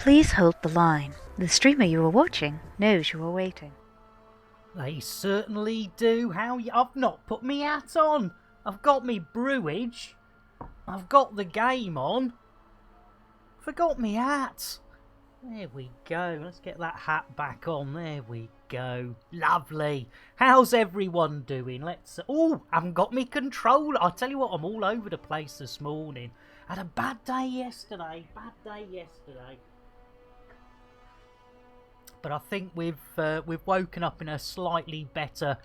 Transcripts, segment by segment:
Please hold the line. The streamer you are watching knows you are waiting. They certainly do. I've not put me hat on. I've got me brewage. I've got the game on. Forgot me hat. There we go. Let's get that hat back on. There we go. Lovely. How's everyone doing? Oh, I haven't got me controller. I tell you what, I'm all over the place this morning. Had a bad day yesterday. But I think we've woken up in a slightly better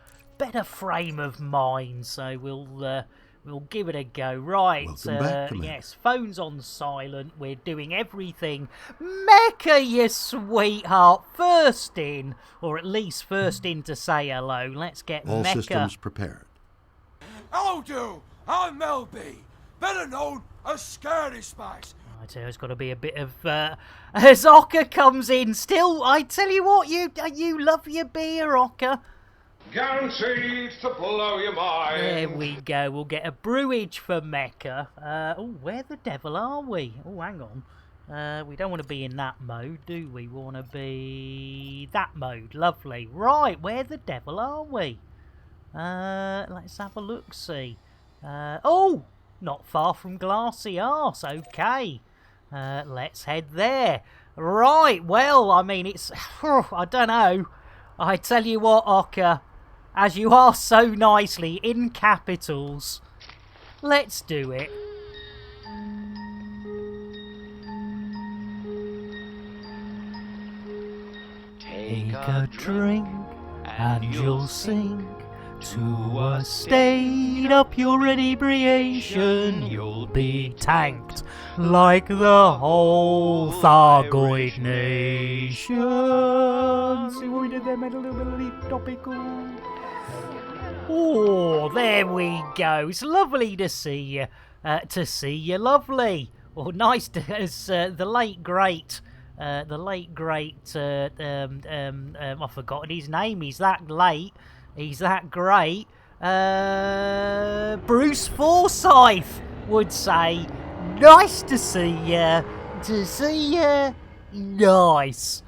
frame of mind. So we'll give it a go. Right. Welcome back, Commander. Yes, phone's on silent. We're doing everything. Mecca, you sweetheart. First in, or at least first in to say hello. Let's get All Mecca. systems prepared. How do? I'm Melby, better known as Scaredy Spice. I tell you, it's got to be a bit of as Ocker comes in. Still, I tell you what, you love your beer, Ocker. Guaranteed to blow your mind. There we go. We'll get a brewage for Mecca. Where the devil are we? Oh, hang on. We don't want to be in that mode, do we? We want to be that mode. Lovely. Right, where the devil are we? Let's have a look-see. Oh, not far from Glassy Arse. Okay. Let's head there. Right, well, I mean, it's... I don't know. I tell you what, Ocker, as you are so nicely in capitals, let's do it. Take a drink and you'll sink to a state of pure inebriation. You'll be tanked like the whole Thargoid nation. See what we did there, made a little bit of topical. Oh, there we go. It's lovely to see you. Lovely. Well, nice to, as the late great. I've forgotten his name. He's that late. He's that great. Bruce Forsyth would say, "Nice to see ya. To see ya. Nice."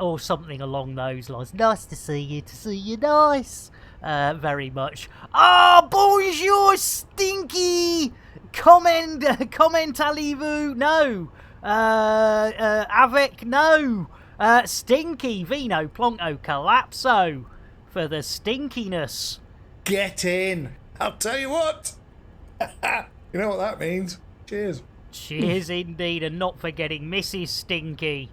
Or something along those lines. Nice to see you. To see you. Nice. Very much. Ah, bonjour, stinky. Comment allez-vous? No. Avec? No. Stinky. Vino Plonko Collapso. For the stinkiness. Get in. I'll tell you what. You know what that means. Cheers. Cheers indeed, and not forgetting Mrs. Stinky.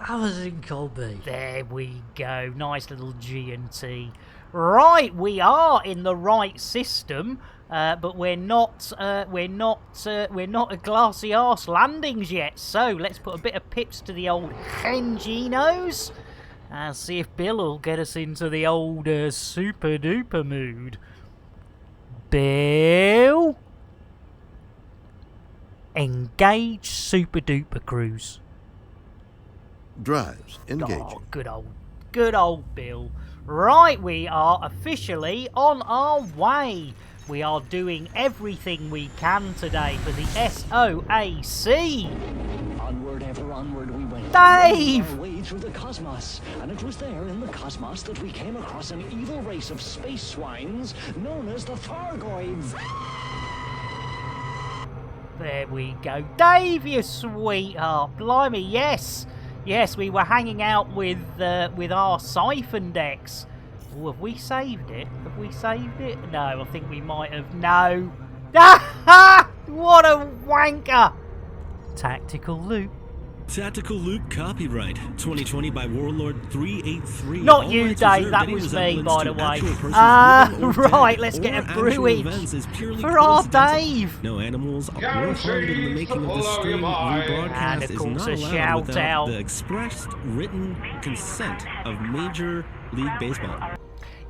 Amazon Colby. There we go. Nice little G&T. Right, we are in the right system, but we're not at Glassy Arse Landings yet. So let's put a bit of pips to the old Henginos. And see if Bill will get us into the old super duper mood. Bill? Engage super duper cruise. Drives engaging. Oh, good old Bill. Right, we are officially on our way. We are doing everything we can today for the SOAC. Onward, ever onward we went. Dave! Our way through the cosmos, and it was there in the cosmos that we came across an evil race of space swines known as the Thargoids. There we go. Dave, you sweetheart. Blimey, yes. Yes, we were hanging out with our siphon decks. Oh, have we saved it? No, I think we might have. No. What a wanker. Tactical loop. Tactical Loop copyright 2020 by Warlord 383. Not you, Dave, that was me, by the way. Right, let's get a brewage for our Dave. No animals were harmed in the making of the stream. Rebroadcast And of is course not a allowed shout without out. the expressed written consent of Major League Baseball.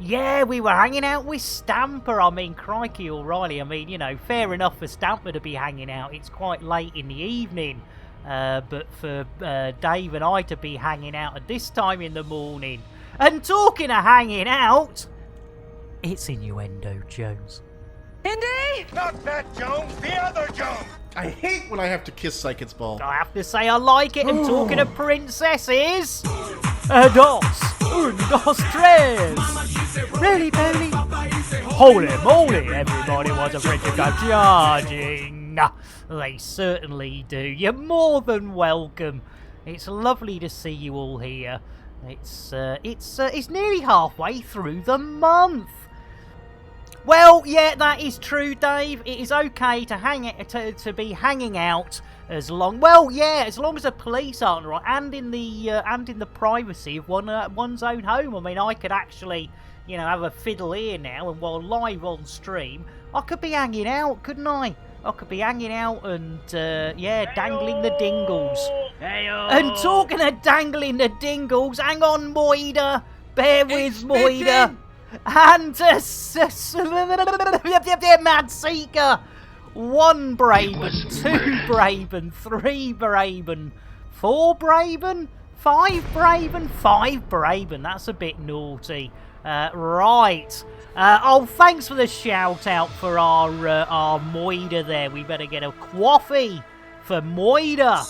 Yeah, we were hanging out with Stamper. I mean, crikey, O'Reilly. I mean, you know, fair enough for Stamper to be hanging out. It's quite late in the evening. But for Dave and I to be hanging out at this time in the morning. And talking of hanging out, it's innuendo, Jones. Indy! Not that Jones, the other Jones! I hate when I have to kiss Psychic's ball. I have to say I like it. And talking of princesses, dos, un, dos, tres. Really, Tony? Holy moly, everybody wants a friend to go charging. They certainly do. You're more than welcome. It's lovely to see you all here. It's nearly halfway through the month. Well, yeah, that is true, Dave. It is okay to be hanging out as long. Well, yeah, as long as the police aren't right, and in the privacy of one's own home. I mean, I could actually, have a fiddle here now, and while live on stream, I could be hanging out, couldn't I? I could be hanging out and dangling the dingles. Hey-o. And talking of dangling the dingles, hang on, Moida. Bear with Moida. And Mad Seeker. 1 Braben, 2 Braben, 3 Braben, 4 Braben, 5 Braben, 5 Braben. That's a bit naughty. Right. Thanks for the shout out for our Moida there. We better get a coffee for Moida.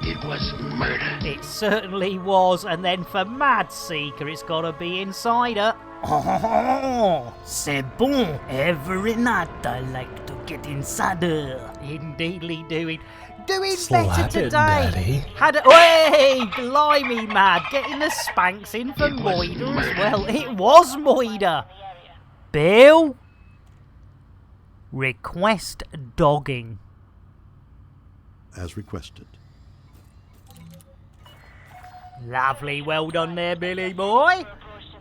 It was murder. It certainly was. And then for Mad Seeker, it's got to be Insider. Oh, c'est bon. Every night I like to get Insider. Indeedly doing better today. Daddy. Hey, blimey, Mad. Getting the spanks in for Moida as well. It was Moida. Bill? Request dogging. As requested. Lovely, well done there, Billy boy.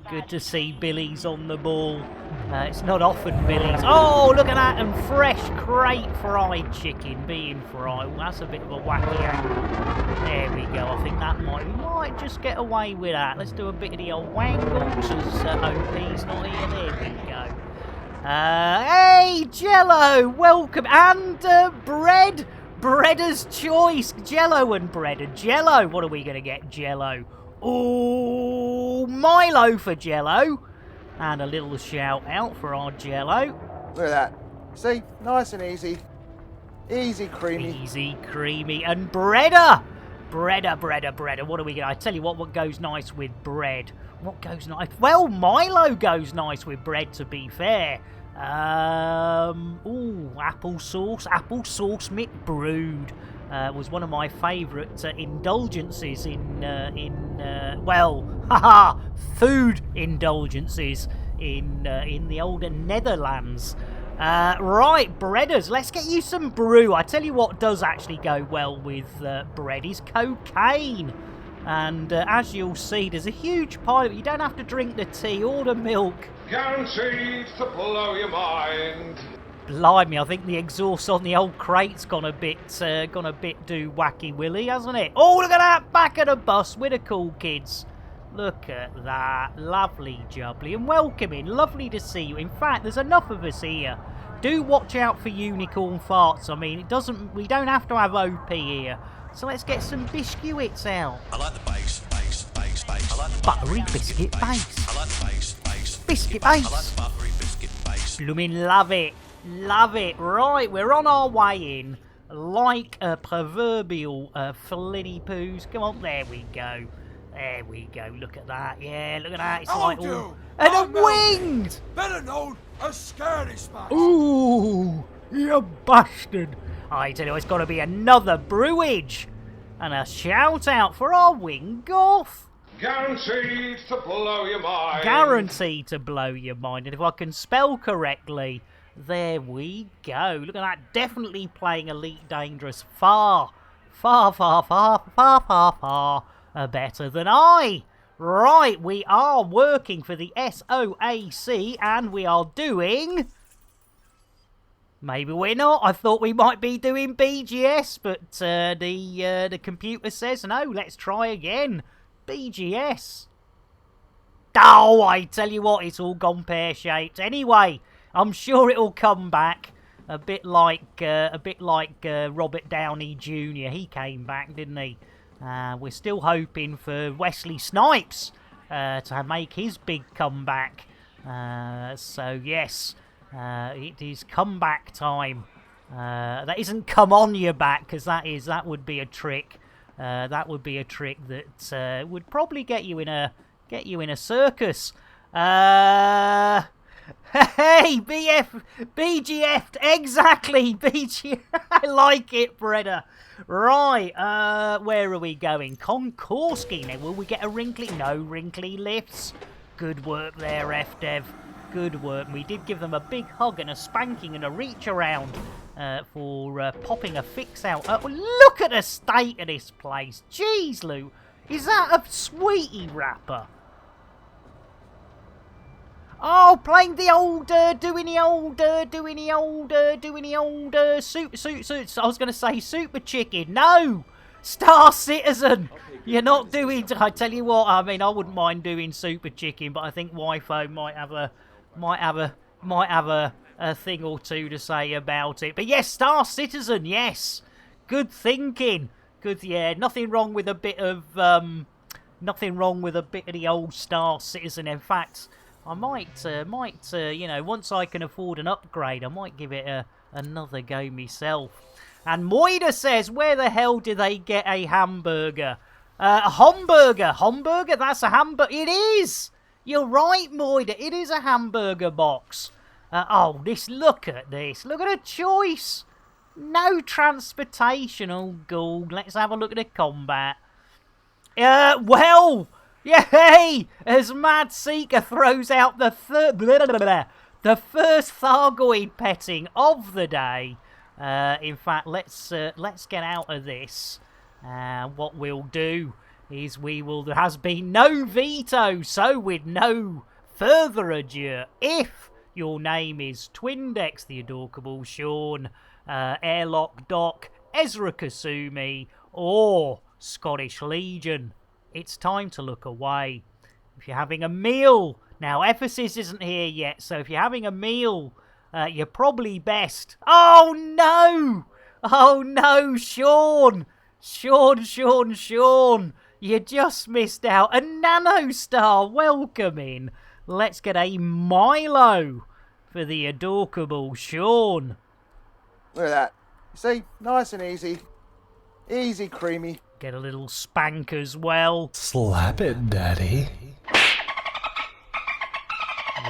Good to see Billy's on the ball. It's not often Billy's. Oh, look at that, and fresh crate fried chicken being fried. Well, that's a bit of a wacky angle. There we go. I think we might just get away with that. Let's do a bit of the old wangles as OP's not here. There we go. Hey, Jello, welcome, and bread. Breader's choice. Jello and bread. And Jello. What are we going to get? Jello. Oh, Milo for Jello. And a little shout out for our Jello. Look at that. See? Nice and easy. Easy, creamy. Easy, creamy. And breader. Breader. What are we going to... I tell you what goes nice with bread. What goes nice? Well, Milo goes nice with bread, to be fair. Applesauce McBrewed was one of my favourite indulgences food indulgences in the older Netherlands. Right, breaders, let's get you some brew. I tell you what does actually go well with bread is cocaine. And as you'll see, there's a huge pile of it. You don't have to drink the tea or the milk. Guaranteed to blow your mind. Blimey, I think the exhaust on the old crate's gone a bit do wacky willy, hasn't it? Oh, look at that, back of the bus with the cool kids. Look at that, lovely jubbly and welcoming, lovely to see you. In fact, there's enough of us here. Do watch out for unicorn farts. I mean, we don't have to have OP here. So let's get some biscuits out. I like the base. I like the buttery biscuit base. I like the base. Biscuit I base. like the buttery biscuit base. Blooming love it. Right, we're on our way in. Like a proverbial Flinny Poos. Come on, there we go. Look at that. Yeah, look at that. It's like all... And a winged! Better known as Scaredy Spice. Ooh, you bastard. I tell you, it's got to be another brewage. And a shout out for our wing goth. Guaranteed to blow your mind. Guaranteed to blow your mind. And if I can spell correctly, there we go. Look at that. Definitely playing Elite Dangerous far better than I. Right, we are working for the SOAC and we are doing... Maybe we're not. I thought we might be doing BGS, but the computer says no. Let's try again. BGS. Oh, I tell you what, it's all gone pear-shaped. Anyway, I'm sure it'll come back. A bit like Robert Downey Jr. He came back, didn't he? We're still hoping for Wesley Snipes to make his big comeback. So yes. It is comeback time. That isn't come on your back, because that would be a trick. That would be a trick that would probably get you in a circus. Hey, BGF, exactly, BGF. I like it, Bredder. Right, where are we going? Konkorsky. Now, will we get a wrinkly? No wrinkly lifts. Good work there, FDev. Good work. We did give them a big hug and a spanking and a reach around for popping a fix out. Look at the state of this place. Jeez, Lou. Is that a sweetie wrapper? Oh, playing the older, doing the older, super, I was going to say super chicken. No! Star Citizen! You're not doing, I tell you what, I mean, I wouldn't mind doing super chicken, but I think Wifo might have a thing or two to say about it. But yes, Star Citizen, yes! Good thinking. Good, yeah, nothing wrong with a bit of the old Star Citizen. In fact, I might, you know, once I can afford an upgrade, I might give it another go myself. And Moida says, where the hell do they get a hamburger? Hamburger, that's a hamburger. It is! You're right, Moida, it is a hamburger box. Look at this. Look at the choice. No transportation. Oh, God. Let's have a look at the combat. Yay! As Mad Seeker throws out the first Thargoid petting of the day. In fact, let's get out of this. What we'll do is there has been no veto, so with no further ado, if your name is Twindex, the Adorkable Sean, Airlock Doc, Ezra Kasumi, or Scottish Legion, it's time to look away. If you're having a meal, now Ephesus isn't here yet, so if you're having a meal, you're probably best. Oh no! Oh no, Sean! Sean! You just missed out. A Nanostar, welcome in. Let's get a Milo for the Adorkable Sean. Look at that. See, nice and easy. Easy, creamy. Get a little spank as well. Slap it, Daddy.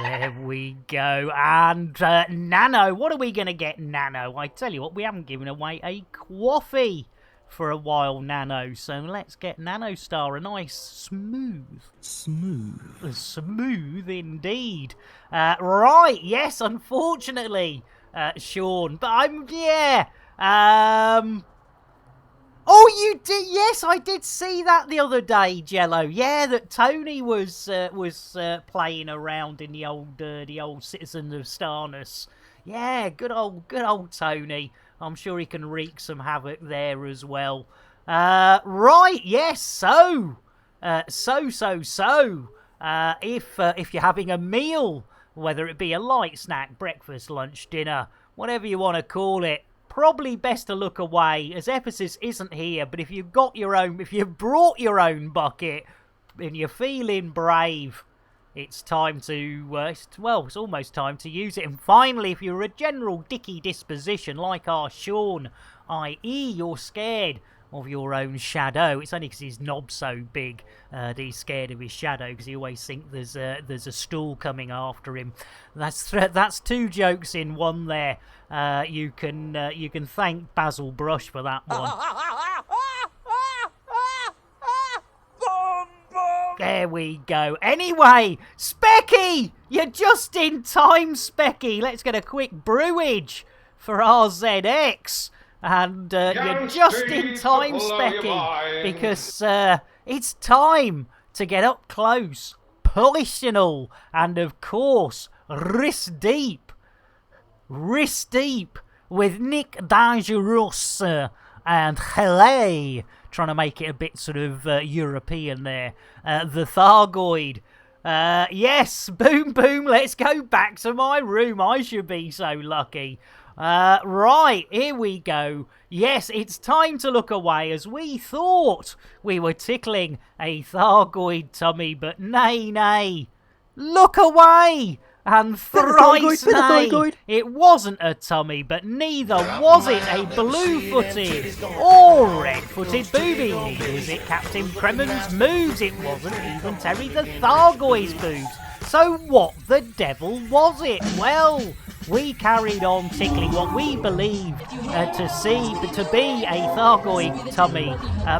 There we go. And Nano, what are we going to get, Nano? I tell you what, we haven't given away a coffee for a while, Nano. So let's get Nanostar a nice smooth indeed. Right, yes, unfortunately, Sean. But oh, you did? Yes, I did see that the other day, Jello. Yeah, that Tony was playing around in the old Citizen of Starness. Yeah, good old Tony. I'm sure he can wreak some havoc there as well. Right, yes. So, if you're having a meal, whether it be a light snack, breakfast, lunch, dinner, whatever you want to call it, probably best to look away, as Ephesus isn't here. But if you've brought your own bucket and you're feeling brave, it's time to, it's almost time to use it. And finally, if you're a general dicky disposition like our Sean, i.e. you're scared of your own shadow, it's only because his knob's so big that he's scared of his shadow, because he always thinks there's a stool coming after him. That's two jokes in one there. You can thank Basil Brush for that one. There we go. Anyway, Specky! You're just in time, Specky. Let's get a quick brewage for RZX. And you're just in time, Specky, because it's time to get up close, personal, and of course, wrist deep with Nick Dangerous and Hele, trying to make it a bit sort of European there. The Thargoid. Yes, boom, let's go back to my room. I should be so lucky. Right, here we go. Yes, it's time to look away, as we thought we were tickling a Thargoid tummy, but nay. Look away! And thrice nay, it wasn't a tummy, but neither was it a blue-footed or red-footed booby. Neither was it Captain Kremen's moves. It wasn't even Terry the Thargoid's boobs. So what the devil was it? Well, we carried on tickling what we believed to be a Thargoid tummy,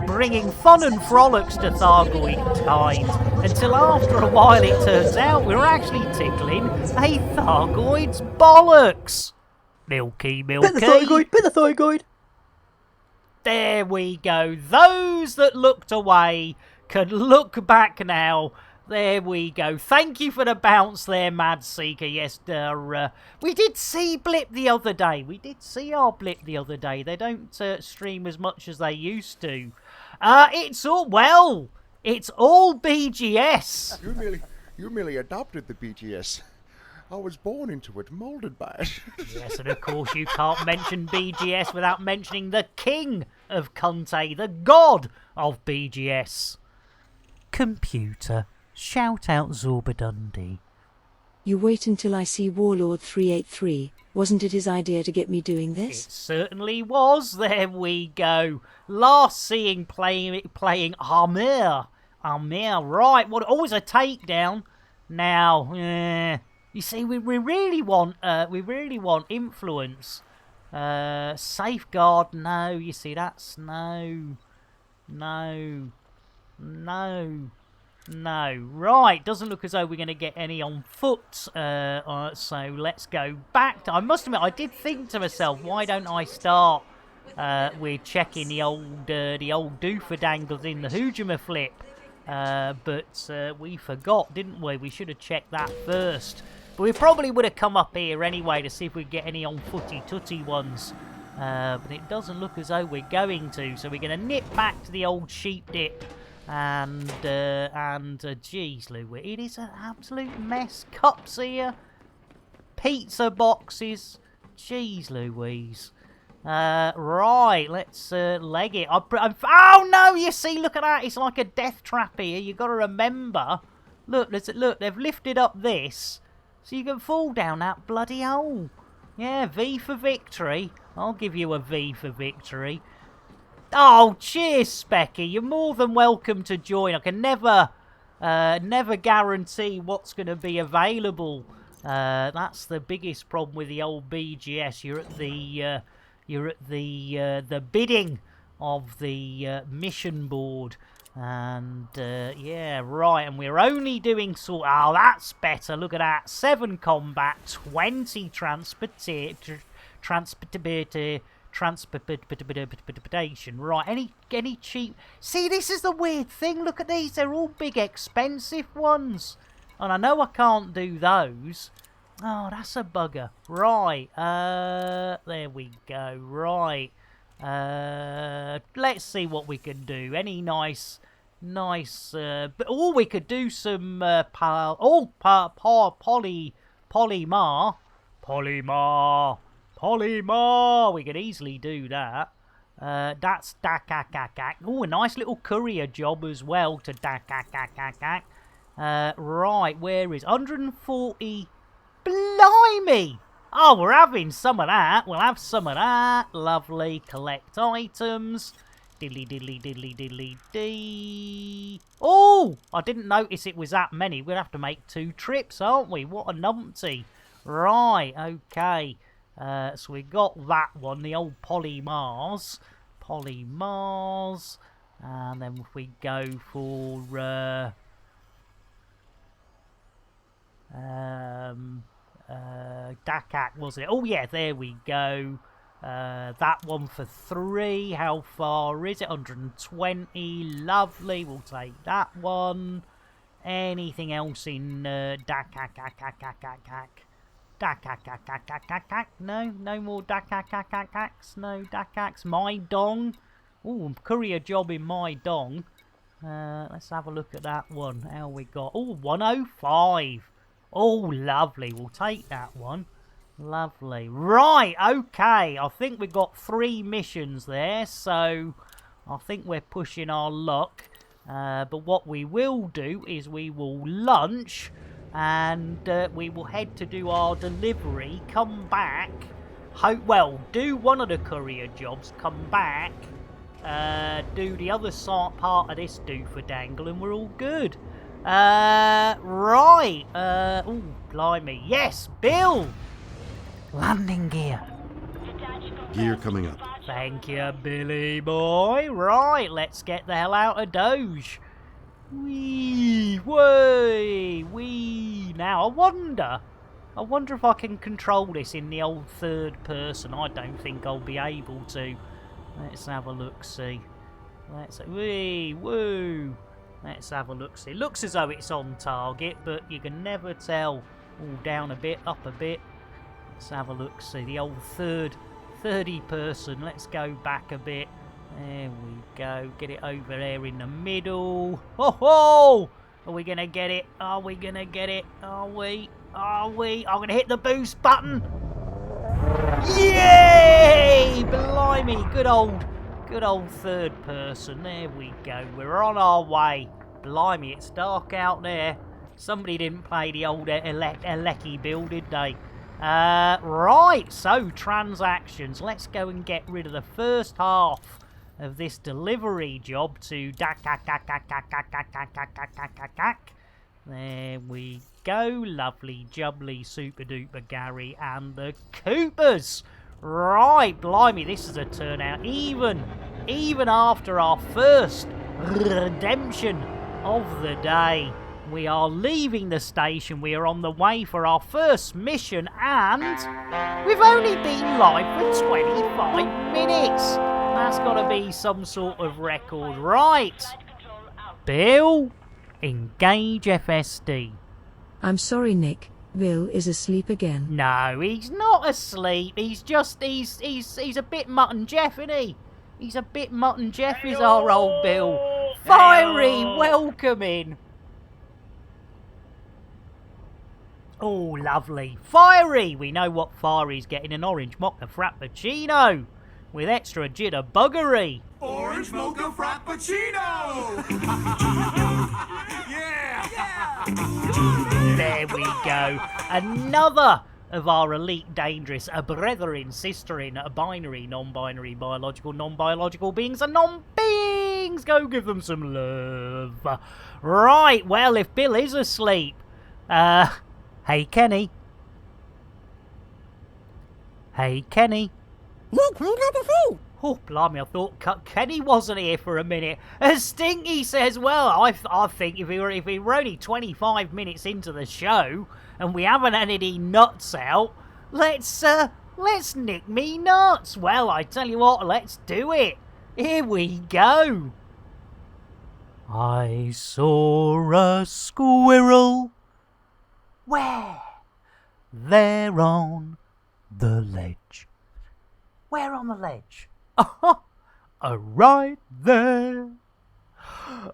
bringing fun and frolics to Thargoid kind, until after a while it turns out we were actually tickling a Thargoid's bollocks. Milky. Bit the Thargoid. There we go. Those that looked away can look back now. There we go. Thank you for the bounce there, Mad Seeker. Yes, we did see Blip the other day. We did see our Blip the other day. They don't stream as much as they used to. It's all BGS. You merely adopted the BGS. I was born into it, moulded by it. Yes, and of course you can't mention BGS without mentioning the king of Conte, the god of BGS. Computer. Shout out Zorbadundi. You wait until I see Warlord 383. Wasn't it his idea to get me doing this? It certainly was. There we go. Last seeing playing Amir. Right. What? Always a takedown. Now, you see, we really want influence. Safeguard. No. You see, that's no. Right, doesn't look as though we're going to get any on foot, so let's go back. I must admit, I did think to myself, why don't I start with checking the old dooferdangles in the Hoojama flip, but we forgot, didn't we? We should have checked that first. But we probably would have come up here anyway to see if we get any on footy-tooty ones, but it doesn't look as though we're going to, so we're going to nip back to the old sheep dip. And geez, Louis, it is an absolute mess. Cups here, pizza boxes, jeez Louise. Right, let's leg it. Oh no, you see, look at that. It's like a death trap here. You got to remember. Look, they've lifted up this, so you can fall down that bloody hole. Yeah, V for victory. I'll give you a V for victory. Oh, cheers, Specky. You're more than welcome to join. I can never guarantee what's going to be available. That's the biggest problem with the old BGS. You're at the bidding of the mission board, and yeah, right. And we're only doing sort. Oh, that's better. Look at that. 7 combat, 20 transportation. Right, any cheap... See, this is the weird thing. Look at these. They're all big, expensive ones. And I know I can't do those. Oh, that's a bugger. Right, there we go. Right. Let's see what we can do. Any nice... but we could do some... Polymar! We could easily do that. That's dakakakak. Oh, a nice little courier job as well to dakakakak. Right, where is 140? Blimey! Oh, we're having some of that. We'll have some of that. Lovely. Collect items. Diddly. Oh! I didn't notice it was that many. We'll have to make 2 trips, aren't we? What a numpty. Right, okay. So we got that one, the old Polymars, and then if we go for Dakak, wasn't it? Oh yeah, there we go. That one for 3. How far is it? 120. Lovely. We'll take that one. Anything else in Dakak? No more Dakakakakaks. No Dakaks. My Dong. Ooh, courier job in My Dong. Let's have a look at that one. How we got? Oh, 105. Oh, lovely. We'll take that one. Lovely. Right, okay. I think we've got 3 missions there, so I think we're pushing our luck. But what we will do is we will lunch and we will head to do our delivery, come back, do one of the courier jobs, come back, do the other part of this for dangle, and we're all good. Right, oh, blimey, yes, Bill! Landing gear. Gear coming up. Thank you, Billy boy. Right, let's get the hell out of Doge. Wee. Now, I wonder if I can control this in the old third person. I don't think I'll be able to. Let's have a look-see. Let's have a look-see. Looks as though it's on target, but you can never tell. All down a bit, up a bit. Let's have a look-see. The old third 30 person. Let's go back a bit. There we go. Get it over there in the middle. Ho ho! Are we gonna get it? Are we gonna get it? Are we? I'm gonna hit the boost button. Yay! Blimey! Good old third person. There we go. We're on our way. Blimey! It's dark out there. Somebody didn't play the old Elecki build, did they? Right, so transactions. Let's go and get rid of the first half of this delivery job to There we go. Lovely, jubbly, super duper Gary and the Coopers. Right, blimey, this is a turnout. Even after our first redemption of the day. We are leaving the station, we are on the way for our first mission, and we've only been live for 25 minutes. That's got to be some sort of record. Right, Bill, engage FSD. I'm sorry, Nick. Bill is asleep again. No, he's not asleep. He's a bit Mutt and Jeff, isn't he? He's a bit Mutt and Jeff, is our old Bill. Fiery welcoming. Oh, lovely. Fiery! We know what Fiery's getting, an orange mocha frappuccino with extra jitterbuggery. Orange mocha frappuccino! Yeah! There we go. Another of our elite dangerous, a brethren, sisterin, a binary, non-binary, biological, non-biological beings, and non-beings. Go give them some love. Right, well, if Bill is asleep, hey, Kenny. Hey, Kenny. Look, we got the food. Oh, blimey, I thought Kenny wasn't here for a minute. As Stinky says, well, I think if we were only 25 minutes into the show and we haven't had any nuts out, let's nick me nuts. Well, I tell you what, let's do it. Here we go. I saw a squirrel. Where? There on the ledge. Where on the ledge? Right there.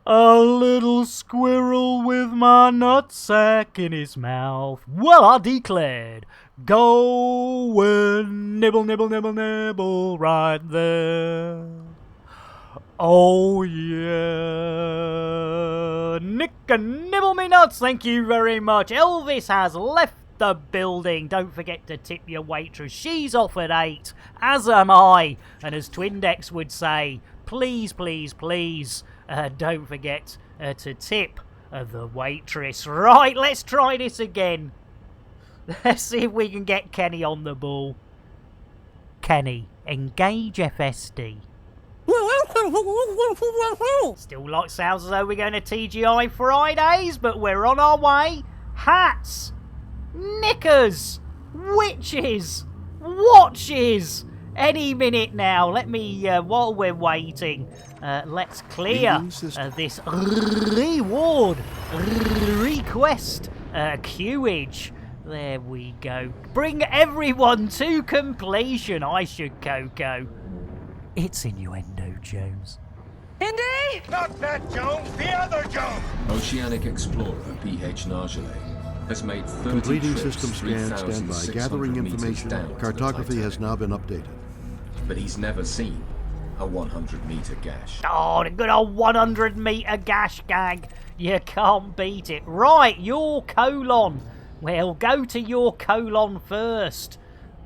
A little squirrel with my nutsack in his mouth. Well, I declared, go and nibble, nibble, nibble, nibble right there. Oh yeah. Nick and nibble me nuts, thank you very much. Elvis has left the building. Don't forget to tip your waitress. She's off at 8, as am I. And as Twindex would say, please, please, please, don't forget to tip the waitress. Right, let's try this again. Let's see if we can get Kenny on the ball. Kenny, engage FSD. Still like sounds as though we're going to TGI Fridays, but we're on our way. Hats, knickers, witches, watches. Any minute now. Let me, while we're waiting, let's clear this reward request queuage. There we go. Bring everyone to completion. I should Coco. It's innuendo, Jones. Indy? Not that Jones, the other Jones! Oceanic Explorer P.H. Nargelet has made 30 Completing trips, system scan, standby. Gathering information. Cartography has now been updated. But he's never seen a 100-meter gash. Oh, the good old 100-meter gash gag. You can't beat it. Right, your colon. We'll go to your colon first.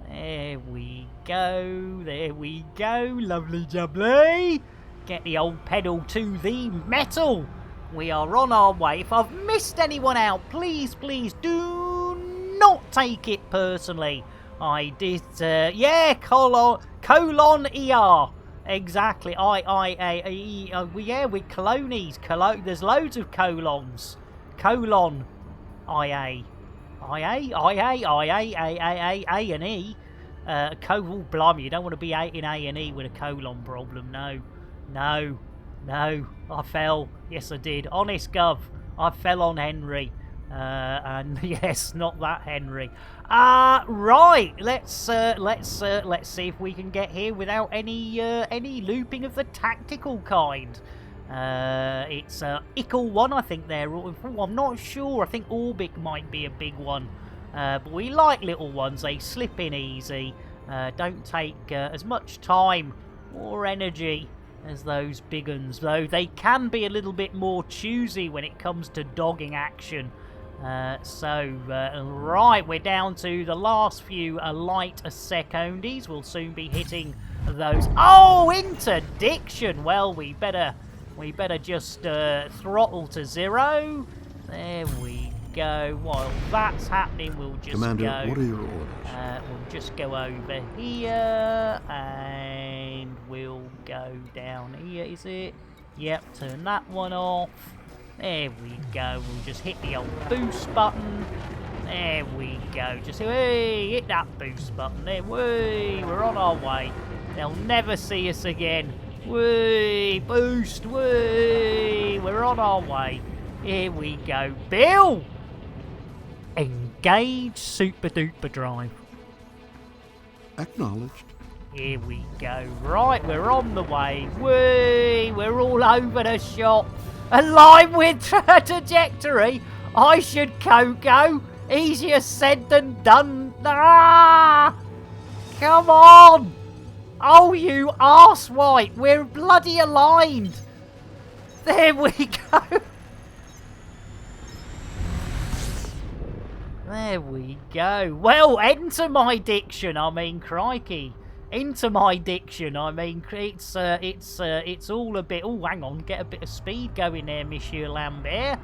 There we go. There we go. Lovely jubbly. Get the old pedal to the metal. We are on our way. If I've missed anyone out, please, please do not take it personally. I did, yeah, colon ER. Exactly. Yeah, with colonies. There's loads of colons. Colon IA. A and E. Oh, blimey, you don't want to be in A&E with a colon problem. No. I fell. Yes, I did. Honest Gov, I fell on Henry. And yes, not that Henry. Right. Let's see if we can get here without any looping of the tactical kind. It's Ickle 1, I think there. I'm not sure. I think Orbic might be a big one. But we like little ones. They slip in easy. Don't take as much time or energy as those big uns, though they can be a little bit more choosy when it comes to dogging action. Right, we're down to the last few light secondies. We'll soon be hitting those. Oh, interdiction! Well, we better just throttle to 0. There we go. While that's happening, we'll just Commander, go. what are your orders? We'll just go over here, and we'll go down here, is it? Yep, turn that one off. There we go. We'll just hit the old boost button. There we go. Just hit that boost button. There, we're on our way. They'll never see us again. Boost, we're on our way. Here we go. Bill! Engage super duper drive. Acknowledged. Here we go. Right, we're on the way. We're all over the shop. Align with trajectory. I should go. Easier said than done. Ah! Come on. Oh, you arsewipe. We're bloody aligned. There we go. There we go. Well, enter my diction. I mean, crikey. Into my diction. I mean, it's all a bit. Oh, hang on. Get a bit of speed going there, Monsieur Lambert.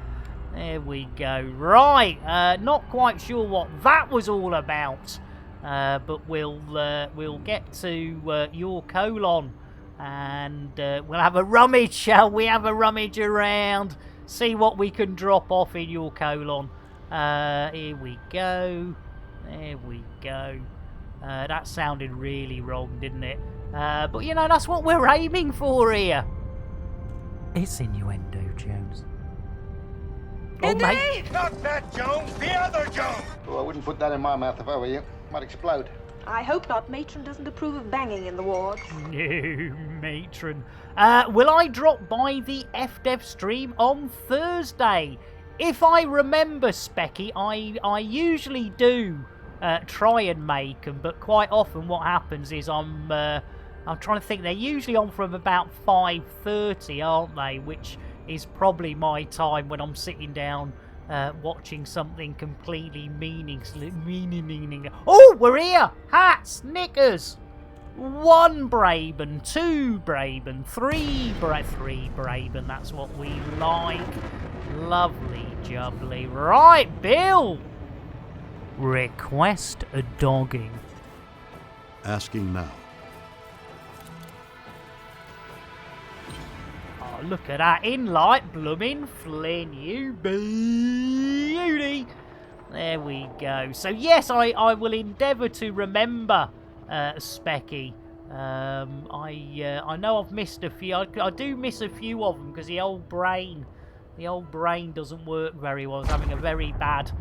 There we go. Right. Not quite sure what that was all about. But we'll get to your colon, and we'll have a rummage, shall we? Have a rummage around, see what we can drop off in your colon. Here we go. There we go. That sounded really wrong, didn't it? But you know, that's what we're aiming for here. It's innuendo, Jones. Oh, mate. Not that Jones, the other Jones! Oh, I wouldn't put that in my mouth if I were you. Might explode. I hope not. Matron doesn't approve of banging in the wards. No, Matron. Will I drop by the FDev stream on Thursday? If I remember, Specky, I usually do try and make them, but quite often what happens is I'm trying to think. They're usually on from about 5:30, aren't they? Which is probably my time when I'm sitting down watching something completely meaningless. Oh, we're here! Hats, knickers! 1 Braben, 2 Braben, 3 Braben. That's what we like. Lovely jubbly. Right, Bill! Request a dogging. Asking now. Oh, look at that in-light blooming Flynn, you beauty. There we go. So yes, I will endeavour to remember Specky. I know I've missed a few. I do miss a few of them because the old brain doesn't work very well. I was having a very bad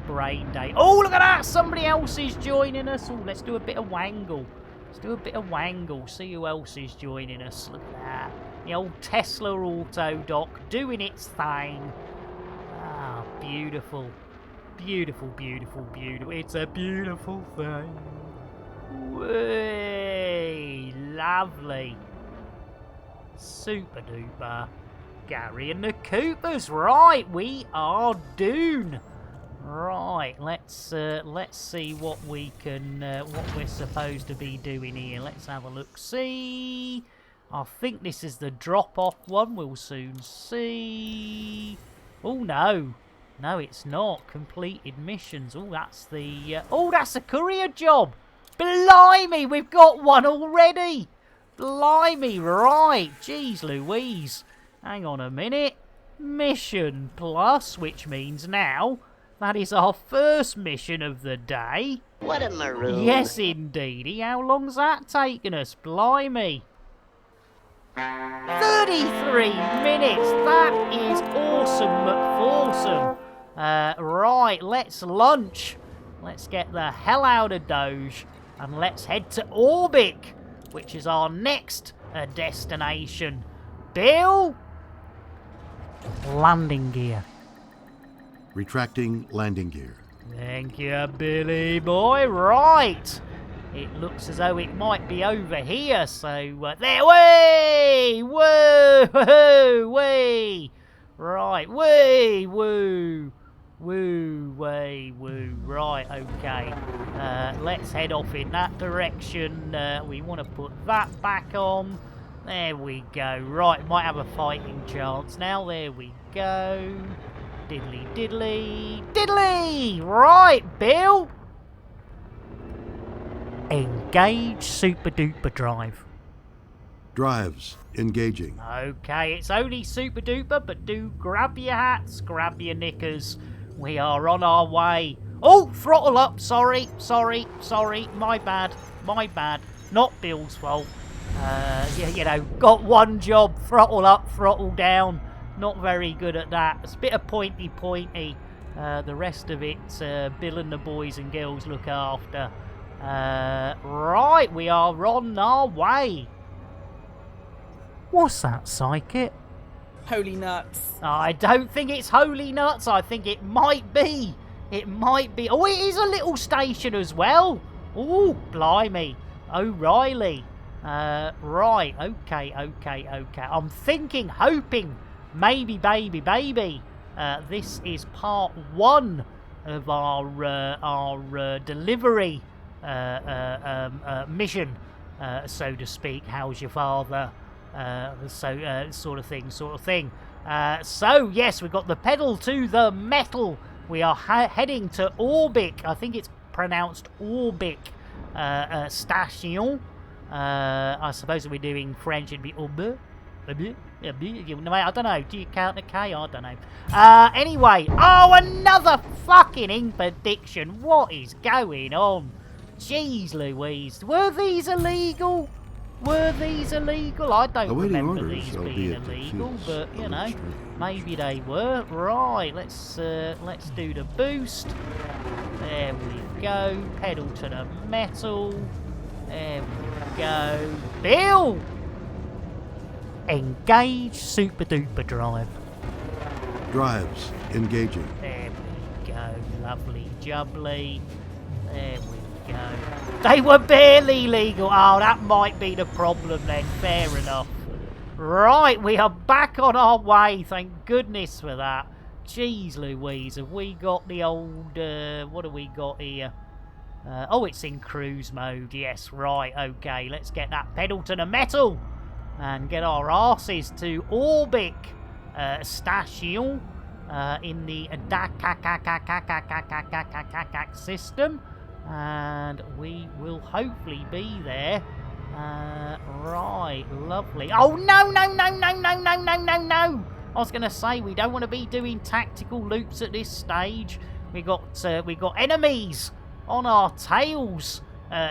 brain day. Oh, look at that! Somebody else is joining us. Oh, let's do a bit of wangle. See who else is joining us. Look at that. The old Tesla Autodoc doing its thing. Ah, beautiful. Beautiful. It's a beautiful thing. Way, Lovely. Super duper. Gary and the Coopers. Right, we are Dune. Right, let's see what we can, what we're supposed to be doing here. Let's have a look. See, I think this is the drop-off one. We'll soon see. Oh no, no, it's not. Completed missions. Oh, that's the. Oh, that's a courier job. Blimey, we've got one already. Blimey, right. Jeez Louise. Hang on a minute. Mission plus, which means now. That is our first mission of the day. What a maroon. Yes, indeedy. How long's that taken us? Blimey. 33 minutes. That is awesome, McFawsome. Right, let's lunch. Let's get the hell out of Doge. And let's head to Orbic, which is our next destination. Bill? Landing gear. Retracting landing gear. Thank you, Billy boy. Right. It looks as though it might be over here, so there. Way! Whoa! Way! Right. Way! Woo! Woo! Way! Woo! Right. Okay. Let's head off in that direction. We want to put that back on. There we go. Right. Might have a fighting chance now. There we go. Diddly, diddly, diddly! Right, Bill! Engage super duper drive. Drives engaging. Okay, it's only super duper, but do grab your hats, grab your knickers. We are on our way. Oh, throttle up. Sorry. My bad. Not Bill's fault. Yeah, you know, got one job. Throttle up, throttle down. Not very good at that. It's a bit of pointy. The rest of it, Bill and the boys and girls look after. Right, we are on our way. What's that, Psychic? Holy nuts. I don't think it's holy nuts. I think it might be. Oh, it is a little station as well. Oh, blimey. O'Reilly. Right, okay. I'm thinking, hoping, maybe, baby. This is part one of our delivery mission, so to speak. How's your father? Sort of thing. So yes, we've got the pedal to the metal. We are heading to Orbic. I think it's pronounced Orbic Station. I suppose we're doing French. It'd be Orbic. I don't know. Do you count the K? I don't know. Anyway. Oh, another fucking interdiction. What is going on? Jeez Louise. Were these illegal? I don't remember these being illegal, but, you know, maybe they were. Right, let's do the boost. There we go. Pedal to the metal. There we go. Bill! Engage super duper drive. Drives engaging. There we go. Lovely jubbly. There we go. They were barely legal. Oh, that might be the problem then. Fair enough. Right, we are back on our way. Thank goodness for that. Jeez Louise, have we got the old... what have we got here? Oh, it's in cruise mode. Yes, right, okay. Let's get that pedal to the metal and get our arses to Orbic Station in the system. And we will hopefully be there. Right, lovely. Oh, no! I was going to say, we don't want to be doing tactical loops at this stage. We got enemies on our tails,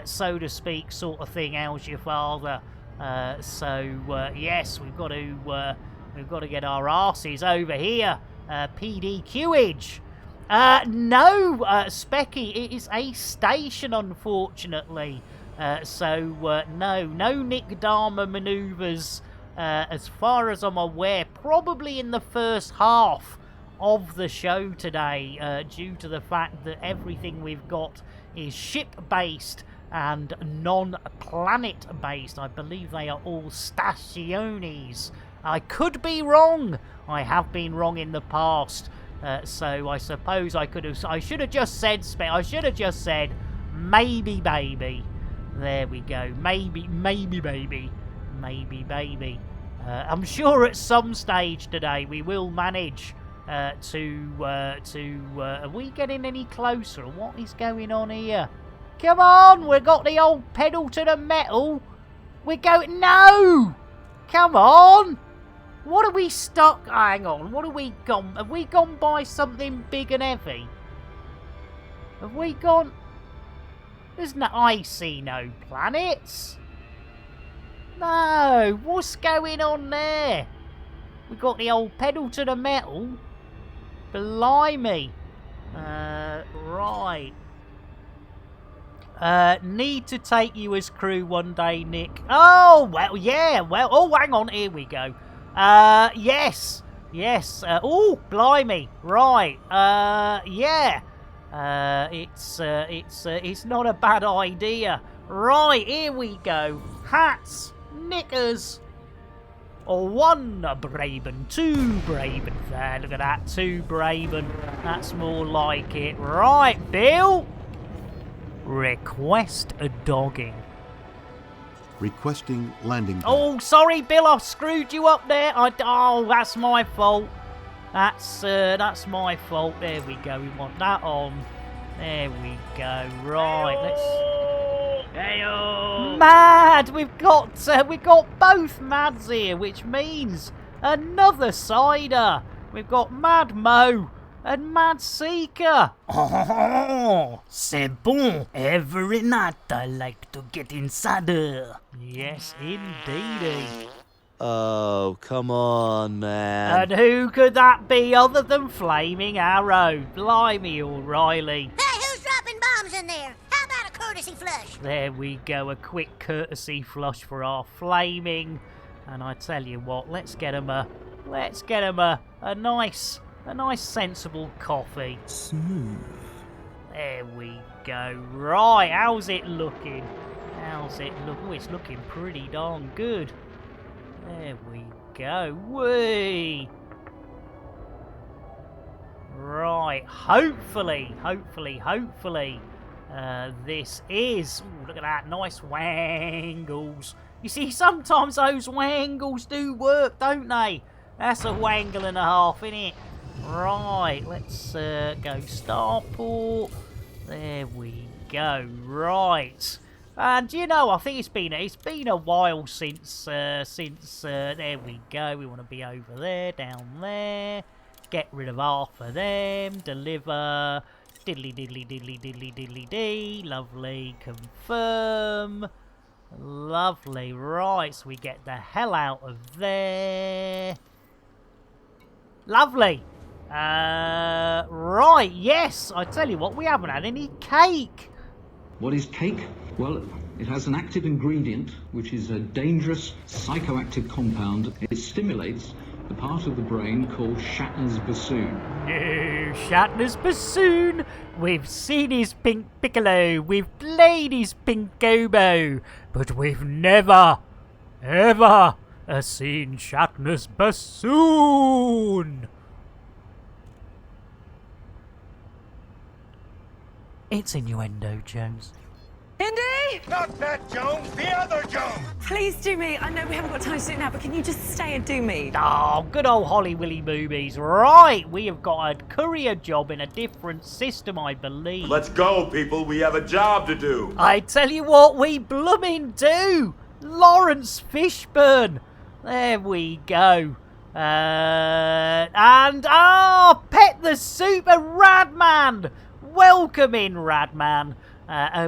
so to speak, sort of thing. How's your father? Yes, we've got to get our asses over here. PDQage. No, Specky, it is a station, unfortunately. No Nick Dharma manoeuvres, as far as I'm aware, probably in the first half of the show today, due to the fact that everything we've got is ship-based and non-planet based. I believe they are all stationes. I could be wrong. I have been wrong in the past. So I suppose I should have just said maybe baby. There we go. Maybe baby. Maybe baby. I'm sure at some stage today we will manage are we getting any closer? What is going on here? Come on, we've got the old pedal to the metal. We're going, no! Come on! What are we stuck? Hang on, what have we gone? Have we gone by something big and heavy? Have we gone? There's no, I see no planets. No, what's going on there? We got the old pedal to the metal. Blimey. Right. Need to take you as crew one day, Nick. Oh, well, yeah. Well, oh, hang on. Here we go. Yes. Yes. Oh, blimey. Right. Yeah. It's not a bad idea. Right, here we go. Hats, knickers. Or 1 Braben, 2 Braben. There, look at that, 2 Braben. That's more like it. Right, Bill. Request a dogging. Requesting landing. Oh, sorry, Bill, I screwed you up there. Oh, that's my fault. That's my fault. There we go. We want that on. There we go. Right, let's. Hey-o. Mad! We've got both Mads here, which means another cider. We've got Mad Mo and Mad Seeker. Oh, c'est bon. Every night I like to get inside her. Yes, indeedy. Oh, come on, man. And who could that be other than Flaming Arrow? Blimey, O'Reilly. Hey, who's dropping bombs in there? How about a courtesy flush? There we go, a quick courtesy flush for our Flaming. And I tell you what, let's get him a nice sensible coffee. Smooth. There we go. Right, how's it looking? How's it look? Oh, it's looking pretty darn good. There we go. Whee! Right, hopefully, this is... Ooh, look at that, nice wangles. You see, sometimes those wangles do work, don't they? That's a wangle and a half, innit? Right, let's go starport. There we go. Right. And you know, I think it's been a while since there we go. We want to be over there, down there. Get rid of half of them. Deliver. Diddly diddly diddly diddly diddly dee. Lovely. Confirm. Lovely. Right, so we get the hell out of there. Lovely. Right, yes. I tell you what, we haven't had any cake. What is cake? Well, it has an active ingredient, which is a dangerous psychoactive compound. It stimulates the part of the brain called Shatner's bassoon. No, Shatner's bassoon. We've seen his pink piccolo. We've played his pink oboe. But we've never, ever seen Shatner's bassoon. It's innuendo, Jones. Indy! Not that Jones, the other Jones! Please do me. I know we haven't got time to do it now, but can you just stay and do me? Oh, good old Holly Willy Boobies. Right, we have got a courier job in a different system, I believe. Let's go, people. We have a job to do. I tell you what, we blooming do. Lawrence Fishburne. There we go. Pet the Super Radman. Welcome in, Radman.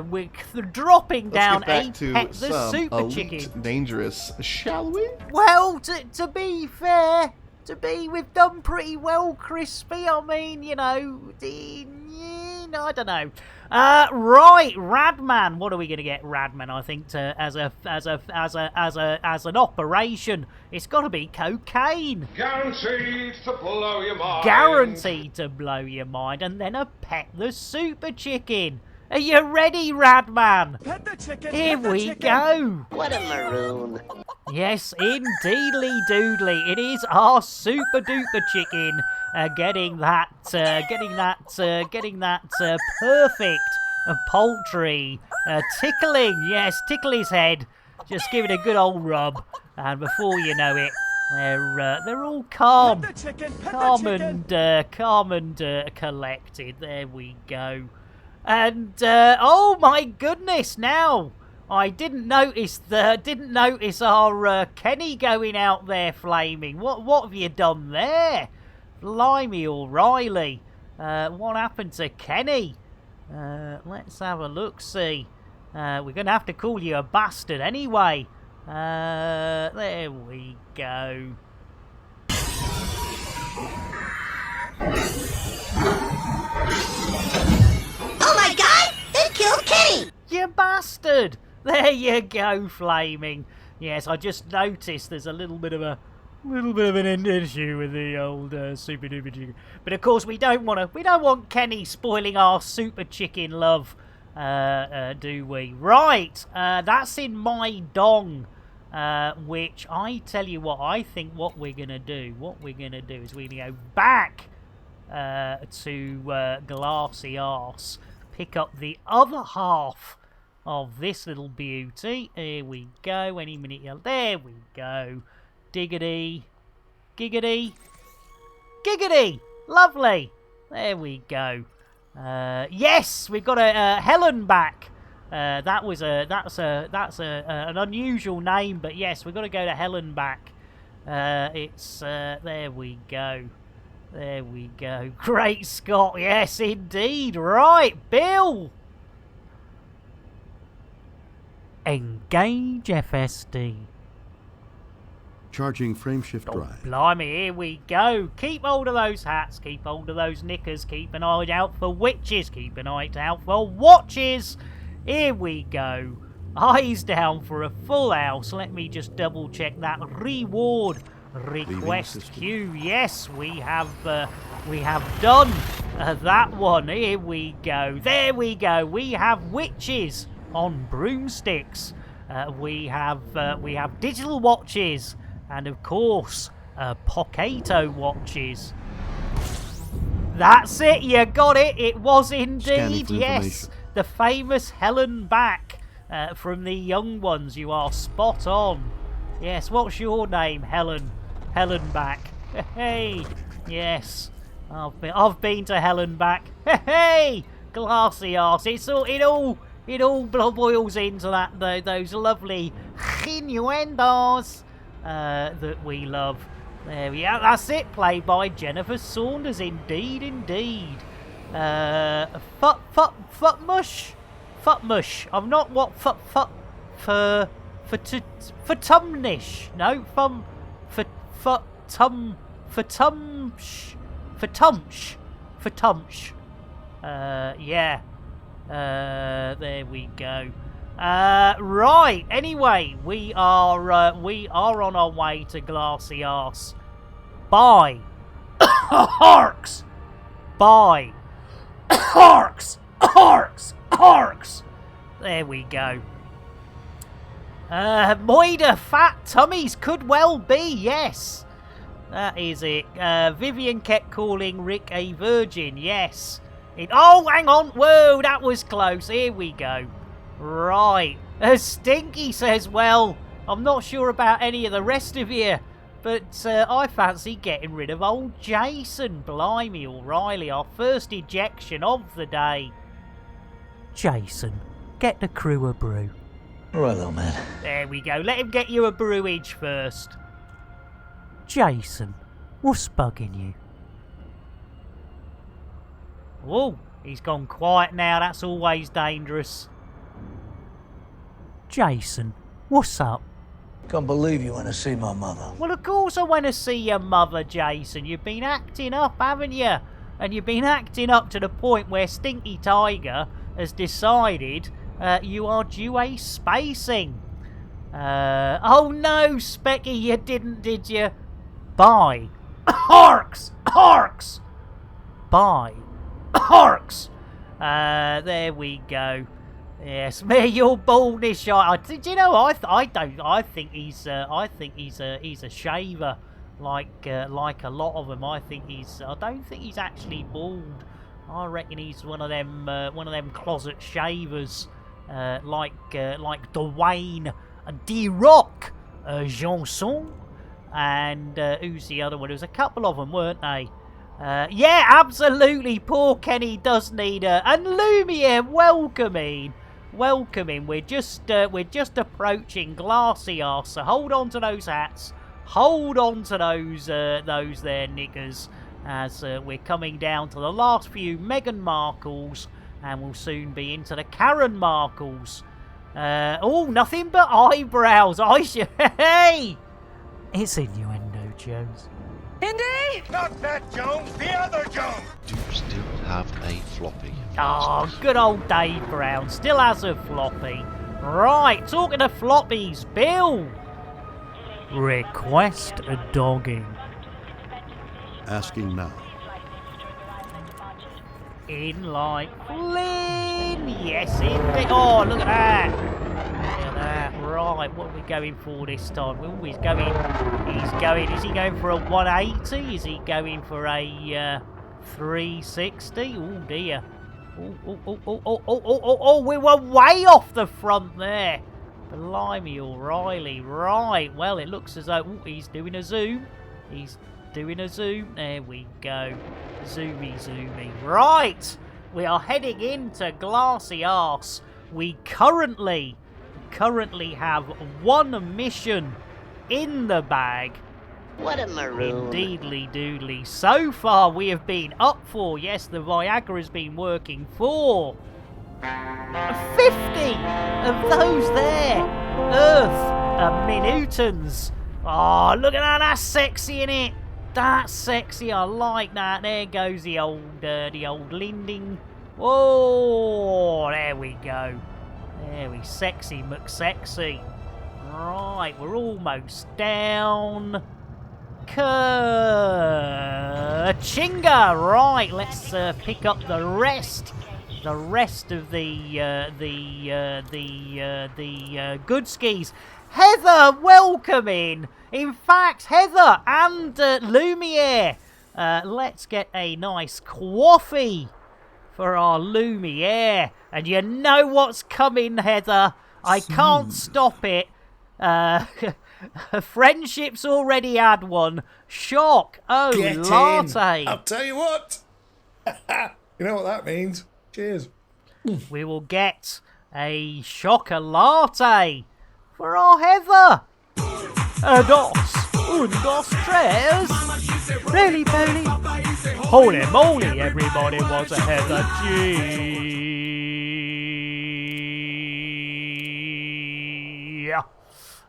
We're dropping down a Pet the Super Chicken. Dangerous, shall we? Well, to be fair, we've done pretty well, Crispy. I mean, you know, I don't know. Right, Radman. What are we gonna get, Radman? I think as an operation, it's got to be cocaine. Guaranteed to blow your mind. Guaranteed to blow your mind, and then a Pet the Super Chicken. Are you ready, Radman? Pet the chicken. Here pet the we chicken. go. What a maroon. Yes, indeedly doodly. It is our super duper chicken getting that perfect poultry tickling. Yes, tickle his head. Just give it a good old rub, and before you know it, they're all calm, Pet the chicken. Pet calm the chicken. and calm and collected. There we go. And oh my goodness! Now I didn't notice our Kenny going out there flaming. What have you done there? Blimey, O'Reilly. What happened to Kenny? Let's have a look. See, we're gonna have to call you a bastard anyway. There we go. Oh my god! They killed Kenny! You bastard! There you go, flaming. Yes, I just noticed there's a little bit of an issue with the old super duper chicken. But of course we don't want Kenny spoiling our super chicken love, do we? Right, that's in my dong. Which I tell you what, I think what we're gonna do is we're gonna go back to Glassy Arse, pick up the other half of this little beauty. Here we go. Any minute. There we go. Diggity. Giggity. Giggity. Lovely. There we go. Yes, we've got a Helen back. That's an unusual name, but yes, we've got to go to Helen back. There we go. There we go. Great Scott. Yes, indeed. Right, Bill. Engage FSD. Charging frameshift drive. Blimey, here we go. Keep hold of those hats. Keep hold of those knickers. Keep an eye out for witches. Keep an eye out for watches. Here we go. Eyes down for a full house. Let me just double check that reward request queue. Yes, we have done that one. Here we go. There we go. We have witches on broomsticks. We have digital watches, and of course, Pocketo watches. That's it. You got it. It was indeed, yes, the famous Helen back from the young ones. You are spot on. Yes. What's your name, Helen? Helen back. Hey. Yes. I've been to Helen back. Hey. Glassy arse. It all boils into that those lovely innuendos that we love. There we are. That's it. Played by Jennifer Saunders. Indeed, indeed. Futmush. I'm not what for tumnish. No, for tumsh. Yeah. There we go. Right. Anyway, we are on our way to Glassy Arse. Bye. Harks. Bye. Harks. There we go. Moida fat tummies could well be, yes. That is it. Vivian kept calling Rick a virgin, yes. Oh, hang on. Whoa, that was close. Here we go. Right. Stinky says, well, I'm not sure about any of the rest of you, but I fancy getting rid of old Jason. Blimey, O'Reilly, our first ejection of the day. Jason, get the crew a brew. Right, little man. There we go. Let him get you a brewage first. Jason, what's bugging you? Oh, he's gone quiet now. That's always dangerous. Jason, what's up? Can't believe you want to see my mother. Well, of course I want to see your mother, Jason. You've been acting up, haven't you? And you've been acting up to the point where Stinky Tiger has decided you are due a spacing. Oh no, Specky, you didn't, did you? Bye. Harks! Bye. Harks! There we go. Yes, me, your baldness shot. Do you know? I don't. I think he's a shaver, like a lot of them. I don't think he's actually bald. I reckon he's one of them closet shavers, like Dwayne D-Rock Johnson, and who's the other one? There was a couple of them, weren't they? Yeah, absolutely. Poor Kenny does need and Lumiere, welcome in. We're just approaching Glassy Arse, so hold on to those hats. Hold on to those there knickers, as we're coming down to the last few Meghan Markles, and we'll soon be into the Karen Markles. Oh, nothing but eyebrows. Hey! It's innuendo, Jones. Indy! Not that Jones, the other Jones! Do you still have a floppy? Oh, good old Dave Brown. Still has a floppy. Right, talking of floppies, Bill. Request a dogging. Asking now. In like Flynn. Yes, indeed. Oh, look at that. Look at that. Right, what are we going for this time? Oh, he's going. Is he going for a 180? Is he going for a 360? Oh, dear. Oh, we were way off the front there. Blimey, O'Reilly. Right, well, it looks as though he's doing a zoom. He's doing a zoom. There we go. Zoomy. Right, we are heading into Glassy Arse. We currently have one mission in the bag. What a maroon. Indeedly doodly. So far we have been up for, yes, the Viagra has been working for 50 of those there Earth minutons. Oh, look at that, that's sexy, innit? That's sexy, I like that. There goes the old Linding. Oh, there we go. There we sexy McSexy. Right, we're almost down. Chinga! Right, let's pick up the rest of the good skis. Heather, welcome in. In fact, Heather and Lumiere, let's get a nice coffee for our Lumiere. And you know what's coming, Heather. I can't stop it. Friendship's already had one. Shock. Oh, Get latte. In. I'll tell you what. You know what that means. Cheers. We will get a shocker latte for our Heather. Dos. Tres. Really, Polly? Holy moly, everybody wants a Heather. Yeah.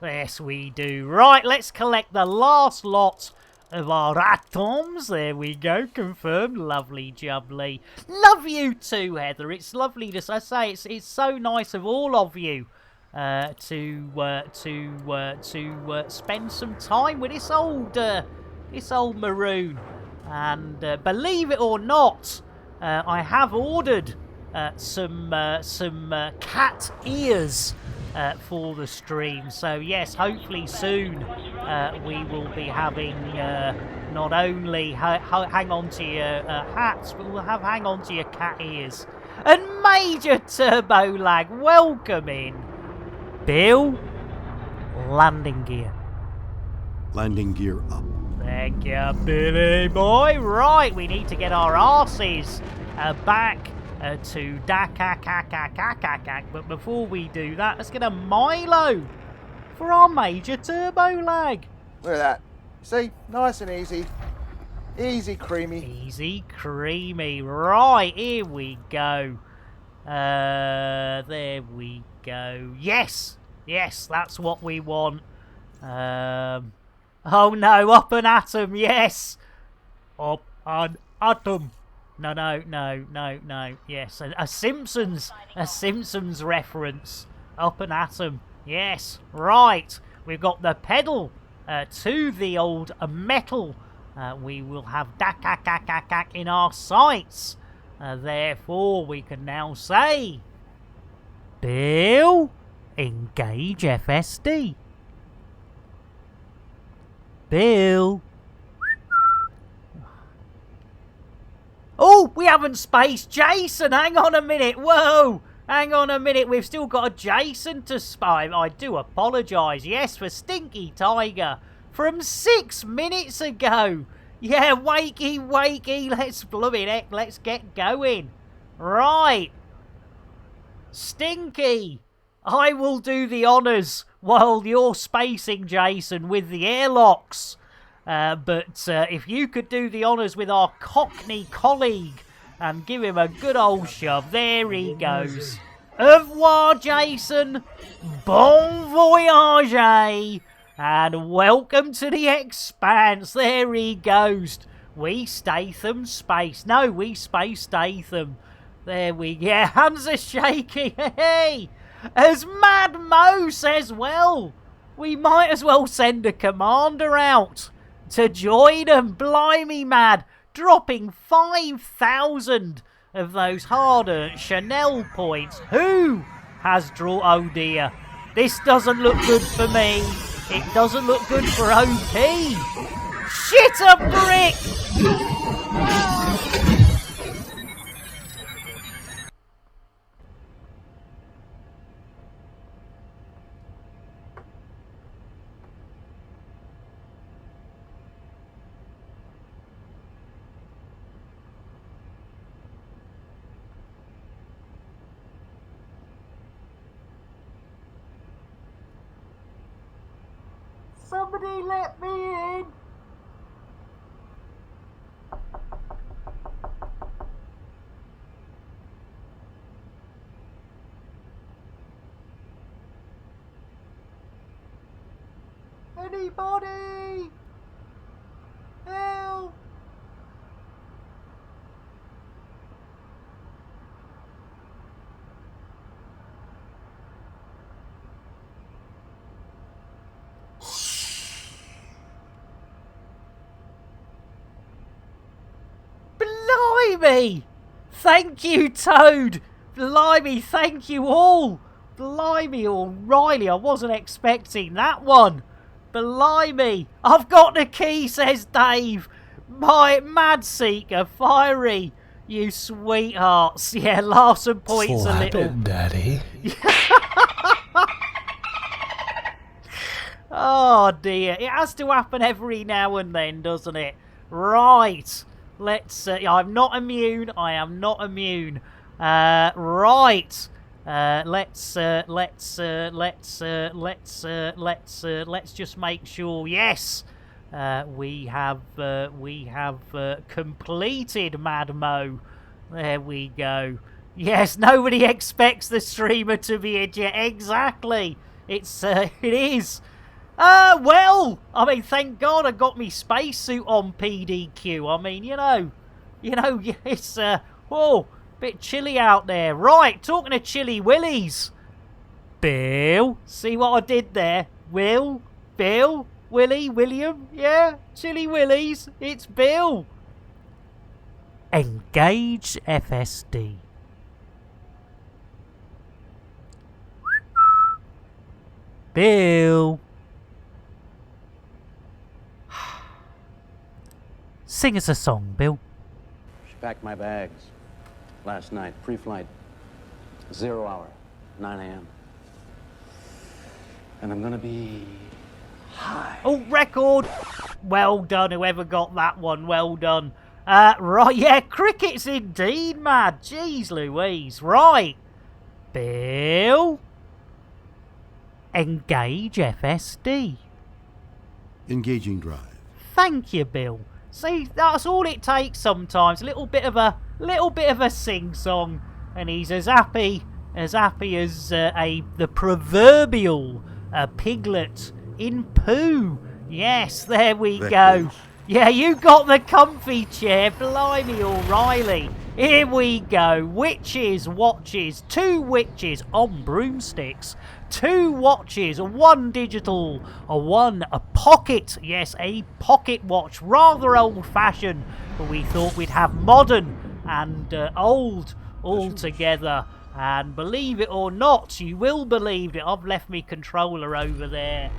Yes, we do. Right, let's collect the last lot of our atoms. There we go, confirmed. Lovely jubbly. Love you too, Heather. It's lovely to say. It's so nice of all of you to spend some time with this old maroon. And believe it or not, I have ordered some cat ears for the stream. So yes, hopefully soon we will be having not only hang on to your hats, but we'll have hang on to your cat ears. And Major Turbo Lag, welcome in. Bill, landing gear. Landing gear up. Thank you, Billy boy. Right, we need to get our arses back to Dakakakakakakak. But before we do that, let's get a Milo for our Major Turbo Lag. Look at that. See? Nice and easy. Easy creamy. Easy creamy. Right, here we go. There we go. Yes, that's what we want. Oh no, up an atom, yes. Up an atom. No. Yes, a Simpsons reference. Up an atom. Yes, right. We've got the pedal to the old metal. We will have dakakakakak in our sights. Therefore, we can now say, Bill, engage FSD. Bill. Oh, we haven't spaced Jason. Hang on a minute. Whoa. Hang on a minute. We've still got a Jason to spy. I do apologise. Yes, for Stinky Tiger. From 6 minutes ago. Yeah, wakey. Let's blooming heck. Let's get going. Right. Stinky. I will do the honours while you're spacing Jason with the airlocks. But if you could do the honours with our Cockney colleague and give him a good old shove. There he goes. Au revoir, Jason. Bon voyage. And welcome to the Expanse. There he goes. We Statham space. No, we space Statham. There we go. Yeah, hands are shaky. Hey. As Mad Mo says, well, we might as well send a commander out to join them. Blimey, Mad. Dropping 5,000 of those hard-earned Chanel points. Who has drawn... Oh, dear. This doesn't look good for me. It doesn't look good for OP. Shit a brick! Somebody let me in! Anybody? Help! Blimey! Thank you, Toad! Blimey, thank you all! Blimey, O'Reilly, I wasn't expecting that one! Blimey! I've got the key, says Dave! My Mad Seeker, fiery! You sweethearts! Yeah, Larson points a little. It, Daddy. Oh dear, it has to happen every now and then, doesn't it? Right. Let's. I'm not immune. I am not immune. Right. Let's just make sure. Yes, we have completed Mad Mo. There we go. Yes, nobody expects the streamer to be a jet. Exactly. It is. Well, I mean, thank God I got me spacesuit on PDQ. I mean, you know, it's, whoa, bit chilly out there. Right, talking of chilly willies. Bill, see what I did there? Bill, Willie, William, yeah, chilly willies, it's Bill. Engage FSD. Bill. Sing us a song, Bill. Packed my bags last night, pre-flight, 0 hour, 9 a.m. And I'm gonna be high. Oh, record! Well done, whoever got that one, well done. Right, yeah, crickets indeed, Mad. Jeez Louise. Right. Bill. Engage FSD. Engaging drive. Thank you, Bill. See, that's all it takes sometimes. A little bit of a sing-song, and he's as happy as the proverbial piglet in poo. Yes, there we go. Yeah, you got the comfy chair. Blimey, O'Reilly. Here we go. Witches, watches, 2 witches on broomsticks. 2 watches, 1 digital, 1 pocket. Yes, a pocket watch. Rather old-fashioned, but we thought we'd have modern and old all together. And believe it or not, you will believe it, I've left my controller over there.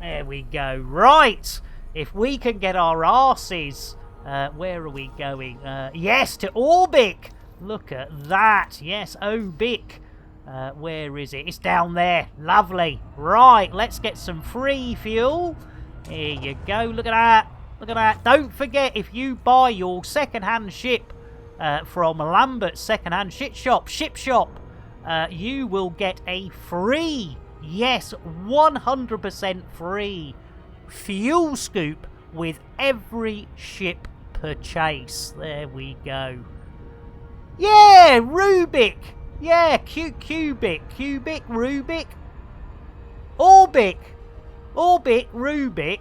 There we go. Right, if we can get our arses, where are we going? Yes, to Orbic. Look at that. Yes, Obic. Where is it? It's down there. Lovely. Right, let's get some free fuel. Here you go. Look at that. Look at that. Don't forget, if you buy your second-hand ship from Lambert's second-hand ship shop, you will get a free, yes, 100% free fuel scoop with every ship purchase. There we go. Yeah, Rubik. Yeah, Cubic, Rubik. Orbic, Rubik.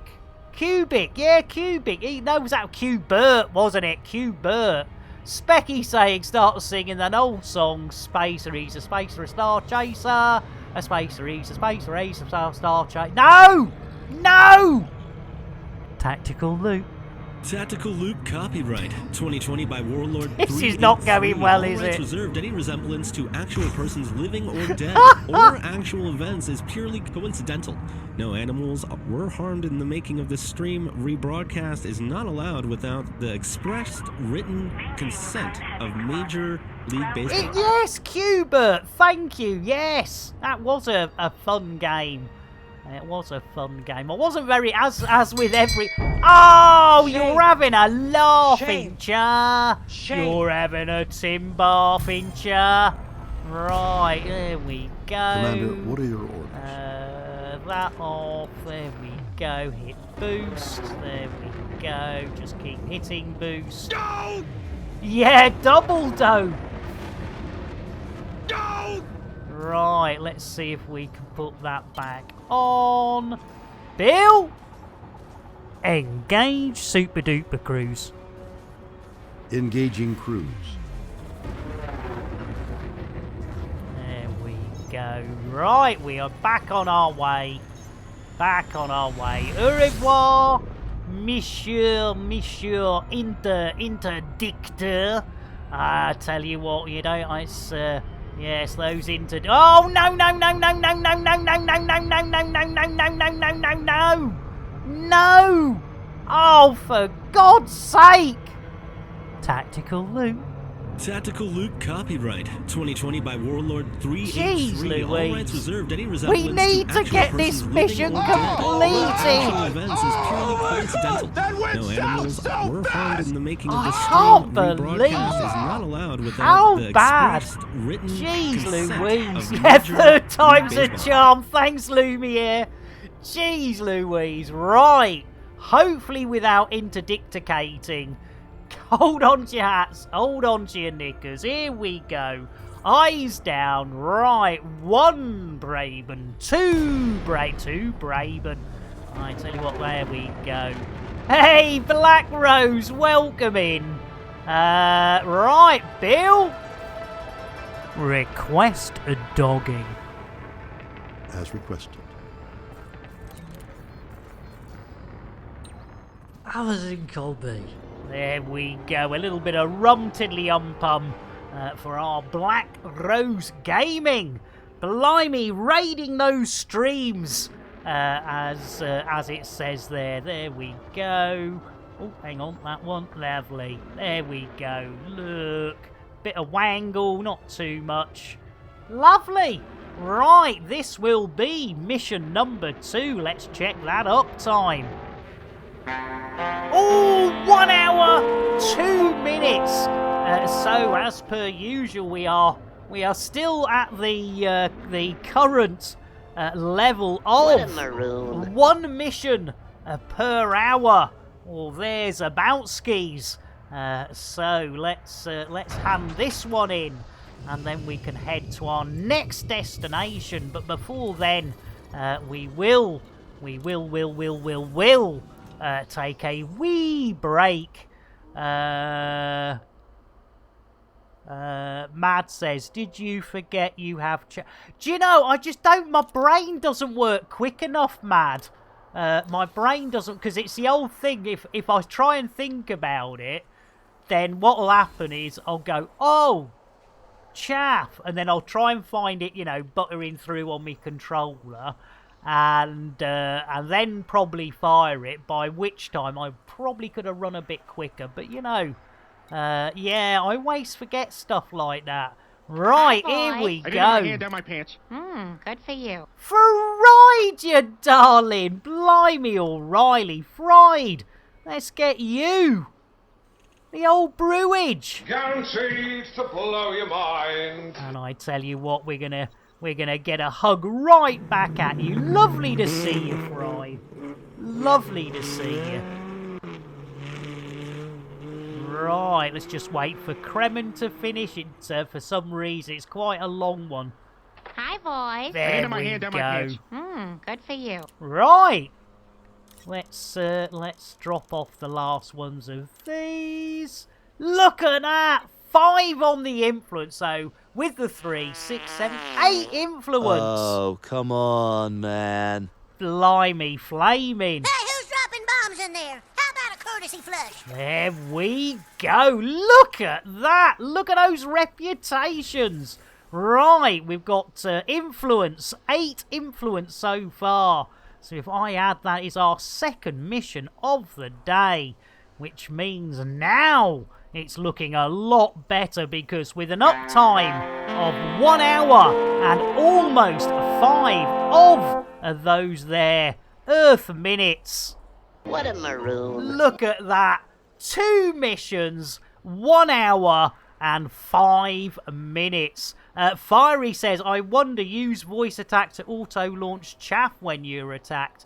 Cubic, yeah, Cubic. He knows that. Cubert, wasn't it? Cubert. Specky saying, start singing an old song. Spacer, he's a spacer, a star chaser. A spacer, he's a spacer, he's a star chaser. No! No! Tactical loop. Tactical Loop copyright 2020 by Warlord. This is not going well, is it? Reserved. Any resemblance to actual persons living or dead or actual events is purely coincidental. No animals were harmed in the making of this stream. Rebroadcast is not allowed without the expressed written consent of Major League Baseball. Yes, Cubert, thank you. Yes, that was a fun game. It was a fun game. I wasn't very, as with every... Oh, shame. You're having a laughing jar. You're having a timber fincher. Right, there we go. Commander, what are your orders? That off. There we go. Hit boost. There we go. Just keep hitting boost. No! Yeah, double dome. No! Right, let's see if we can put that back on. Bill! Engage Super Duper Cruise. Engaging cruise. There we go. Right, we are back on our way. Back on our way. Au revoir, Monsieur Interdictor. I tell you what, you know, it's... Yes, those into... Oh, no, no, no, no, no, no, no, no, no, no, no, no, no, no, no, no, no, no, no. No! Oh, for God's sake! Tactical loop. Tactical Loop copyright 2020 by Warlord Jeez 383. All Louise. rights reserved. Any resemblance We need to get this mission completed. Actual events is purely coincidental. No animals were harmed in the making of this can't stream. believe Rebroadcast is not allowed without how the bad. expressed written Jeez consent Louise. of Yeah, Major third time's League a Baseball. charm. Thanks, Lumiere. Jeez Louise. Right. Hopefully without interdictating. Hold on to your hats. Hold on to your knickers. Here we go. Eyes down. Right. 1 Braben. 2 Braben. I tell you what, there we go. Hey, Black Rose. Welcome in. Right, Bill. Request a dogging. As requested. Everything can be. There we go, a little bit of rum tiddly for our Black Rose Gaming. Blimey, raiding those streams, as it says there. There we go. Oh, hang on, that one, lovely. There we go, look. Bit of wangle, not too much. Lovely. Right, this will be mission number 2. Let's check that uptime. Oh, 1 hour, 2 minutes. So as per usual, we are still at the current level of 1 mission per hour. Well, there's about skis. So let's hand this one in, and then we can head to our next destination. But before then, we will take a wee break. Mad says, did you forget you have... Do you know, I just don't... My brain doesn't work quick enough, Mad. My brain doesn't... Because it's the old thing, if I try and think about it, then what will happen is I'll go, oh, chaff, and then I'll try and find it, buttering through on my controller, and then probably fire it, by which time I probably could have run a bit quicker, but yeah, I always forget stuff like that. Right, here we go. I didn't have my hand down my pants. Good for you. Fried, you darling. Blimey, O'Reilly. Fried. Let's get you. The old brewage. Guaranteed to blow your mind. And I tell you what, we're gonna get a hug right back at you. Lovely to see you, Fry. Lovely to see you. Right, let's just wait for Kremen to finish it. For some reason, it's quite a long one. Hi, boys. There we go. Good for you. Right. Let's drop off the last ones of these. Look at that! 5 on the influence. So with the 3, 6, 7, 8 influence. Oh, come on, man. Blimey, flaming. Hey, who's dropping bombs in there? How about a courtesy flush? There we go. Look at that. Look at those reputations. Right, we've got influence. 8 influence so far. So if I add that, is our second mission of the day, which means now it's looking a lot better, because with an uptime of 1 hour and almost 5 of those there Earth minutes. What a maroon. Look at that. 2 missions, 1 hour and 5 minutes. Fiery says, I wonder, use voice attack to auto-launch chaff when you're attacked.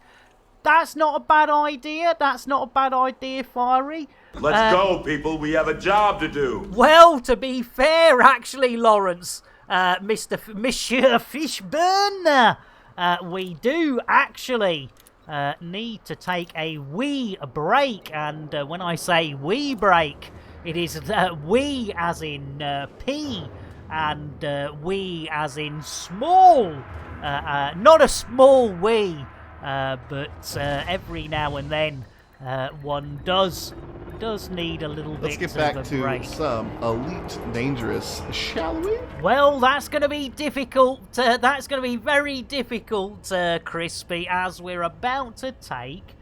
That's not a bad idea. That's not a bad idea, Fiery. Let's go, people. We have a job to do. Well, to be fair, actually, Lawrence, Monsieur Fishburne, we do actually need to take a wee break. And when I say wee break, it is wee as in P, and wee as in small. Not a small wee, but every now and then one does need a little Let's bit get back of a to break. some Elite Dangerous, shall we? Well, that's going to be difficult. That's going to be very difficult, Crispy, as we're about to take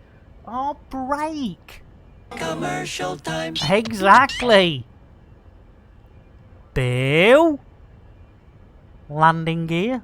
our break. Commercial time. Exactly. Bill? Landing gear?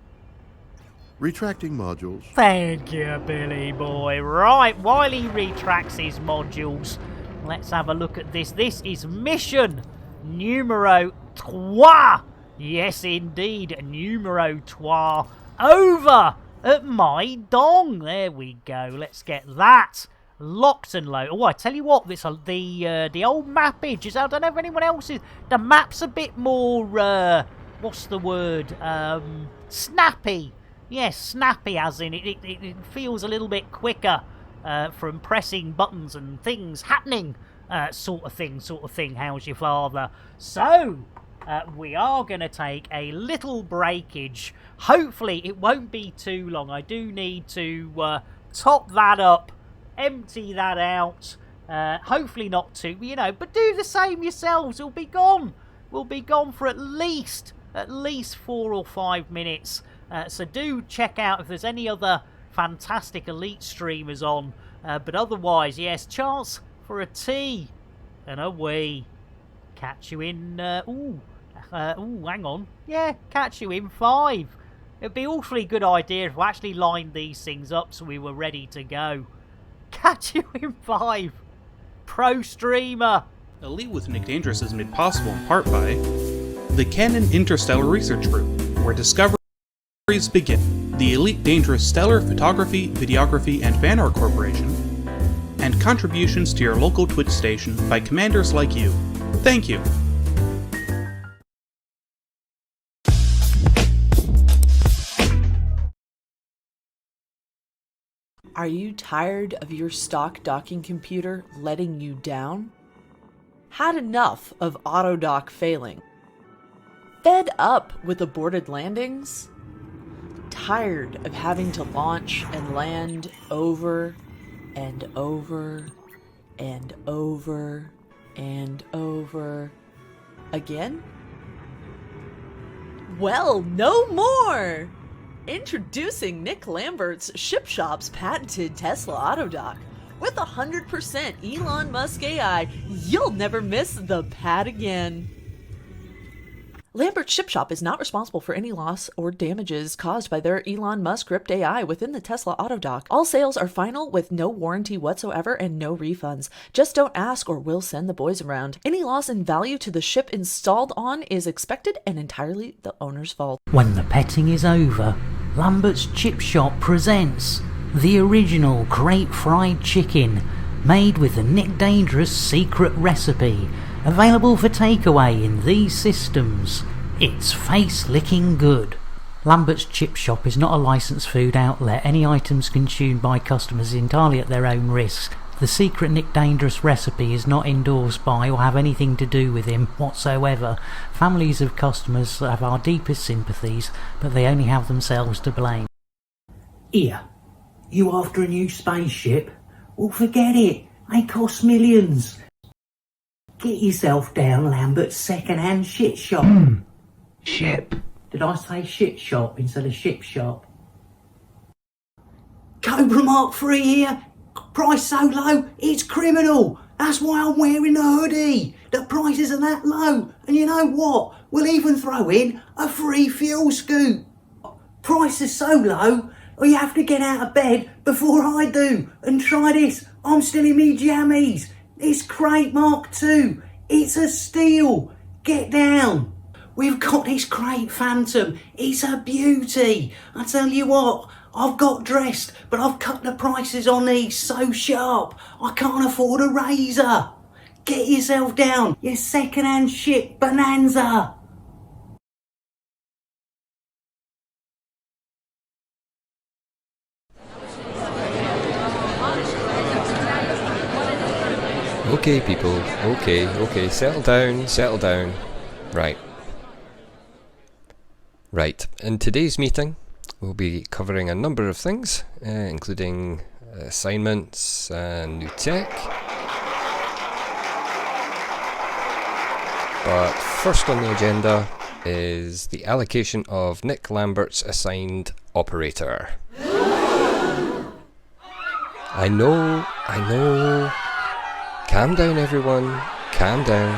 Retracting modules. Thank you, Billy boy. Right, while he retracts his modules, let's have a look at this. This is mission numero 3. Yes, indeed, numero 3. Over at my dong. There we go. Let's get that locked and loaded. Oh, I tell you what, this the old mappage is. I don't know if anyone else is. The map's a bit more. What's the word? Snappy. Yes, snappy, as in it feels a little bit quicker from pressing buttons and things happening, sort of thing. How's your father? So, we are going to take a little breakage. Hopefully, it won't be too long. I do need to top that up, empty that out. Hopefully not too, but do the same yourselves. We'll be gone. We'll be gone for at least 4 or 5 minutes. So do check out if there's any other fantastic Elite streamers on. But otherwise, yes, chance for a tea and a wee. Catch you in... hang on. Yeah, catch you in 5. It'd be awfully good idea if we actually lined these things up so we were ready to go. Catch you in 5. Pro streamer. Elite with Nick Dangerous is made possible in part by the Canon Interstellar Research Group, where discoveries begin, the Elite Dangerous Stellar Photography, Videography, and Fan Art Corporation, and contributions to your local Twitch station by commanders like you. Thank you. Are you tired of your stock docking computer letting you down? Had enough of autodock failing? Fed up with aborted landings? Tired of having to launch and land over and over and over And over again? Well, no more! Introducing Nick Lambert's Ship Shop's patented Tesla Autodock. With 100% Elon Musk AI, you'll never miss the pad again. Lambert's Ship Shop is not responsible for any loss or damages caused by their Elon Musk-ripped AI within the Tesla Autodock. All sales are final with no warranty whatsoever and no refunds. Just don't ask or we'll send the boys around. Any loss in value to the ship installed on is expected and entirely the owner's fault. When the petting is over, Lambert's Chip Shop presents the original crate fried chicken, made with the Nick Dangerous secret recipe, available for takeaway in these systems. It's face-licking good. Lambert's Chip Shop is not a licensed food outlet. Any items consumed by customers entirely at their own risk. The secret Nick Dangerous recipe is not endorsed by or have anything to do with him whatsoever. Families of customers have our deepest sympathies, but they only have themselves to blame. Here, you after a new spaceship? Well, forget it. They cost millions. Get yourself down Lambert's second-hand shit shop. Ship. Did I say shit shop instead of ship shop? Cobra Mark 3 here. Price so low, it's criminal. That's why I'm wearing the hoodie. The prices are that low. And you know what? We'll even throw in a free fuel scoop. Price is so low, you have to get out of bed before I do. And try this. I'm still in me jammies. It's Crate Mark II. It's a steal. Get down. We've got this Crate Phantom. It's a beauty. I tell you what, I've got dressed, but I've cut the prices on these so sharp, I can't afford a razor. Get yourself down, you second-hand shit bonanza. Okay, people. Okay. Settle down. Right. In today's meeting, we'll be covering a number of things, including assignments and new tech. But first on the agenda is the allocation of Nick Lambert's assigned operator. I know. Calm down, everyone. Calm down.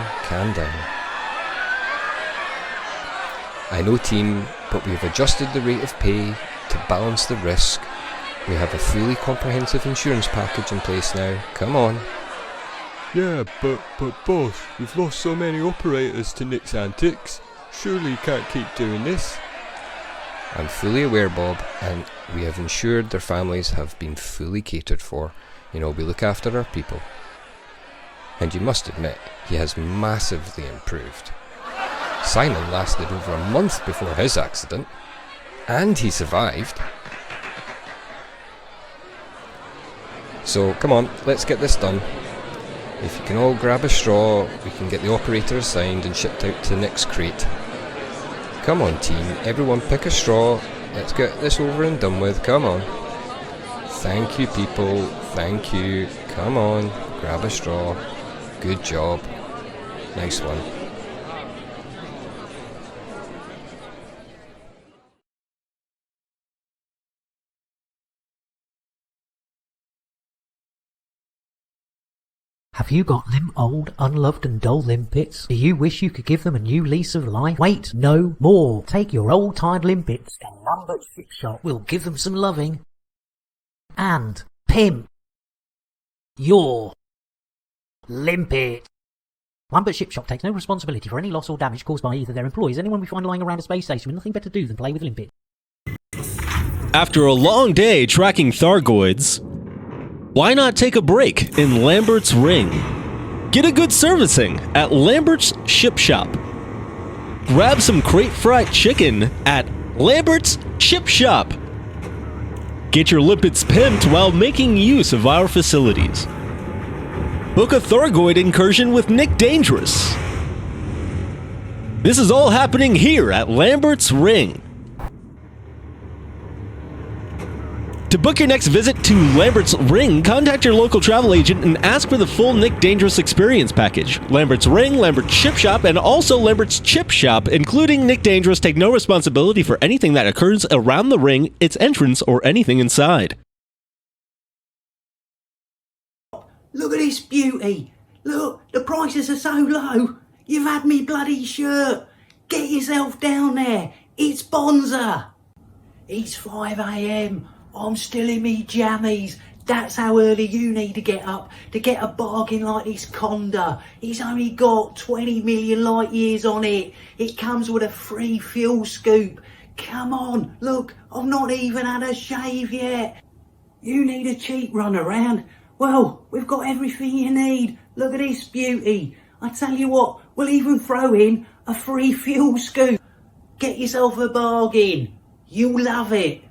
I know, team, but we've adjusted the rate of pay to balance the risk. We have a fully comprehensive insurance package in place now. Come on. Yeah, but boss, we've lost so many operators to Nick's antics. Surely you can't keep doing this. I'm fully aware, Bob, and we have ensured their families have been fully catered for. We look after our people. And you must admit, he has massively improved. Simon lasted over a month before his accident, and he survived. So come on, let's get this done. If you can all grab a straw, we can get the operator assigned and shipped out to Nick's crate. Come on, team, everyone pick a straw. Let's get this over and done with, come on. Thank you, people, thank you. Come on, grab a straw. Good job. Nice one. Have you got them old, unloved and dull limpets? Do you wish you could give them a new lease of life? Wait no more. Take your old tired limpets to Lambert's Ship Shop. We'll give them some loving. And pimp your limpet. Lambert's Ship Shop takes no responsibility for any loss or damage caused by either their employees or anyone we find lying around a space station with nothing better to do than play with limpets. After a long day tracking Thargoids, why not take a break in Lambert's Ring? Get a good servicing at Lambert's Ship Shop. Grab some crate fried chicken at Lambert's Ship Shop. Get your limpets pimped while making use of our facilities. Book a Thargoid incursion with Nick Dangerous. This is all happening here at Lambert's Ring. To book your next visit to Lambert's Ring, contact your local travel agent and ask for the full Nick Dangerous Experience package. Lambert's Ring, Lambert's Chip Shop, and also Lambert's Chip Shop, including Nick Dangerous, take no responsibility for anything that occurs around the ring, its entrance, or anything inside. Look at this beauty. Look, the prices are so low. You've had me bloody shirt. Get yourself down there. It's Bonza. It's 5 a.m. I'm still in me jammies. That's how early you need to get up to get a bargain like this Conda. It's only got 20 million light years on it. It comes with a free fuel scoop. Come on, look, I've not even had a shave yet. You need a cheap run around? Well, we've got everything you need. Look at this beauty. I tell you what, we'll even throw in a free fuel scoop. Get yourself a bargain. You'll love it.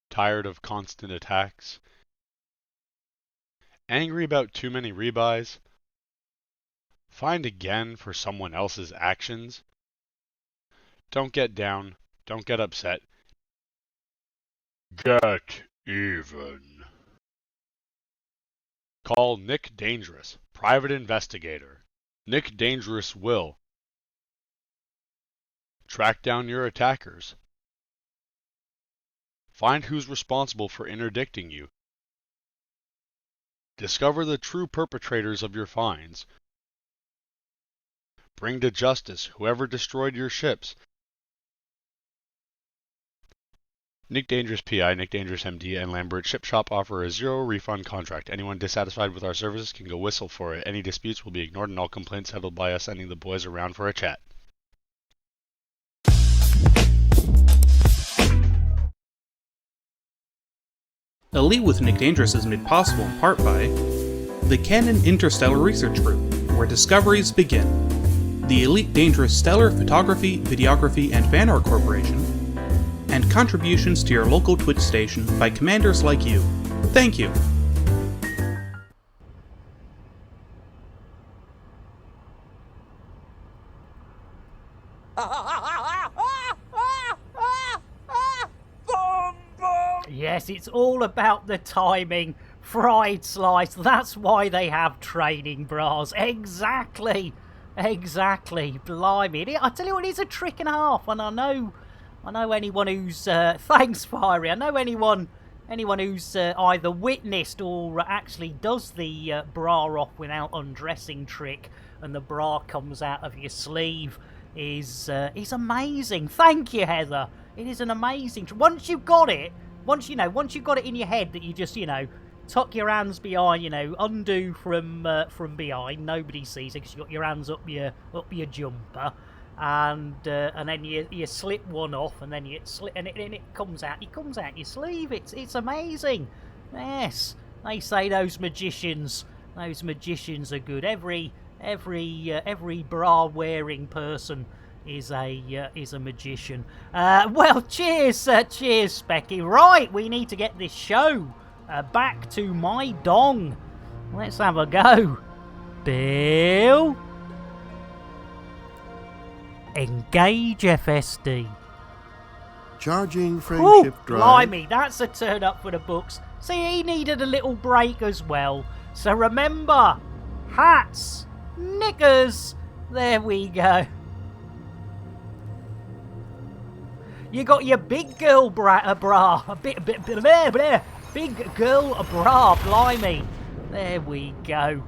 Tired of constant attacks? Angry about too many rebuys? Fined again for someone else's actions? Don't get down. Don't get upset. Get even. Call Nick Dangerous, private investigator. Nick Dangerous will track down your attackers. Find who's responsible for interdicting you. Discover the true perpetrators of your fines. Bring to justice whoever destroyed your ships. Nick Dangerous PI, Nick Dangerous MD, and Lambert Ship Shop offer a zero refund contract. Anyone dissatisfied with our services can go whistle for it. Any disputes will be ignored and all complaints settled by us sending the boys around for a chat. Elite with Nick Dangerous is made possible in part by the Canon Interstellar Research Group, where discoveries begin, the Elite Dangerous Stellar Photography, Videography, and Fan Art Corporation, and contributions to your local Twitch station by commanders like you. Thank you. Yes, it's all about the timing. Fried slice. That's why they have training bras. Exactly. Exactly. Blimey. I tell you what, it's a trick and a half. And I know anyone who's... thanks, Fiery. I know anyone who's either witnessed or actually does the bra off without undressing trick and the bra comes out of your sleeve is amazing. Thank you, Heather. It is an amazing... Once you've got it... Once you've got it in your head that you just, tuck your hands behind, undo from behind, nobody sees it because you got your hands up your jumper, and then you slip one off, and then it comes out. It comes out your sleeve. It's amazing. Yes, they say those magicians are good. Every bra wearing person is a magician. Well, cheers, Specky. Right, we need to get this show back to my dong. Let's have a go. Bill, engage FSD. Charging friendship drive. Blimey, that's a turn up for the books. See, he needed a little break as well. So remember, hats, knickers. There we go. You got your big girl bra, a big girl bra, blimey. There we go.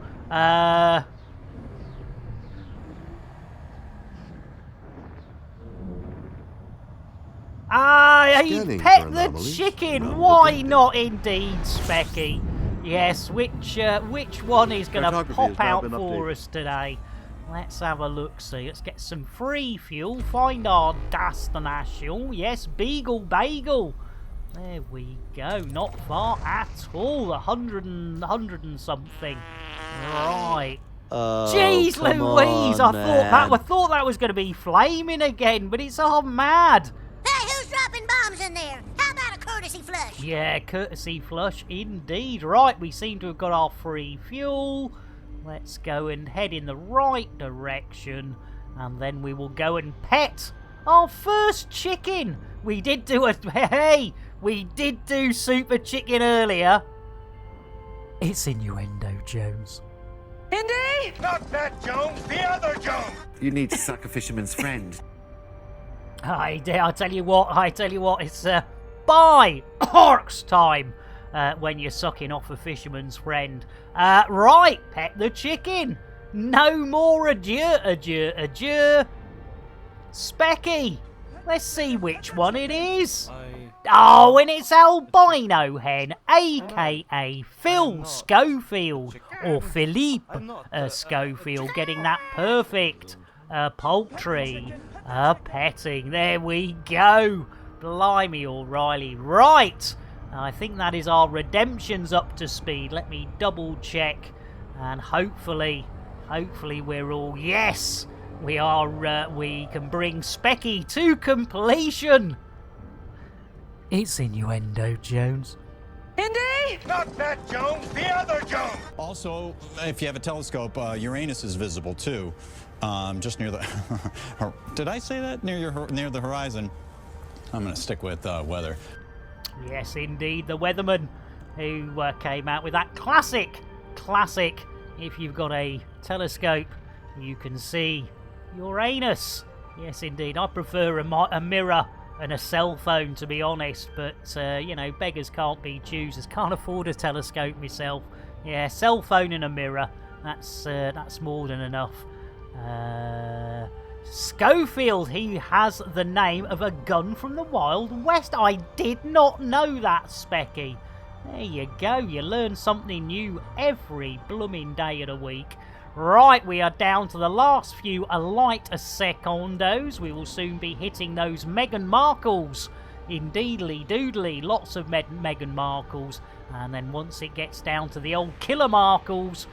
He pet the chicken. Why not, indeed, Specky? Yes, which one is going to pop out for us today? Let's have a look-see. Let's get some free fuel. Find our destination. Yes, Beagle Bagel. There we go. Not far at all. 100 and something. Right. Jeez Louise! I thought that was going to be flaming again, but it's all mad. Hey, who's dropping bombs in there? How about a courtesy flush? Yeah, courtesy flush indeed. Right, we seem to have got our free fuel. Let's go and head in the right direction, and then we will go and pet our first chicken. We did do we did do Super Chicken earlier. It's innuendo, Jones. Indy! Not that Jones, the other Jones! You need to suck a fisherman's friend. I tell you what, it's bye orcs time when you're sucking off a fisherman's friend. Right, pet the chicken. No more adieu. Specky, let's see which one it is. Oh, and it's albino hen, aka Phil Schofield, or Philippe Schofield, getting that perfect poultry petting. There we go. Blimey, O'Reilly. Right, I think that is our redemptions up to speed. Let me double check, and hopefully we're all, yes, we are. We can bring Specky to completion. It's innuendo, Jones. Indy! Not that Jones, the other Jones! Also, if you have a telescope, Uranus is visible too, just near the. Did I say that near the horizon? I'm going to stick with weather. Yes, indeed, the weatherman who came out with that classic. If you've got a telescope, you can see Uranus. Yes, indeed. I prefer a mirror and a cell phone, to be honest, but you know, beggars can't be choosers. Can't afford a telescope myself. Yeah, cell phone and a mirror. That's more than enough. Schofield, he has the name of a gun from the Wild West. I did not know that, Specky. There you go. You learn something new every blooming day of the week. Right, we are down to the last few light secondos. We will soon be hitting those Meghan Markles. Indeedly doodly, lots of Meghan Markles. And then once it gets down to the old Killer Markles,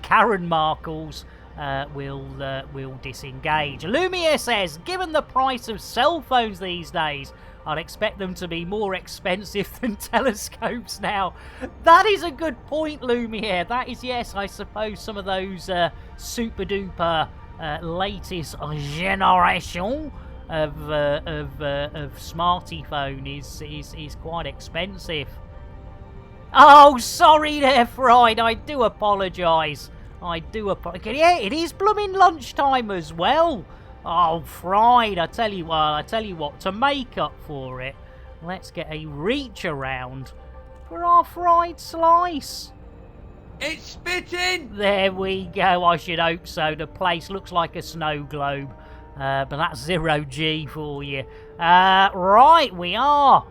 Karen Markles, we'll disengage. Lumiere says, given the price of cell phones these days, I'd expect them to be more expensive than telescopes now. That is a good point, Lumiere. That is, yes, I suppose some of those super duper latest generation of smarty phone is quite expensive. Oh, sorry there, Fried. I do apologise. Yeah, it is blooming lunchtime as well. Oh, Fried, I tell you what, to make up for it, let's get a reach around for our fried slice. It's spitting! There we go, I should hope so. The place looks like a snow globe, but that's 0G for you. Right, we are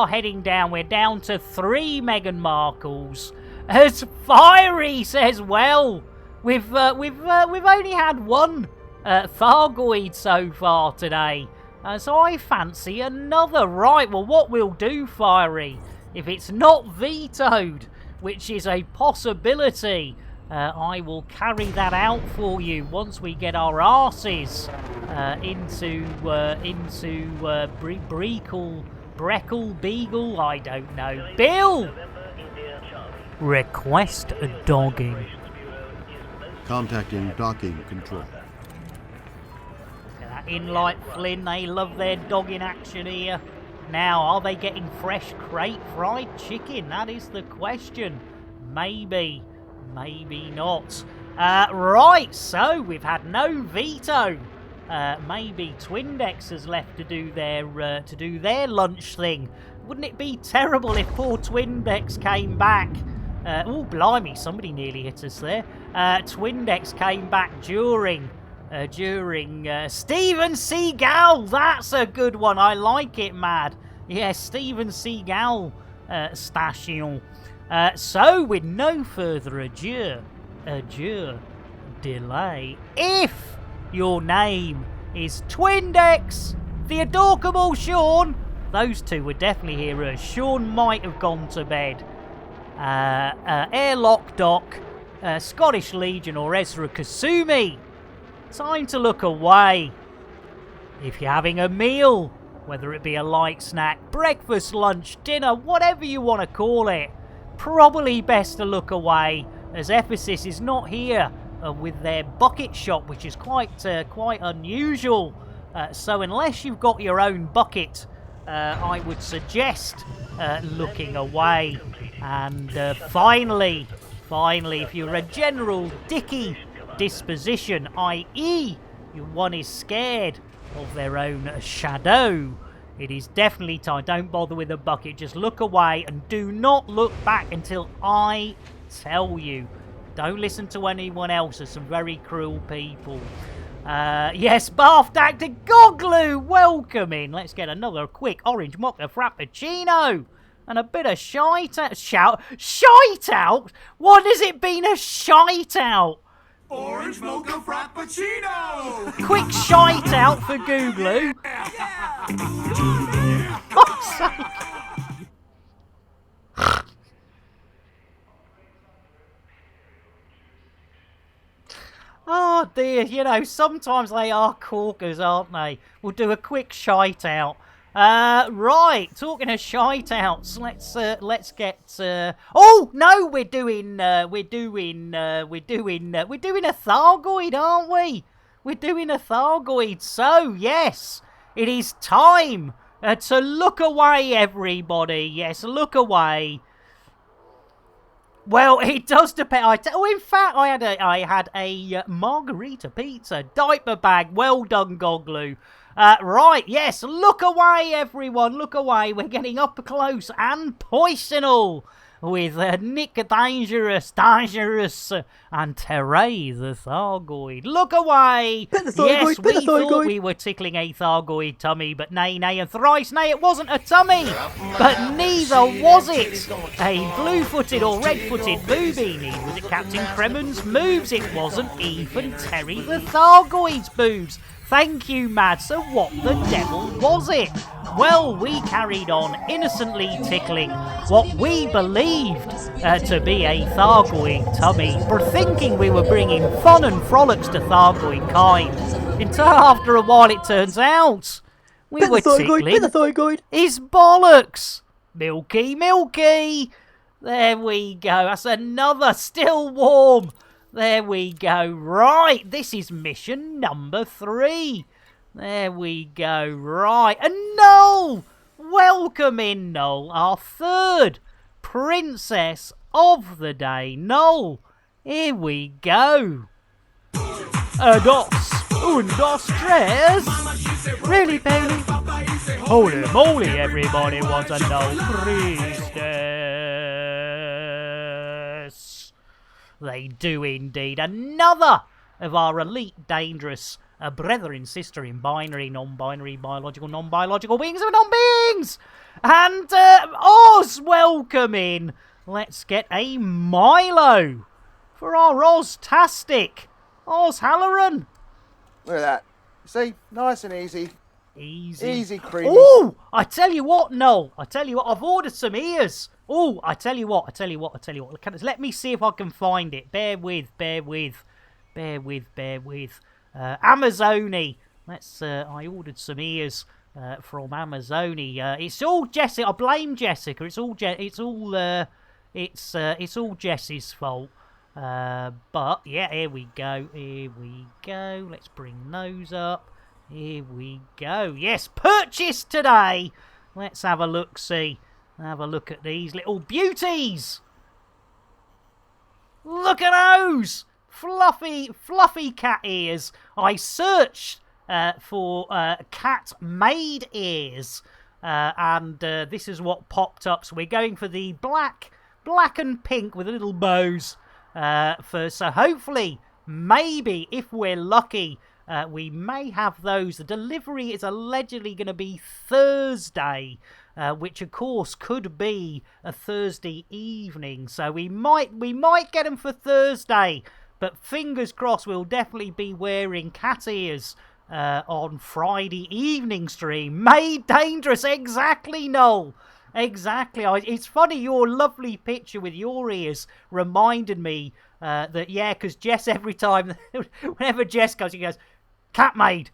heading down. We're down to 3 Meghan Markles. As Fiery says, well, we've only had one Thargoid so far today, so I fancy another. Right, well, what we'll do, Fiery, if it's not vetoed, which is a possibility, I will carry that out for you once we get our arses into Breckle, Beagle, I don't know. Bill! Request a dogging. Contacting docking control. Inlight Flynn, they love their dogging action here. Now, are they getting fresh crate fried chicken? That is the question. Maybe, maybe not. Right, so we've had no veto. Maybe Twindex has left to do their lunch thing. Wouldn't it be terrible if poor Twindex came back? Oh, blimey, somebody nearly hit us there. Twindex came back during Steven Seagal. That's a good one. I like it, Mad. Yeah, Steven Seagal station. So, with no further delay, if your name is Twindex, the adorable Sean, those two were definitely heroes. Sean might have gone to bed. Airlock Doc, Scottish Legion, or Ezra Kasumi. Time to look away. If you're having a meal, whether it be a light snack, breakfast, lunch, dinner, whatever you want to call it, probably best to look away as Ephesus is not here with their bucket shop, which is quite unusual. So unless you've got your own bucket, I would suggest looking away. And finally, if you're a general dicky disposition, i.e. one is scared of their own shadow, it is definitely time. Don't bother with a bucket. Just look away and do not look back until I tell you. Don't listen to anyone else. There's some very cruel people. Yes, Bath Actor Goglu, welcome in. Let's get another quick orange mocha frappuccino. And a bit of shite out. Shite out? What has it been a shite out? Orange mocha frappuccino! Quick shite out for Goglu. Fuck's sake. Oh dear, you know, sometimes they are corkers, aren't they? We'll do a quick shite out. Right, talking of shite outs, let's get. Oh no, we're doing a Thargoid, aren't we? We're doing a Thargoid. So yes, it is time to look away, everybody. Yes, look away. Well, it does depend. In fact, I had a margarita pizza diaper bag. Well done, Goglu. Right, yes, look away, everyone. Look away. We're getting up close and personal with Nick Dangerous, and Therese the Thargoid. Look away! Yes, we thought we were tickling a Thargoid tummy, but nay, and thrice nay, it wasn't a tummy! But neither was it a blue-footed or red-footed booby. Neither was it Captain Kremen's moves. It wasn't even Terry the Thargoid's boobs. Thank you, Mad. So what the devil was it? Well, we carried on innocently tickling what we believed to be a Thargoid tummy, for thinking we were bringing fun and frolics to Thargoid kind. Until after a while it turns out we were tickling his bollocks. Milky. There we go. That's another still warm. There we go. Right, this is mission number 3. There we go. Right, and Noel! Welcome in, Noel, our third princess of the day. Noel, here we go. Dos, tres. Really, Bailey? Holy moly, everybody wants a Noel priestess. They do indeed. Another of our elite dangerous brother and sister in binary, non-binary, biological, non-biological beings of non-beings. And Oz, welcome in. Let's get a Milo for our Oz-tastic Oz Halloran. Look at that. See, nice and easy. Easy, creamy. Oh, I tell you what, Noel. I tell you what, I've ordered some ears. Oh, I tell you what. Let me see if I can find it. Bear with. Amazoni. I ordered some ears from Amazoni. It's all Jessica. I blame Jessica. It's all Jess's fault. But yeah, here we go. Let's bring those up. Here we go. Yes, purchased today. Let's have a look. Have a look at these little beauties. Look at those fluffy cat ears. I searched for cat-made ears, and this is what popped up. So we're going for the black and pink with little bows. So hopefully, maybe if we're lucky, we may have those. The delivery is allegedly going to be Thursday, which of course could be a Thursday evening. So we might get them for Thursday, but fingers crossed we'll definitely be wearing cat ears on Friday evening stream. Made dangerous, exactly, Noel. Exactly. It's funny, your lovely picture with your ears reminded me that, yeah, because Jess, every time, whenever Jess goes, he goes, cat made.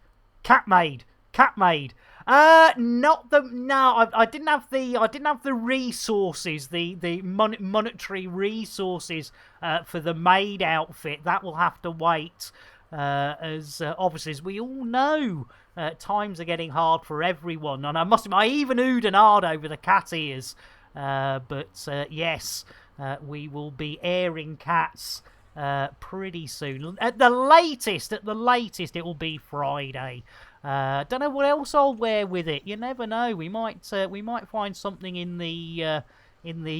Cat maid. Not the no. I didn't have the resources, the monetary resources for the maid outfit. That will have to wait. As obviously, as we all know, times are getting hard for everyone. And I must admit, I even oohed and ahed over the cat ears. But yes, we will be airing cats pretty soon. At the latest, it will be Friday. Don't know what else I'll wear with it. You never know. We might find something in the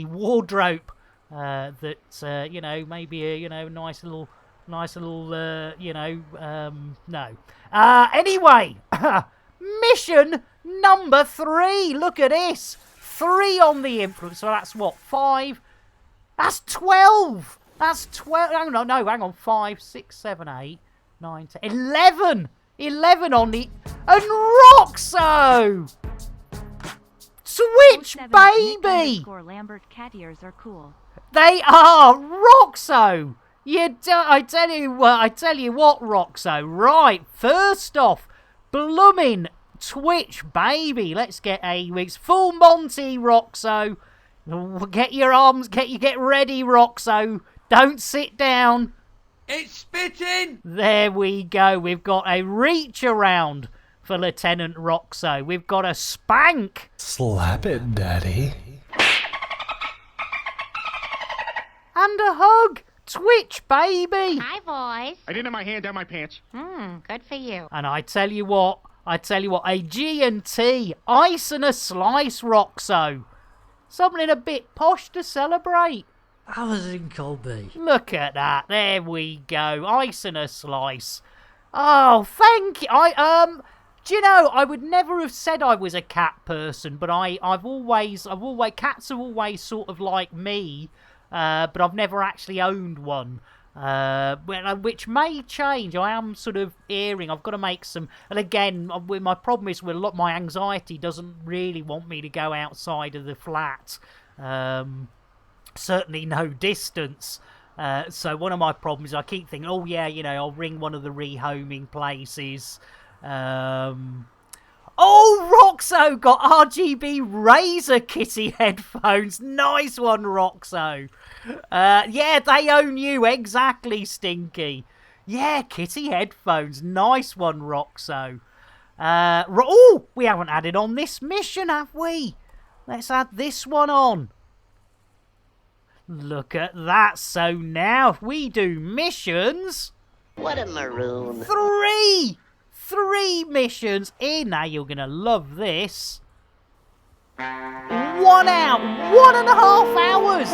wardrobe that you know, maybe a nice little no. Anyway, mission number 3. Look at this. 3 on the influence. So that's what, 5? That's 12. That's 12. Hang on. 5, 6, 7, 8, 9, 10, 11. 11 on the... And Roxo! Switch, baby! Lambert cat ears are cool. They are! Roxo! I tell you what, Roxo. Right, first off, bloomin' Twitch, baby. Let's get it's full Monty, Roxo. Get your arms, get ready, Roxo. Don't sit down. It's spitting! There we go. We've got a reach around for Lieutenant Roxo. We've got a spank. Slap it, Daddy. And a hug. Twitch, baby. Hi, boys. I didn't have my hand down my pants. Good for you. And I tell you what, a G&T, ice and a slice, Roxo. Something a bit posh to celebrate. I was in Colby. Look at that. There we go. Ice and a slice. Oh, thank you. Do you know, I would never have said I was a cat person, but I've always, cats have always sort of like me, but I've never actually owned one. Which may change. I am sort of airing. I've got to make some. And again, my problem is with my anxiety doesn't really want me to go outside of the flat. Certainly no distance. So one of my problems, I keep thinking, oh yeah, I'll ring one of the rehoming places. Oh, Roxo got RGB Razor Kitty headphones. Nice one, Roxo. Yeah, they own you. Exactly, Stinky. Yeah, Kitty headphones. Nice one, Roxo. Oh, we haven't added on this mission, have we? Let's add this one on. Look at that. So now if we do missions... What a maroon. 3 missions in. Now you're going to love this. 1 hour, 1.5 hours.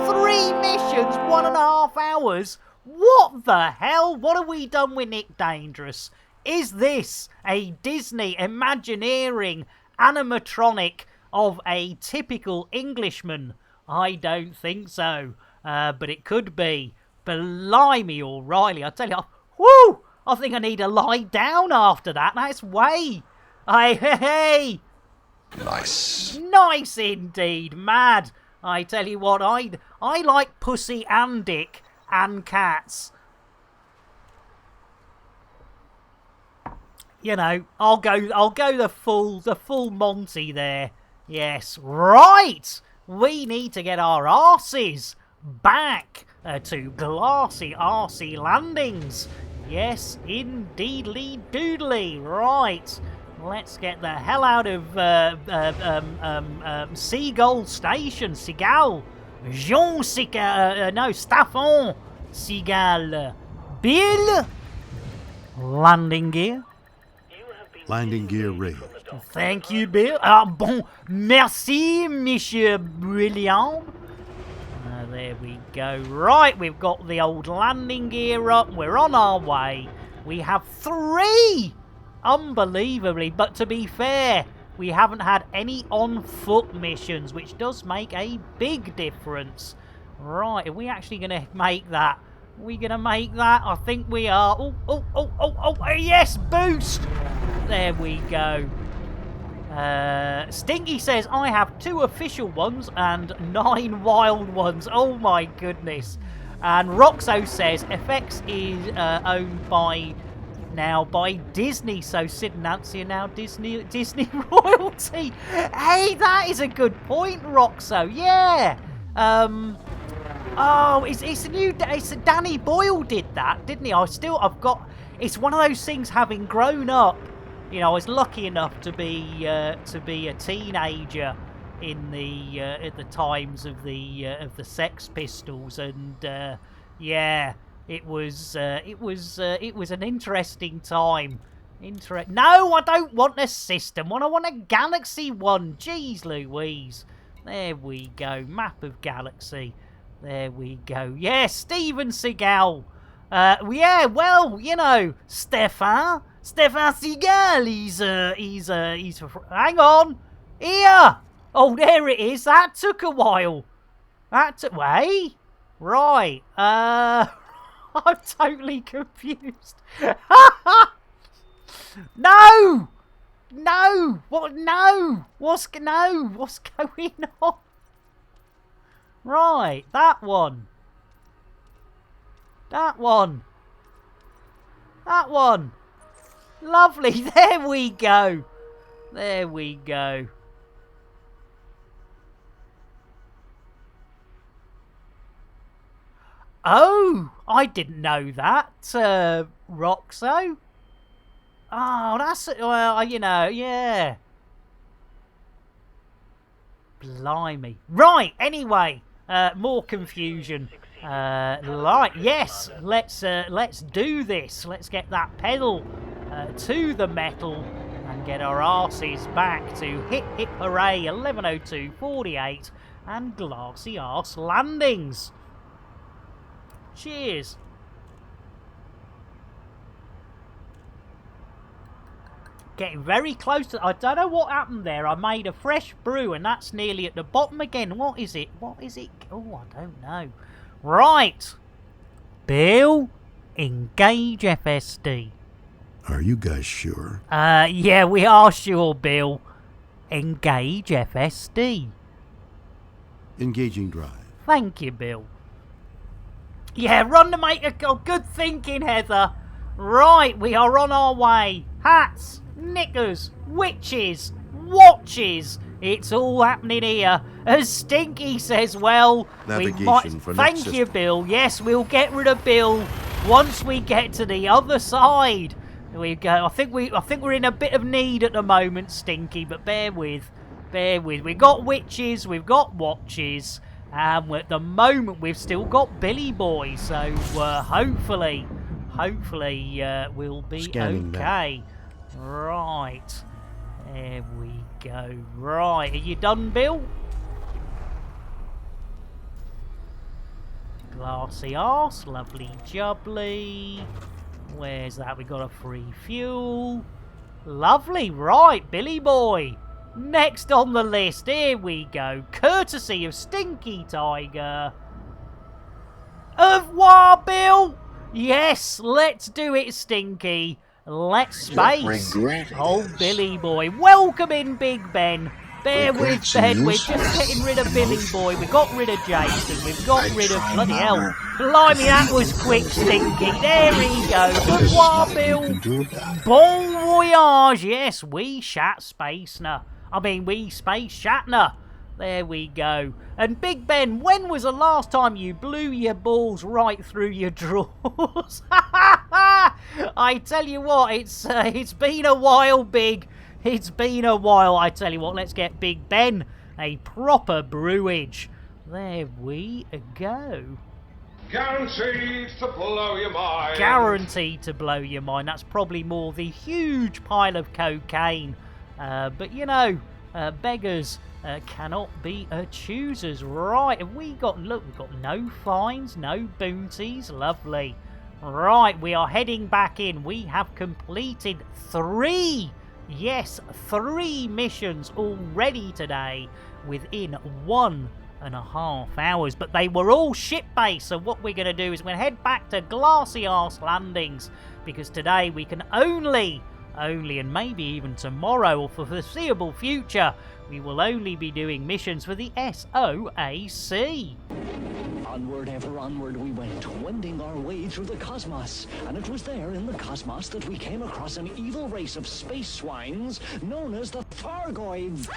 3 missions, 1.5 hours. What the hell? What have we done with Nick Dangerous? Is this a Disney Imagineering animatronic of a typical Englishman? I don't think so, but it could be. Blimey, O'Reilly, I tell you, whoo! I think I need to lie down after that. That's way. Hey. Nice. Nice indeed, mad. I tell you what, I like pussy and dick and cats. I'll go the full Monty there. Yes, right. We need to get our arses back to glassy arsey landings. Yes, indeedly doodly. Right. Let's get the hell out of Seagull Station. Seagull. Jean Seagull. No, Staffon Seagull. Bill. Landing gear. Landing gear raised. Thank you, Bill. Bon. Merci, Monsieur Brilliant. There we go. Right, we've got the old landing gear up. We're on our way. We have 3! Unbelievably. But to be fair, we haven't had any on-foot missions, which does make a big difference. Right, are we actually going to make that? Are we going to make that? I think we are. Oh, yes, boost! There we go. Stinky says, I have 2 official ones and 9 wild ones. Oh my goodness. And Roxo says, FX is owned by now by Disney. So Sid and Nancy are now Disney royalty. Hey, that is a good point, Roxo. Yeah. Oh, it's Danny Boyle did that, didn't he? I've got. It's one of those things. Having grown up, you know, I was lucky enough to be a teenager in the at the times of the Sex Pistols, and yeah, it was an interesting time. No, I don't want a system one. I want a Galaxy one. Jeez Louise. There we go. Map of Galaxy. There we go. Yeah, Steven Seagal. Yeah, well, you know, Stefan Seagal. He's hang on. Here. Oh, there it is. That took a while. Hey? Right. I'm totally confused. No! No! What? No! What's going on? Right, that one. That one. Lovely. There we go. There we go. Oh, I didn't know that, Roxo. Oh, that's, well, you know, yeah. Blimey. Right, anyway, more confusion. Right, yes, let's do this. Let's get that pedal to the metal and get our arses back to Hip Hip Hooray 11:02:48 and Glassy Arse Landings. Cheers. Getting very close to... I don't know what happened there. I made a fresh brew and that's nearly at the bottom again. What is it? Oh, I don't know. Right. Bill, engage FSD. Are you guys sure? Yeah, we are sure, Bill. Engage FSD. Engaging drive. Thank you, Bill. Yeah, run to make a good thinking, Heather. Right, we are on our way. Hats, knickers, witches, watches. It's all happening here. As Stinky says, well, navigation for next thank you, Bill. Yes, we'll get rid of Bill once we get to the other side. We go. I think we're in a bit of need at the moment, Stinky, but bear with. We've got witches, we've got watches. At the moment, we've still got Billy Boy, so hopefully, we'll be Scanning okay. Right, there we go. Right, are you done, Bill? Glassy arse, lovely jubbly. Where's that? We got a free fuel. Lovely, right, Billy Boy. Next on the list, here we go. Courtesy of Stinky Tiger. Au revoir, Bill. Yes, let's do it, Stinky. Let's space. Oh, Billy Boy. Welcome in, Big Ben. Bear with Ben. We're just getting rid of Billy Boy. We got rid of Jason. We've got rid of... Bloody hell. Blimey, that was quick, Stinky. There he goes. Au revoir, Bill. Bon voyage. Yes, we shat Spacener. We Space Shatner. There we go. And Big Ben, when was the last time you blew your balls right through your drawers? I tell you what, it's been a while, Big. It's been a while. I tell you what, let's get Big Ben a proper brewage. There we go. Guaranteed to blow your mind. Guaranteed to blow your mind. That's probably more the huge pile of cocaine. But you know, beggars cannot be choosers. Right, have we got... Look, we've got no fines, no bounties. Lovely. Right, we are heading back in. We have completed 3... Yes, 3 missions already today within 1.5 hours. But they were all ship-based. So what we're going to do is we're going to head back to Glassy Arse Landings. Because today we can only, and maybe even tomorrow or for the foreseeable future, we will only be doing missions for the SOAC. Onward, ever onward we went, wending our way through the cosmos. And it was there in the cosmos that we came across an evil race of space swines known as the Thargoids.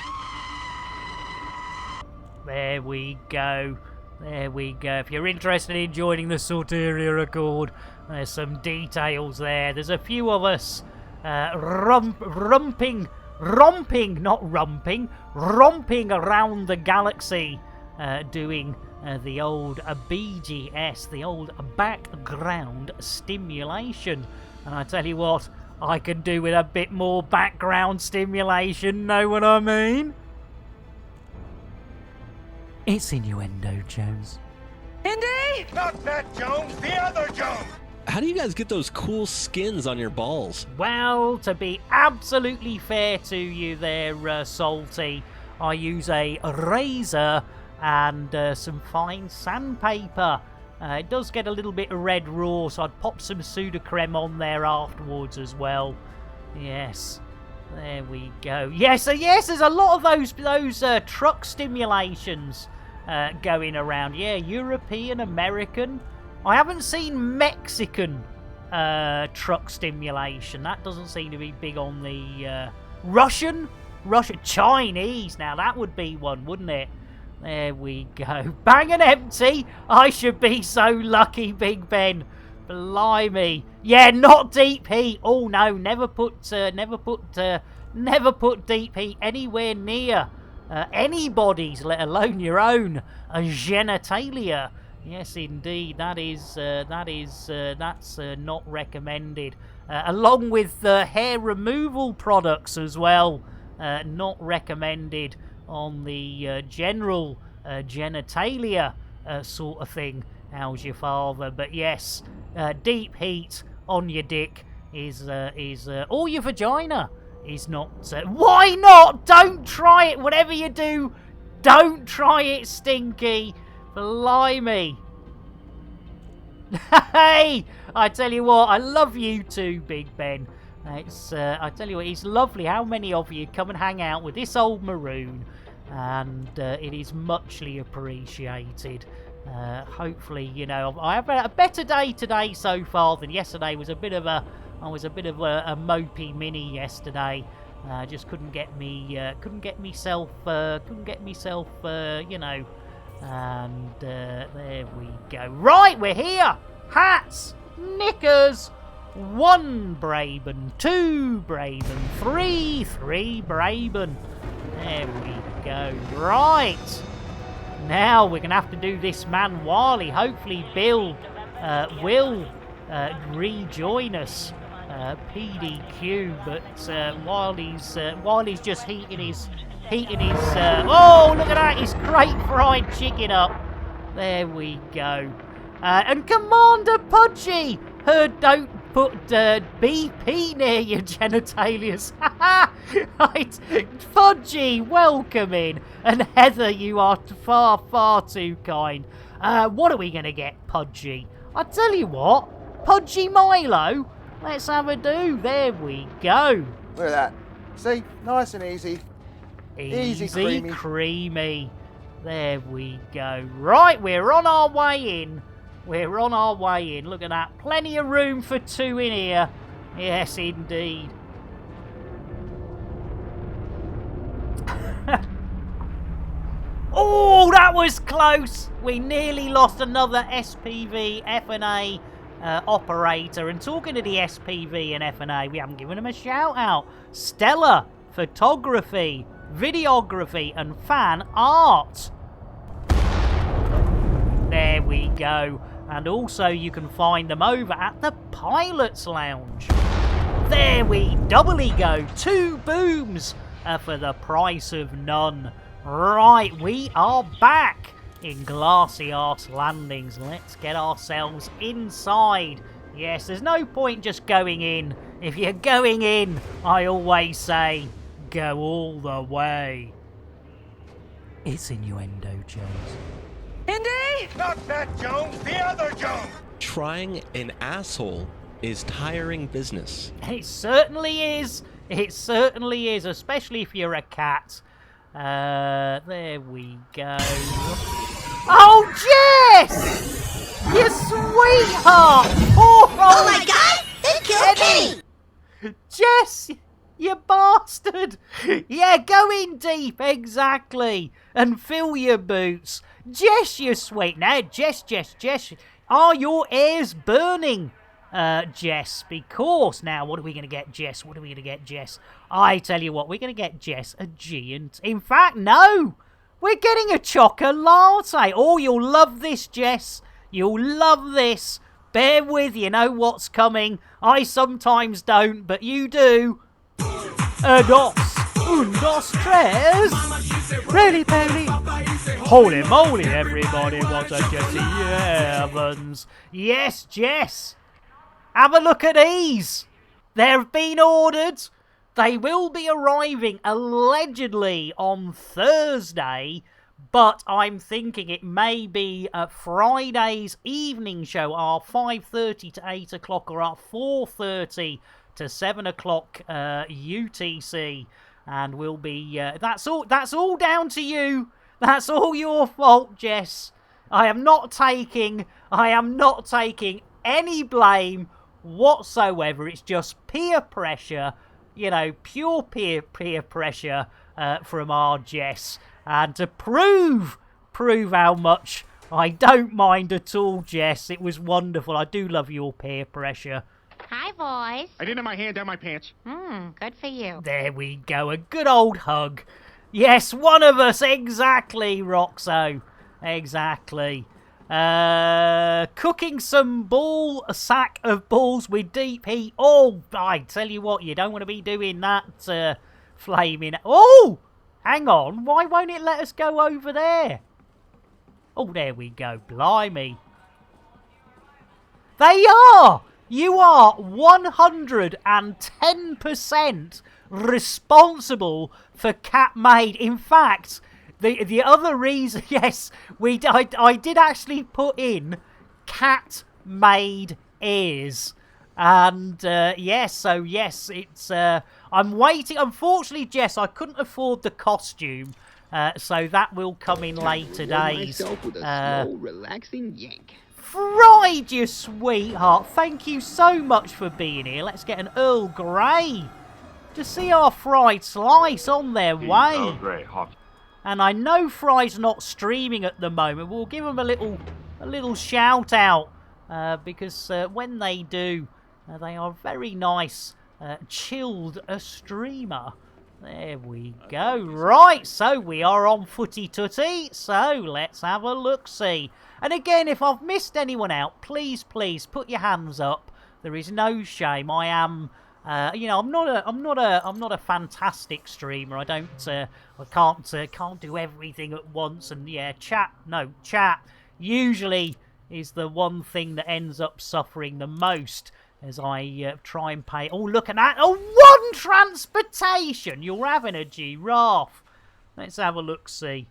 There we go. There we go. If you're interested in joining the Sorteria Accord, there's some details there. There's a few of us romping around the galaxy, doing the old BGS, the old background stimulation. And I tell you what, I can do with a bit more background stimulation, know what I mean? It's innuendo, Jones. Indy! Not that Jones, the other Jones! How do you guys get those cool skins on your balls? Well, to be absolutely fair to you there, Salty, I use a razor and some fine sandpaper. It does get a little bit red raw, so I'd pop some Sudocrem on there afterwards as well. Yes. There we go. Yes, there's a lot of those truck stimulations going around. Yeah, European, American. I haven't seen Mexican truck stimulation. That doesn't seem to be big on the Russian, Chinese. Now that would be one, wouldn't it? There we go. Bang and empty. I should be so lucky, Big Ben. Blimey. Yeah, not deep heat. Oh no, never put deep heat anywhere near anybody's, let alone your own genitalia. Yes, indeed, that's not recommended. Along with hair removal products as well, not recommended on the general genitalia sort of thing. How's your father? But yes, deep heat on your dick is or your vagina is not. Why not? Don't try it. Whatever you do, don't try it, Stinky. Blimey. Hey, I tell you what, I love you too, Big Ben. I tell you what, it's lovely how many of you come and hang out with this old maroon, and it is muchly appreciated. Hopefully, you know, I have a better day today so far than yesterday. I was a bit of a mopey mini yesterday. Just couldn't get myself, you know. And there we go. Right, we're here. Hats, knickers. 1 Braben, 2 Braben, 3 Braben. There we go. Right. Now we're going to have to do this man Wally. Hopefully Bill will rejoin us. PDQ, but Wally's just heating his oh, look at that, his great fried chicken up. There we go. And Commander Pudgy, don't put BP near your genitalias. Right, Pudgy, welcome in. And Heather, you are far, far too kind. What are we going to get, Pudgy? I tell you what, Pudgy Milo, let's have a do. There we go. Look at that. See, nice and easy. Easy, creamy. There we go. Right, we're on our way in. We're on our way in. Look at that. Plenty of room for 2 in here. Yes, indeed. Oh, that was close. We nearly lost another SPV F&A operator. And talking to the SPV and F&A, we haven't given them a shout out. Stellar Photography, Videography and Fan Art. There we go. And also you can find them over at the Pilot's Lounge. There we doubly go. 2 booms for the price of none. Right, we are back in Glassy Arse Landings. Let's get ourselves inside. Yes, there's no point just going in. If you're going in, I always say, go all the way. It's innuendo, Jones. Indy! Not that Jones, the other Jones! Trying an asshole is tiring business. It certainly is. It certainly is, especially if you're a cat. There we go. Oh, Jess! You sweetheart! Oh my god! They killed me! Jess! You bastard! Yeah, go in deep, exactly. And fill your boots. Jess, you sweet. Now, Jess. Are your ears burning? Jess, because now, what are we going to get, Jess? I tell you what, we're going to get Jess a giant. In fact, no! We're getting a chocolate. Oh, you'll love this, Jess. You'll love this. Bear with, you know what's coming. I sometimes don't, but you do. Dos, tres. Really, Pony? Holy moly, everybody, what a Jesse Evans. Yes, Jess. Have a look at these. They've been ordered. They will be arriving allegedly on Thursday, but I'm thinking it may be Friday's evening show, our 5:30 to 8 o'clock or our 4:30 to 7 o'clock UTC, and we'll be. That's all down to you. That's all your fault, Jess. I am not taking any blame whatsoever. It's just peer pressure, you know, pure peer pressure from our Jess, and to prove how much I don't mind at all, Jess. It was wonderful. I do love your peer pressure. Hi, boys. I didn't have my hand down my pants. Good for you. There we go, a good old hug. Yes, one of us, exactly, Roxo. Exactly. Cooking some a sack of balls with deep heat. Oh, I tell you what, you don't want to be doing that, flaming. Oh, hang on, why won't it let us go over there? Oh, there we go, blimey. They are! You are 110% responsible for Cat Made. In fact, the other reason, yes, I did actually put in Cat Made ears. And yes, it's I'm waiting. Unfortunately, Jess, I couldn't afford the costume, so that will come in later days. With a slow, relaxing yank. Fried, you sweetheart. Thank you so much for being here. Let's get an Earl Grey to see our fried slice on their way. Earl Grey, hot. And I know Fry's not streaming at the moment. We'll give him a little shout out because when they do, they are very nice, chilled streamer. There we go. Right, so we are on Footy Tooty. So let's have a look-see. And again, if I've missed anyone out, please put your hands up. There is no shame. I am, you know, I'm not a fantastic streamer. I can't do everything at once. And yeah, chat usually is the one thing that ends up suffering the most as I try and pay. Oh, look at that! Oh, one transportation. You're having a giraffe. Let's have a look-see.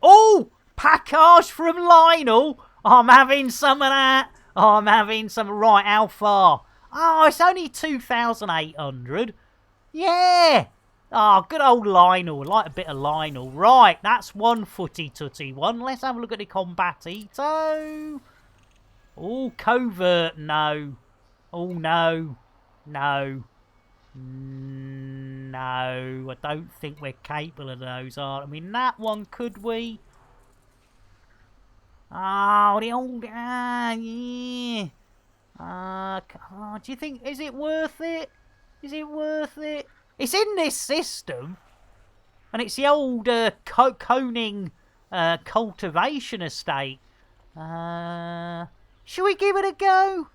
Oh! Package from Lionel. I'm having some of that. I'm having some. Right, how far? Oh, it's only 2,800. Yeah. Oh, good old Lionel. I like a bit of Lionel. Right, that's one Footy Tooty one. Let's have a look at the Combatito. Oh, covert. No. Oh, no. No. No. I don't think we're capable of those, are we? I mean, that one, could we? Oh, the old yeah. Do you think, is it worth it? Is it worth it? It's in this system, and it's the old Coning cultivation estate. Should we give it a go?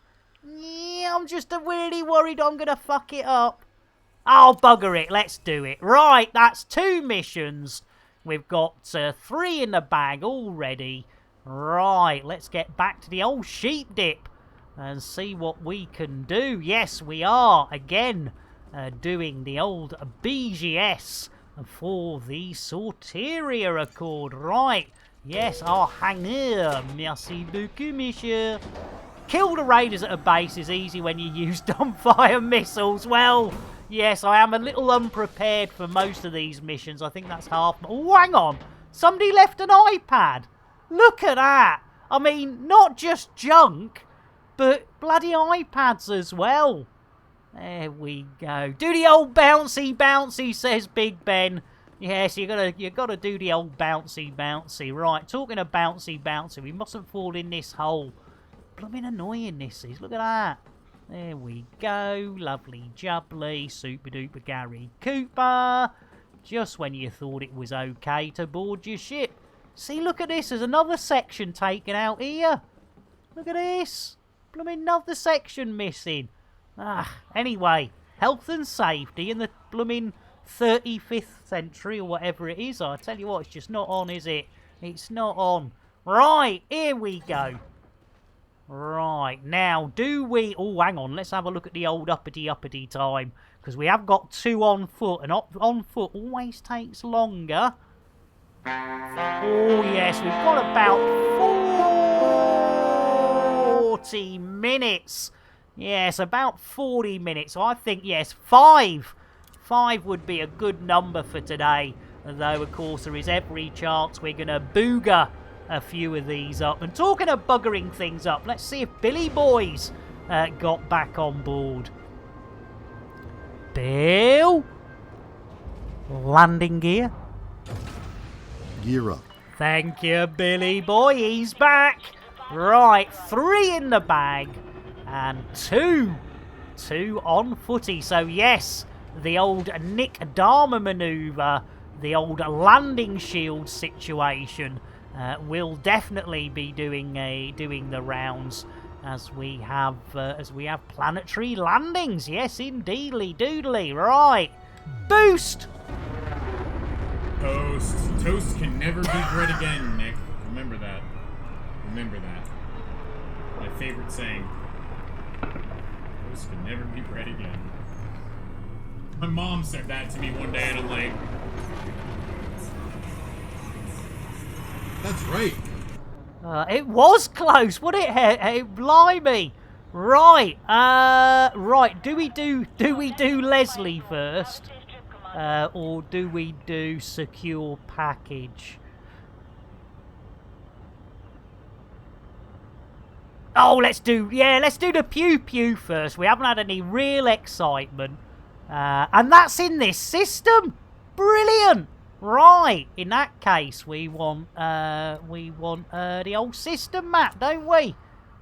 Yeah, I'm just really worried I'm gonna fuck it up. Oh, bugger it, let's do it. Right, that's 2 missions. We've got 3 in the bag already. Right, let's get back to the old sheep dip and see what we can do. Yes, we are, again, doing the old BGS for the Sorteria Accord. Right, yes, our hangar. Merci beaucoup, monsieur. Kill the raiders at a base is easy when you use dumbfire missiles. Well, yes, I am a little unprepared for most of these missions. I think that's half. Oh, hang on. Somebody left an iPad. Look at that. I mean, not just junk, but bloody iPads as well. There we go. Do the old bouncy bouncy, says Big Ben. Yes, you gotta do the old bouncy bouncy. Right, talking of bouncy bouncy, we mustn't fall in this hole. Blooming annoying this is. Look at that. There we go. Lovely jubbly. Super duper Gary Cooper. Just when you thought it was okay to board your ship. See, look at this. There's another section taken out here. Look at this. Blooming another section missing. Anyway, health and safety in the blooming 35th century or whatever it is. I tell you what, it's just not on, is it? It's not on. Right, here we go. Right, now, do we... Oh, hang on, let's have a look at the old uppity time. Because we have got 2 on foot, and on foot always takes longer. Oh, yes, we've got about 40 minutes. Yes, about 40 minutes. So I think, yes, 5. 5 would be a good number for today. Though, of course, there is every chance we're going to booger a few of these up. And talking of buggering things up, let's see if Billy Boys got back on board. Bill? Landing gear? Gear up. Thank you, Billy Boy. He's back. Right, 3 in the bag. And 2 on footy. So, yes, the old Nick Dharma manoeuvre, the old landing shield situation, will definitely be doing the rounds as we have planetary landings. Yes, indeedly doodly. Right, boost. Toast can never be bread again, Nick. Remember that. Remember that. My favorite saying. Toast can never be bread again. My mom said that to me one day, and I'm like, that's right. It was close, wasn't it? Hey, blimey. Right. Right. Do we do Leslie first, or do we do secure package? Oh, let's do the pew pew first. We haven't had any real excitement, and that's in this system. Brilliant. Right, in that case, we want the old system map, don't we?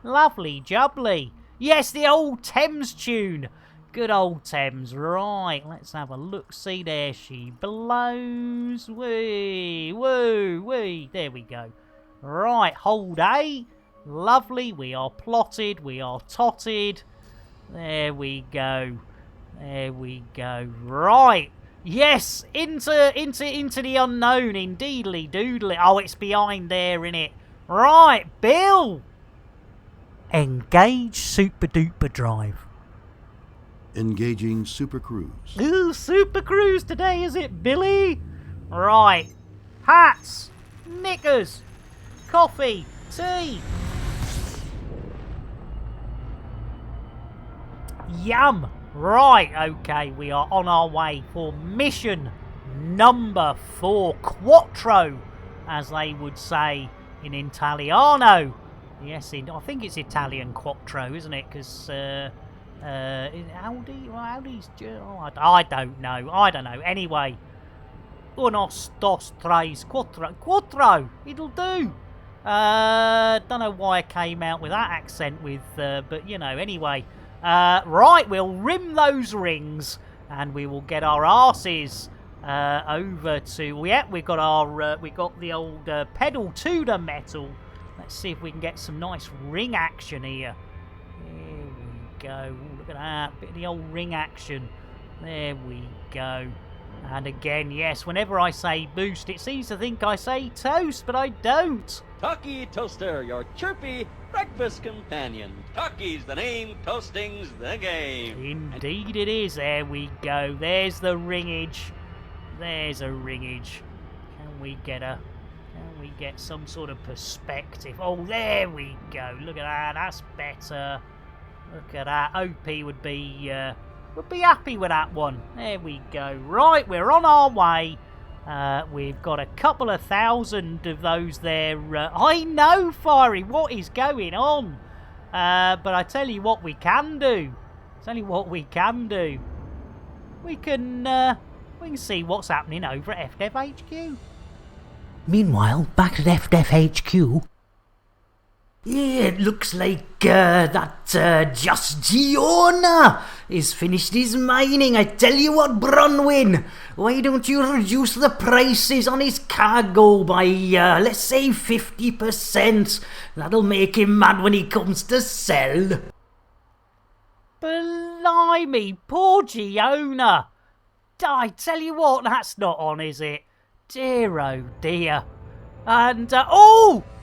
Lovely jubbly. Yes, the old Thames tune. Good old Thames. Right, let's have a look. See, there she blows. Wee, woo, wee. There we go. Right, hold A. Lovely. We are plotted. We are totted. There we go. There we go. Right. Yes, into the unknown, indeedly doodly. Oh, it's behind there, innit? Right, Bill. Engage super duper drive. Engaging Super Cruise. Ooh, Super Cruise today, is it, Billy? Right. Hats, knickers, coffee, tea. Yum. Right, okay, we are on our way for mission number 4, Quattro, as they would say in Italiano. Yes, I think it's Italian Quattro, isn't it? Because Audi's... I don't know. Anyway, unos, dos, tres, quattro. Quattro, it'll do. Don't know why I came out with that accent but you know, anyway. Right, we'll rim those rings and we will get our arses over to... we got the old pedal to the metal. Let's see if we can get some nice ring action here. There we go. Ooh, look at that. Bit of the old ring action. There we go. And again, yes, whenever I say boost, it seems to think I say toast, but I don't. Talkie Toaster, your chirpy breakfast companion. Talkie's the name, toasting's the game. Indeed it is. There we go. There's the ringage. There's a ringage. Can we get some sort of perspective? Oh, there we go. Look at that. That's better. Look at that. OP would be happy with that one. There we go. Right, we're on our way. We've got a couple of thousand of those there. I know, Fiery, what is going on? But I tell you what we can do. We can see what's happening over at FDev HQ. Meanwhile, back at FDev HQ. Yeah, it looks like that Just Giona is finished his mining. I tell you what, Bronwyn, why don't you reduce the prices on his cargo by, let's say 50%? That'll make him mad when he comes to sell. Blimey, poor Giona. I tell you what, that's not on, is it? Dear, oh dear. And,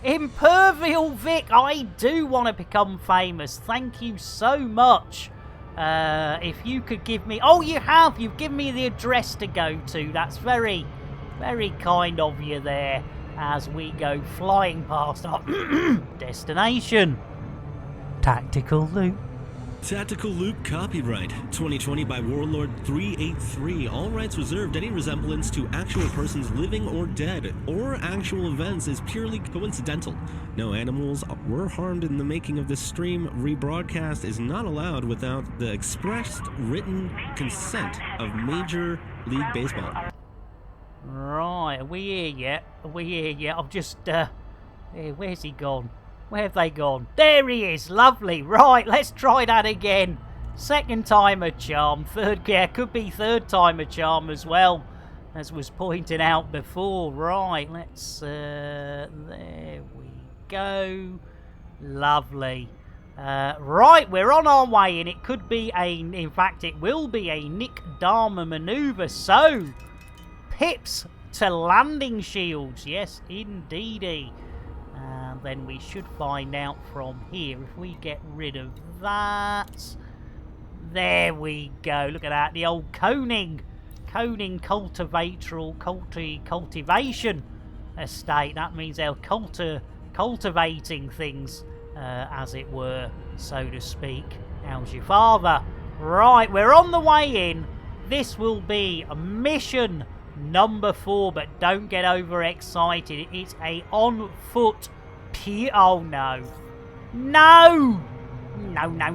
Impervial Vic, I do want to become famous. Thank you so much. If you could give me... Oh, you have. You've given me the address to go to. That's very, very kind of you there as we go flying past our destination. Tactical Loop. Tactical Loop copyright 2020 by Warlord 383. All rights reserved. Any resemblance to actual persons living or dead or actual events is purely coincidental. No animals were harmed in the making of this stream. Rebroadcast is not allowed without the expressed written consent of Major League Baseball. Right, are we here yet? I've just, where's he gone? Where have they gone? There he is. Lovely. Right, let's try that again. Second time a charm. Could be third time a charm as well, as was pointed out before. Right, let's, there we go. Lovely. Right, we're on our way, and it could be in fact, it will be a Nick Dharma maneuver. So, pips to landing shields. Yes, indeedy. And then we should find out from here if we get rid of that. There we go. Look at that. The old Koning cultivation estate. That means they're cultivating things, as it were, so to speak. How's your father? Right, we're on the way in. This will be a mission number 4, but don't get overexcited. It's a on foot oh no. No! No. I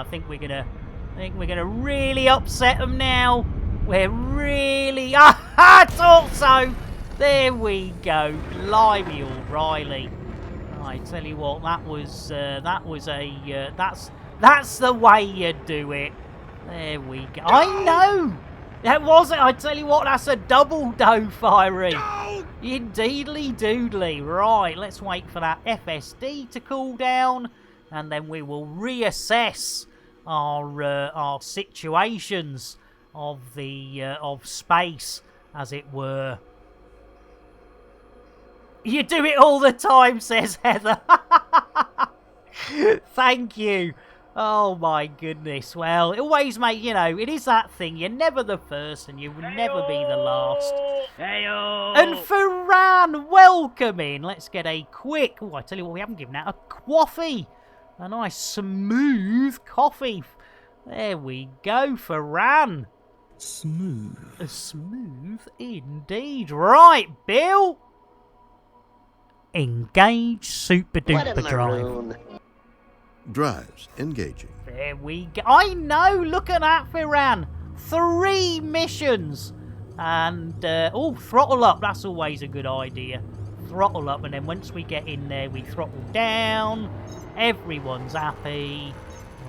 think we're gonna really upset them now. We're really I thought so. There we go. Blimey, O'Reilly. I tell you what, that's the way you do it. There we go. I know! That wasn't, I tell you what, that's a double dough, Fiery. Indeedly doodly. Right, let's wait for that FSD to cool down, and then we will reassess our situations of space, as it were. You do it all the time, says Heather. Thank you. Oh my goodness. Well, it always make, it is that thing. You're never the first and you will never be the last. Heyo! And Ferran, welcome in. Let's get a quick... Oh, I tell you what, we haven't given out a coffee. A nice smooth coffee. There we go, Ferran. Smooth. Smooth indeed. Right, Bill. Engage super duper drive. Drives engaging. There we go. I know. Look at that, Ferran. 3 missions. And, throttle up. That's always a good idea. Throttle up. And then once we get in there, we throttle down. Everyone's happy.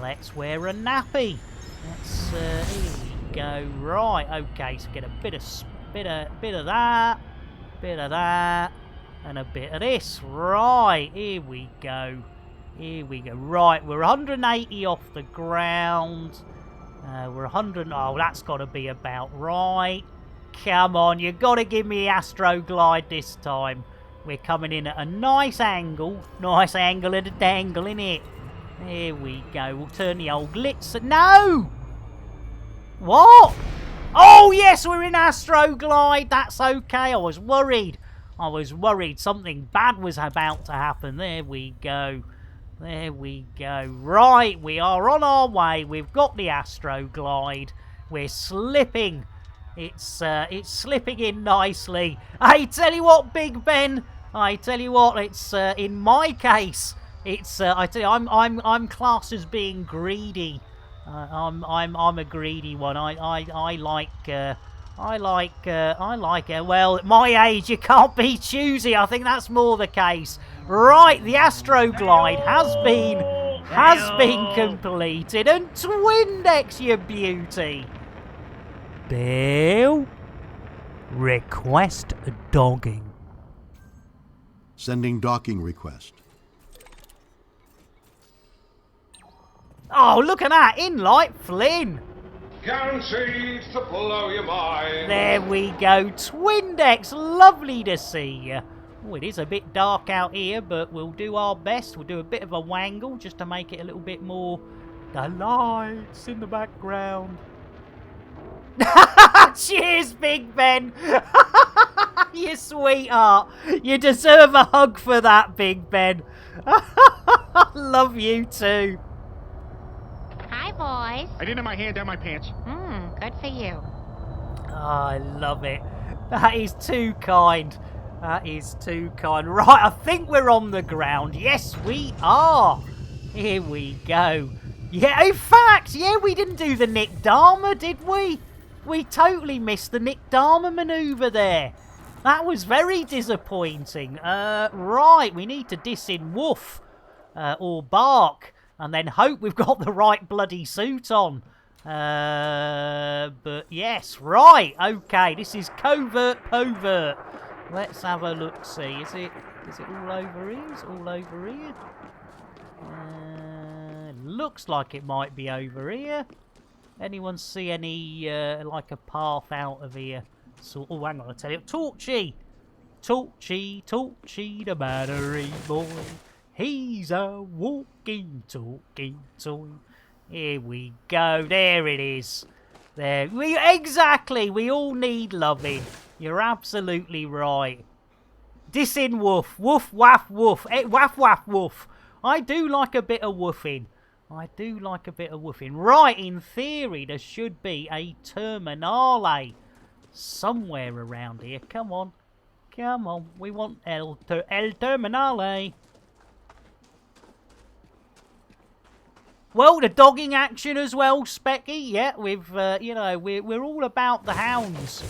Let's wear a nappy. Let's, here we go. Right. Okay. So get a bit of that. Bit of that. And a bit of this. Right. Here we go. Here we go. Right, we're 180 off the ground. We're 100... Oh, that's got to be about right. Come on, you've got to give me Astro Glide this time. We're coming in at a nice angle. Nice angle at a dangle, innit? There we go. We'll turn the old glitz... No! What? Oh, yes, we're in Astro Glide. That's okay. I was worried. Something bad was about to happen. There we go. There we go. Right, we are on our way. We've got the Astro Glide. We're slipping It's slipping in nicely. I tell you what, Big Ben. I tell you what, it's in my case. It's I tell you, I'm classed as being greedy. I'm a greedy one. I like it. Well, at my age, you can't be choosy. I think that's more the case. Right, the Astroglide has been completed, and Twindex, you beauty. Bill, request dogging. Sending docking request. Oh, look at that! In light Flynn. Guaranteed to blow your mind. There we go, Twindex. Lovely to see you. Oh, it is a bit dark out here, but we'll do our best. We'll do a bit of a wangle just to make it a little bit more. The lights in the background. Cheers, Big Ben. You sweetheart. You deserve a hug for that, Big Ben. Love you too. Hi, boys. I didn't have my hand down my pants. Good for you. Oh, I love it. That is too kind. That is too kind. Right, I think we're on the ground. Yes, we are. Here we go. Yeah, in fact, yeah, we didn't do the Nick Dharma, did we? We totally missed the Nick Dharma manoeuvre there. That was very disappointing. Right, we need to diss in woof or bark and then hope we've got the right bloody suit on. But yes, right, okay, this is covert povert. Let's have a look-see. Is it all over here? Is it all over here? Looks like it might be over here. Anyone see any, like a path out of here? So, oh, hang on, I'll tell you. Torchy! Torchy, Torchy, the battery boy. He's a walking, talking toy. Here we go. There it is. There. Exactly. We all need loving. You're absolutely right. Dissin woof. Woof, waff, woof. Waff, waff, woof. I do like a bit of woofing. I do like a bit of woofing. Right, in theory, there should be a terminale somewhere around here. Come on. Come on. We want El Terminale. Well, the dogging action as well, Specky. Yeah, we've, you know, we're all about the hounds.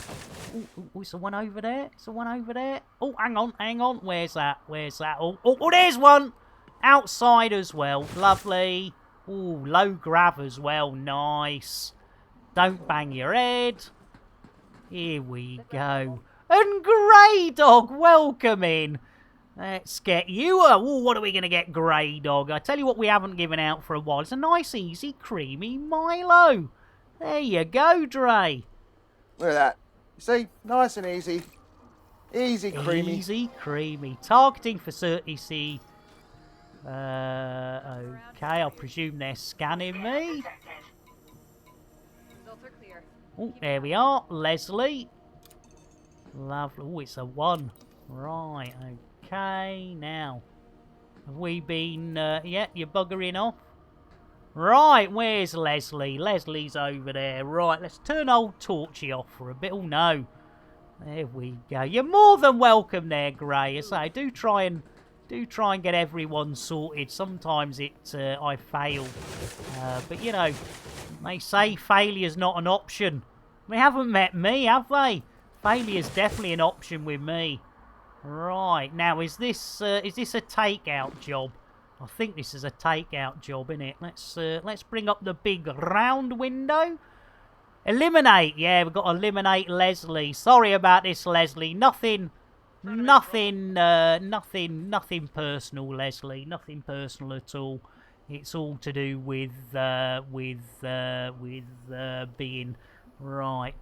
Oh, is there one over there? Is there one over there? Oh, hang on, hang on. Where's that? Where's that? Oh, there's one. Outside as well. Lovely. Oh, low grav as well. Nice. Don't bang your head. Here we go. And Grey Dog, welcome in. Let's get you a... Oh, what are we going to get, Grey Dog? I tell you what we haven't given out for a while. It's a nice, easy, creamy Milo. There you go, Dre. Look at that. You see? Nice and easy. Easy, creamy. Easy, creamy. Targeting for 30C. Okay, I'll presume they're scanning me. Oh, there we are. Leslie. Lovely. Oh, it's a 1. Right, okay. Now, have we been... yeah, you're buggering off. Right, where's Leslie? Leslie's over there. Right, let's turn old Torchy off for a bit. Oh, no. There we go. You're more than welcome there, Grey. I say, do try and get everyone sorted. Sometimes I fail. But, you know, they say failure's not an option. They haven't met me, have they? Failure's definitely an option with me. Right, now is this a takeout job? I think this is a takeout job, isn't it? Let's bring up the big round window. Eliminate, yeah, we've got to eliminate Leslie. Sorry about this, Leslie. Nothing personal, Leslie. Nothing personal at all. It's all to do with being right.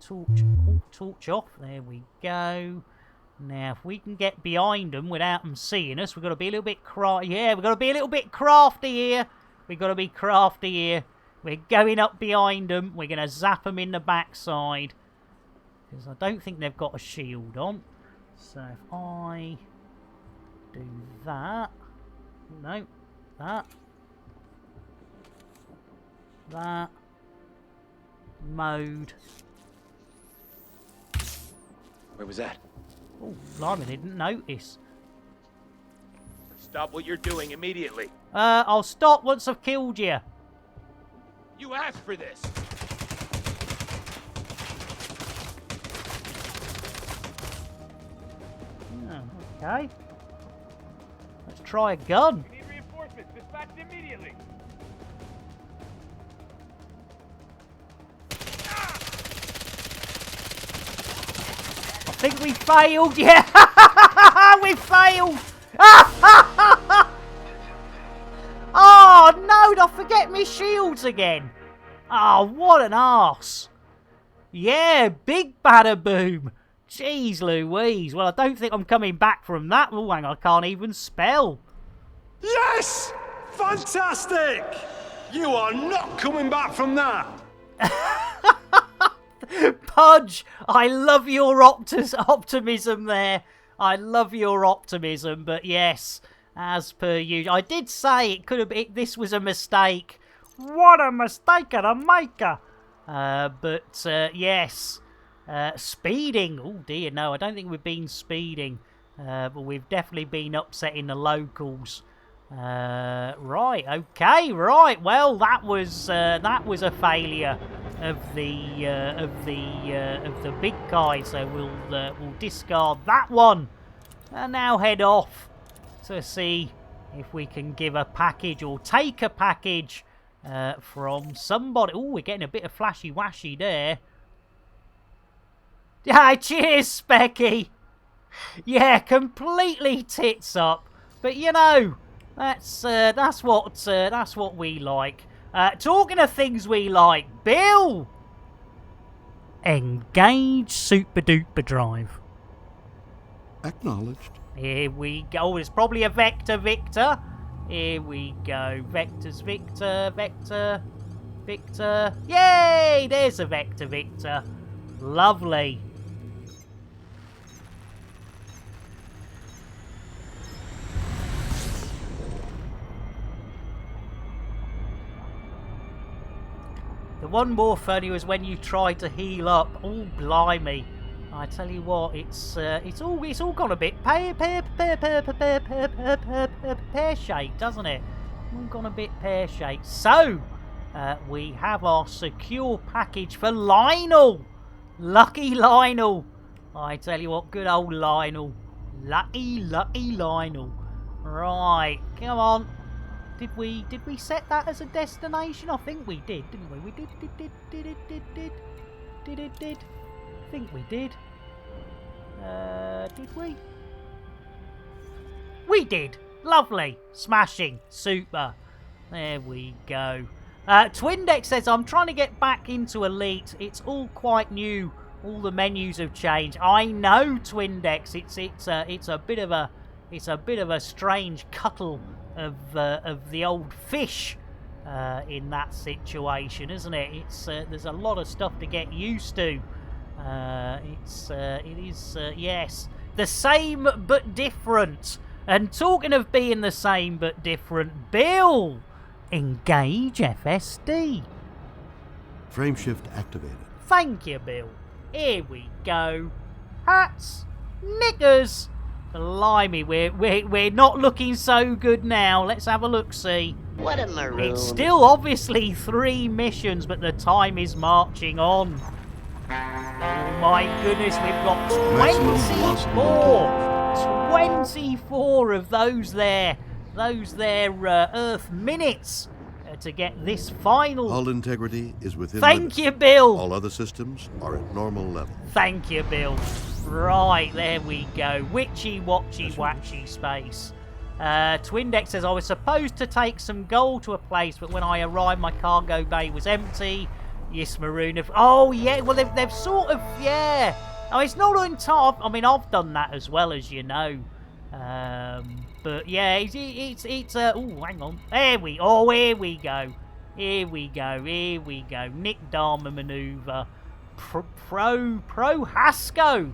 Torch off. There we go. Now, if we can get behind them without them seeing us, we've got to be a little bit crafty. Yeah, we've got to be a little bit crafty here. We've got to be crafty here. We're going up behind them. We're going to zap them in the backside. Because I don't think they've got a shield on. So if I do that, no, that, mode, Where was that? Oh, blimey, didn't notice. Stop what you're doing immediately. I'll stop once I've killed you. You asked for this. Oh, okay. Let's try a gun. We need reinforcements. Dispatched immediately. I think we failed. Yeah, we failed. Oh no! Did I forget my shields again? Oh, what an arse! Yeah, big bada boom. Jeez Louise. Well, I don't think I'm coming back from that. Oh, hang on, I can't even spell. Yes! Fantastic! You are not coming back from that! Pudge, I love your optimism there. I love your optimism, but yes, as per usual. I did say it could have been, this was a mistake. What a mistake of a maker. But yes, speeding. Oh dear, no, I don't think we've been speeding. But we've definitely been upsetting the locals. Right, okay, right. Well, that was a failure of the big guy. So we'll discard that one and now head off to see if we can give a package or take a package from somebody. Oh, we're getting a bit of flashy washy there. Yeah, cheers, Specky. Yeah, completely tits up. But you know, that's what we like. Talking of things we like, Bill. Engage super duper drive. Acknowledged. Here we go. It's probably a vector, Victor. Here we go. Vectors, Victor, Vector, Victor. Yay! There's a vector, Victor. Lovely. The one more funny was when you tried to heal up. Oh, blimey. I tell you what, it's all gone a bit pear-shaped, doesn't it? All gone a bit pear-shaped. So, we have our secure package for Lionel. Lucky Lionel. I tell you what, good old Lionel. Lucky Lionel. Right, come on. Did we set that as a destination? I think we did, didn't we? We did. I think we did. Did we? We did. Lovely. Smashing. Super. There we go. Twindex says, I'm trying to get back into Elite. It's all quite new. All the menus have changed. I know, Twindex. It's a bit of a strange cuddle of the old fish in that situation, isn't it? There's a lot of stuff to get used to. It is yes, the same but different. And talking of being the same but different, Bill, engage FSD. Frameshift activated. Thank you, Bill. Here we go. Hats, knickers. Blimey, we're not looking so good now. Let's have a look-see. What a maroon. It's still obviously 3 missions, but the time is marching on. Oh my goodness, we've got 24 of those there Earth minutes to get this final. Hull integrity is within Thank limits. you, Bill. All other systems are at normal level. Thank you, Bill. Right, there we go. Witchy, watchy, watchy space. Twindex says, I was supposed to take some gold to a place, but when I arrived, my cargo bay was empty. Yes, Maroon. Oh, yeah. Well, they've sort of, yeah. Oh, it's not on top. I mean, I've done that as well, as you know. But yeah, it's oh, hang on. Here we go. Here we go. Nick Dharma maneuver. Pro Hasco.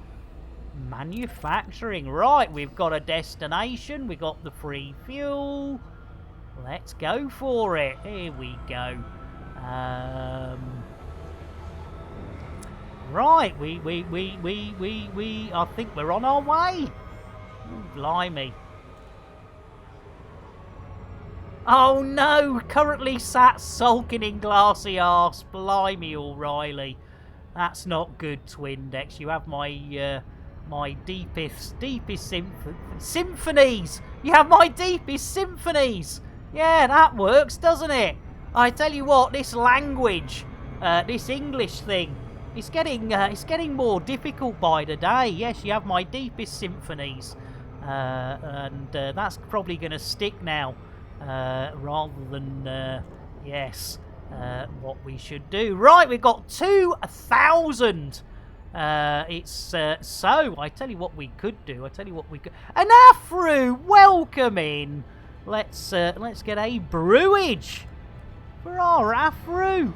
Manufacturing. Right, we've got a destination. We got the free fuel. Let's go for it. Here we go. Right, we, I think we're on our way. Ooh, blimey. Oh no, currently sat sulking in glassy arse. Blimey, O'Reilly. That's not good, Twindex. You have my, my deepest symphonies. You have my deepest symphonies. Yeah, that works, doesn't it? I tell you what, this language, this English thing, it's getting more difficult by the day. Yes, you have my deepest symphonies, and that's probably going to stick now, rather than yes, what we should do. Right, we've got 2,000. It's so. I tell you what we could do. An Afro, welcome in. Let's get a brewage for our Afro.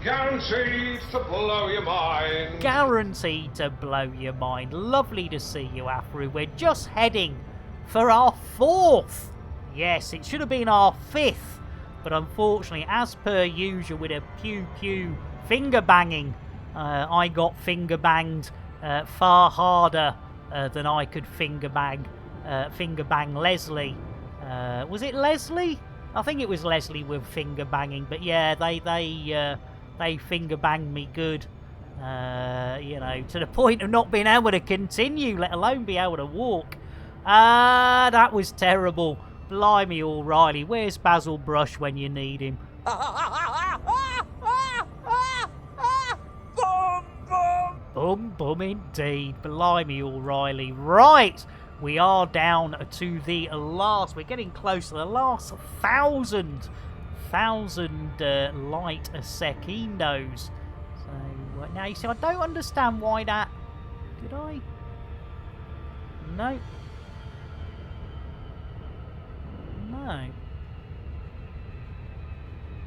Guaranteed to blow your mind. Guaranteed to blow your mind. Lovely to see you, Afro. We're just heading for our 4th. Yes, it should have been our 5th, but unfortunately, as per usual with a pew finger banging, I got finger banged far harder than I could finger bang Leslie. Was it Leslie? I think it was Leslie with finger banging, but yeah, they finger banged me good, you know, to the point of not being able to continue, let alone be able to walk. That was terrible. Blimey, O'Reilly, where's Basil Brush when you need him? Bum indeed. Blimey, O'Reilly. Right, we are down to the last. We're getting close to the last 1,000 light secondos. So now you see, I don't understand why that. Did I? No. No.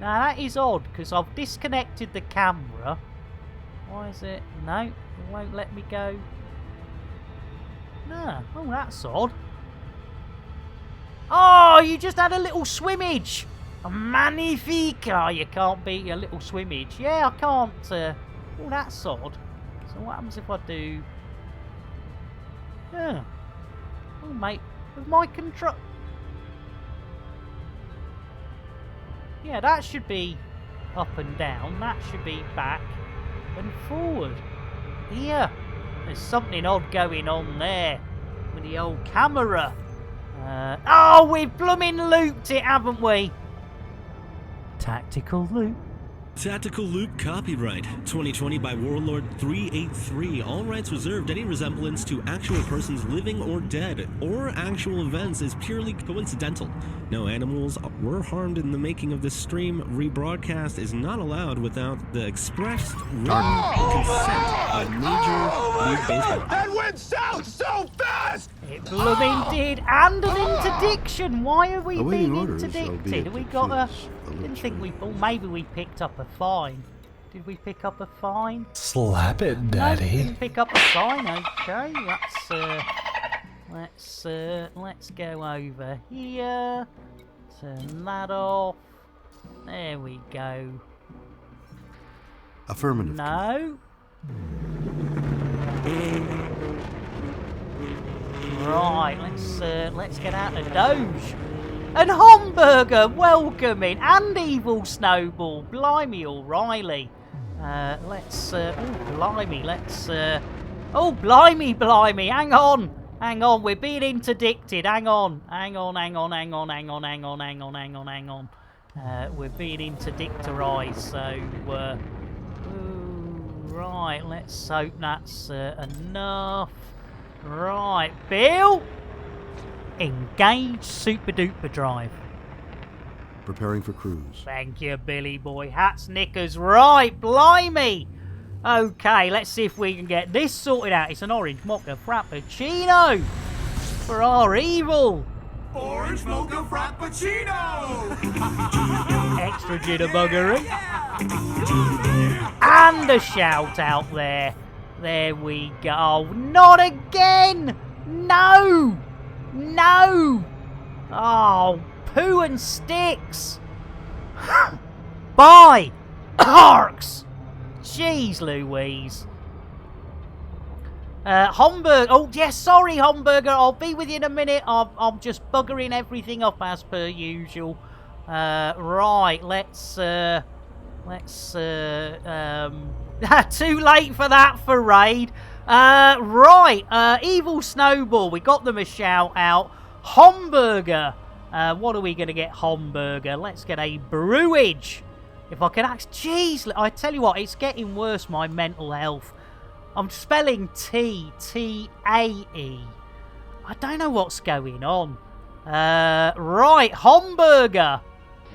Now that is odd because I've disconnected the camera. Why is it? No, it won't let me go. No. Oh, that's odd. Oh, you just had a little swimmage. Magnifique. Oh, you can't beat a little swimmage. Yeah, I can't. Oh, that's odd. So what happens if I do? Yeah. Oh, mate, with my control. Yeah, that should be up and down. That should be back and forward. Here, there's something odd going on there with the old camera. Oh, we've blooming looped it, haven't we? Tactical loop. Tactical Loop copyright 2020 by Warlord 383. All rights reserved. Any resemblance to actual persons living or dead or actual events is purely coincidental. No animals were harmed in the making of this stream. Rebroadcast is not allowed without the expressed written consent of Major League Baseball. That went south so fast! It blooming did, and an interdiction. Why are we being interdicted? We got a. Didn't think we. Oh, maybe we picked up a fine. Did we pick up a fine? Slap it, Daddy. No, didn't pick up a fine. Okay, let's go over here. Turn that off. There we go. Affirmative. No. Right, let's get out of Doge. And Hamburger, welcome in. And Evil Snowball. Blimey, O'Reilly. Oh, blimey. Hang on. We're being interdicted. Hang on. We're being interdictorized. So, right, let's hope that's enough. Right, Bill. Engage Super Duper Drive. Preparing for cruise. Thank you, Billy boy. Hats, knickers. Right, blimey. Okay, let's see if we can get this sorted out. It's an orange mocha frappuccino for our evil. Orange mocha frappuccino! Extra jitterbuggery. And a shout out there. There we go. Oh, not again! No! Oh, poo and sticks! Bye! Harks! Jeez Louise. Homburg. Oh, yes, sorry, Homburger. I'll be with you in a minute. I'm just buggering everything up as per usual. Right, let's too late for that for raid. Right, Evil Snowball. We got them a shout out. Homburger. What are we going to get, Homburger? Let's get a brewage. If I can ask, jeez, I tell you what, it's getting worse, my mental health. I'm spelling T-T-A-E. I don't know what's going on. Right, Homburger.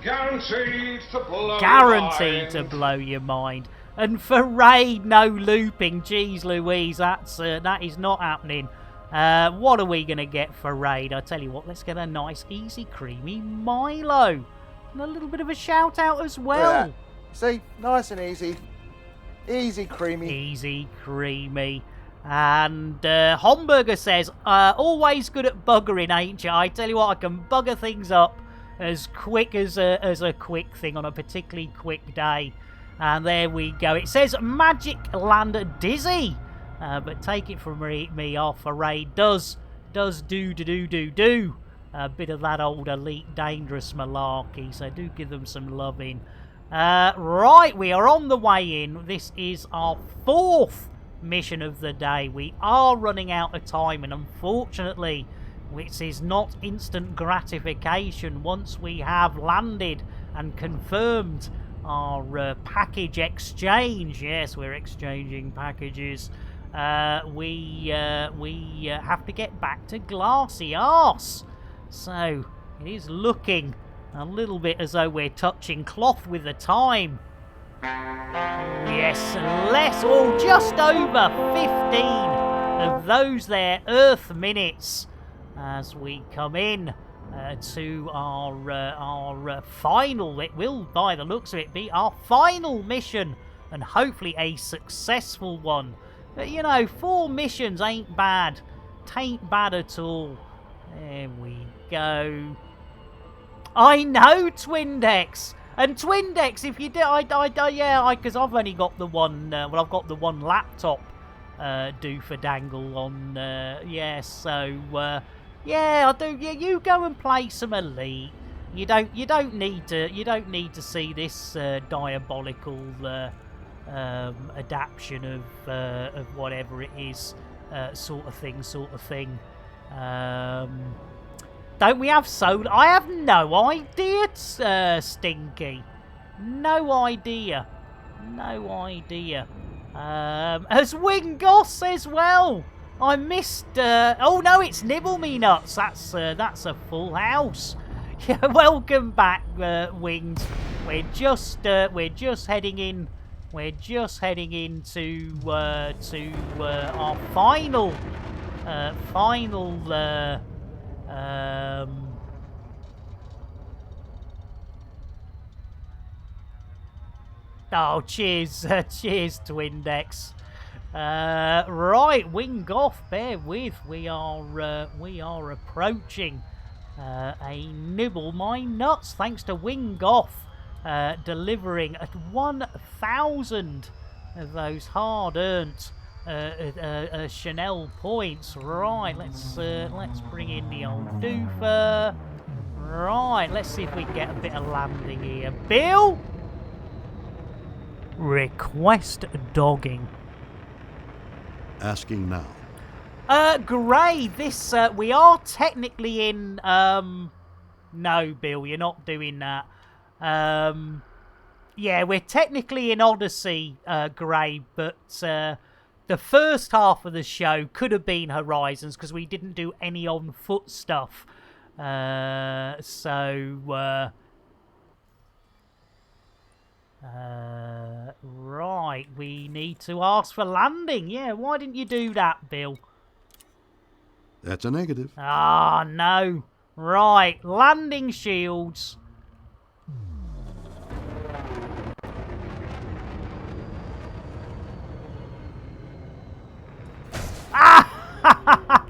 Guaranteed to blow Guaranteed your mind. to blow your mind. And for raid, no looping. Jeez Louise, that is not happening. What are we going to get for raid? I tell you what, let's get a nice, easy, creamy Milo. And a little bit of a shout out as well. See, nice and easy. Easy, creamy. Easy, creamy. And Homburger says, always good at buggering, ain't you? I tell you what, I can bugger things up as quick as a quick thing on a particularly quick day. And there we go. It says Magic Land Dizzy. But take it from me off, a raid does do. A bit of that old Elite Dangerous malarkey, so do give them some loving. Right, we are on the way in. This is our 4th mission of the day. We are running out of time, and unfortunately, which is not instant gratification once we have landed and confirmed our package exchange. Yes, we're exchanging packages. We have to get back to Glassy Arse. So, it is looking a little bit as though we're touching cloth with the time. Yes, just over 15 of those there Earth minutes as we come in to our final, it will, by the looks of it, be our final mission, and hopefully a successful one. But, you know, 4 missions ain't bad. Tain't bad at all. There we go. I know, Twindex! And Twindex, if you do, because I've only got the one, well, I've got the one laptop do for dangle on, yeah, so, yeah, I do, yeah, you go and play some Elite. You don't need to see this diabolical adaptation of whatever it is, sort of thing. Don't we have soda? I have no idea, Stinky. No idea. As Wingos as well. I missed. Oh no, it's Nibble Me Nuts. That's a full house. Yeah, welcome back, Wings. We're just heading in. We're just heading into our final. Oh, cheers, cheers, Twindex. Right, wing off. Bear with. We are approaching a Nibble My Nuts. Thanks to Wing Off delivering at 1,000 of those hard-earned Chanel points. Right, let's bring in the old doofer. Right, let's see if we can get a bit of landing here. Bill, request dogging. Asking now. Gray, this we are technically in. No, Bill, you're not doing that. Yeah, we're technically in Odyssey, Gray, but the first half of the show could have been Horizons because we didn't do any on foot stuff. Right, we need to ask for landing. Yeah, why didn't you do that, Bill? That's a negative. Ah, no. Right, landing shields.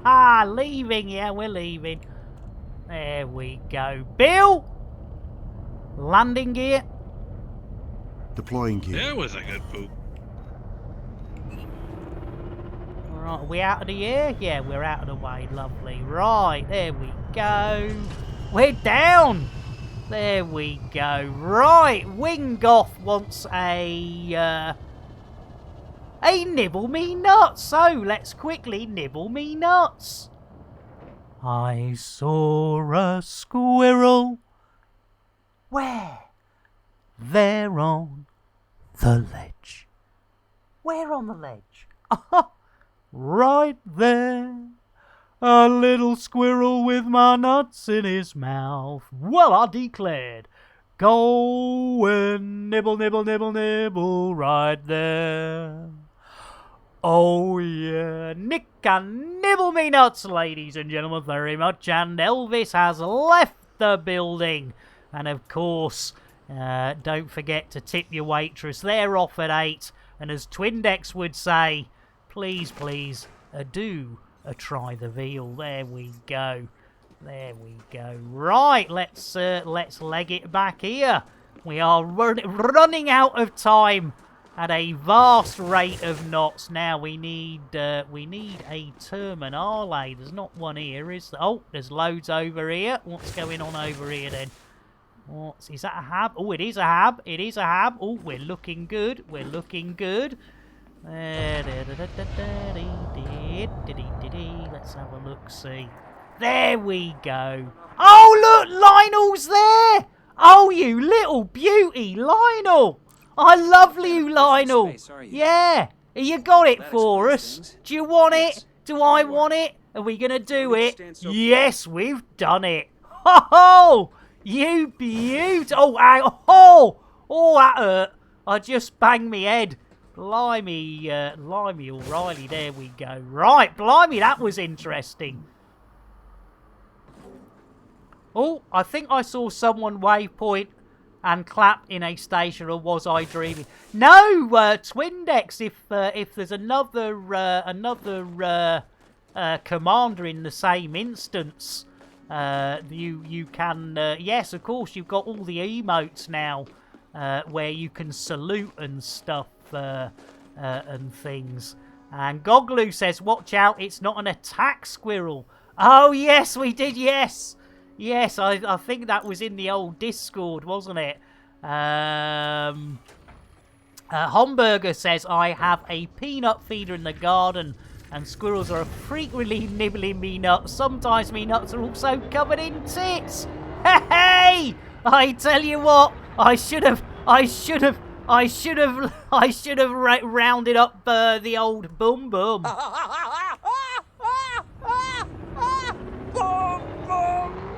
Ah, leaving. Yeah, we're leaving. There we go. Bill, landing gear. Deploying gear. That was a good poop. Right, are we out of the air? Yeah, we're out of the way. Lovely. Right, there we go. We're down. There we go. Right, Wingoth wants a nibble me nuts. So, let's quickly nibble me nuts. I saw a squirrel. Where? There on the ledge. Where on the ledge? Right there. A little squirrel with my nuts in his mouth. Well, I declared. Go and nibble, nibble, nibble, nibble right there. Oh, yeah. Nick and nibble me nuts, ladies and gentlemen, very much. And Elvis has left the building. And, of course, don't forget to tip your waitress. They're off at 8. And as Twindex would say, please, please, do try the veal. There we go. There we go. Right, let's leg it back here. We are running out of time at a vast rate of knots. Now we need a terminale. There's not one here, is there? Oh, there's loads over here. What's going on over here then? Is that a hab? Oh, it is a hab. It is a hab. Oh, we're looking good. We're looking good. Let's have a look, see. There we go. Oh, look, Lionel's there. Oh, you little beauty, Lionel. I love you, Lionel. Yeah. You got it for us. Do you want it? Do I want it? Are we going to do it? Yes, we've done it. Ho-ho! You beaut! Oh, oh, that hurt. I just banged me head. Blimey, Blimey O'Reilly, there we go. Right, blimey, that was interesting. Oh, I think I saw someone waypoint and clap in a station, or was I dreaming? No, Twindex, if there's another commander in the same instance, you can, yes, of course, you've got all the emotes now, where you can salute and stuff, and things. And Goglu says, watch out, it's not an attack squirrel. Oh, yes, we did, yes. Yes, I think that was in the old Discord, wasn't it? Homburger says, I have a peanut feeder in the garden, and squirrels are frequently nibbling me nuts. Sometimes me nuts are also covered in tits. Hey! I tell you what, I should have rounded up the old boom boom.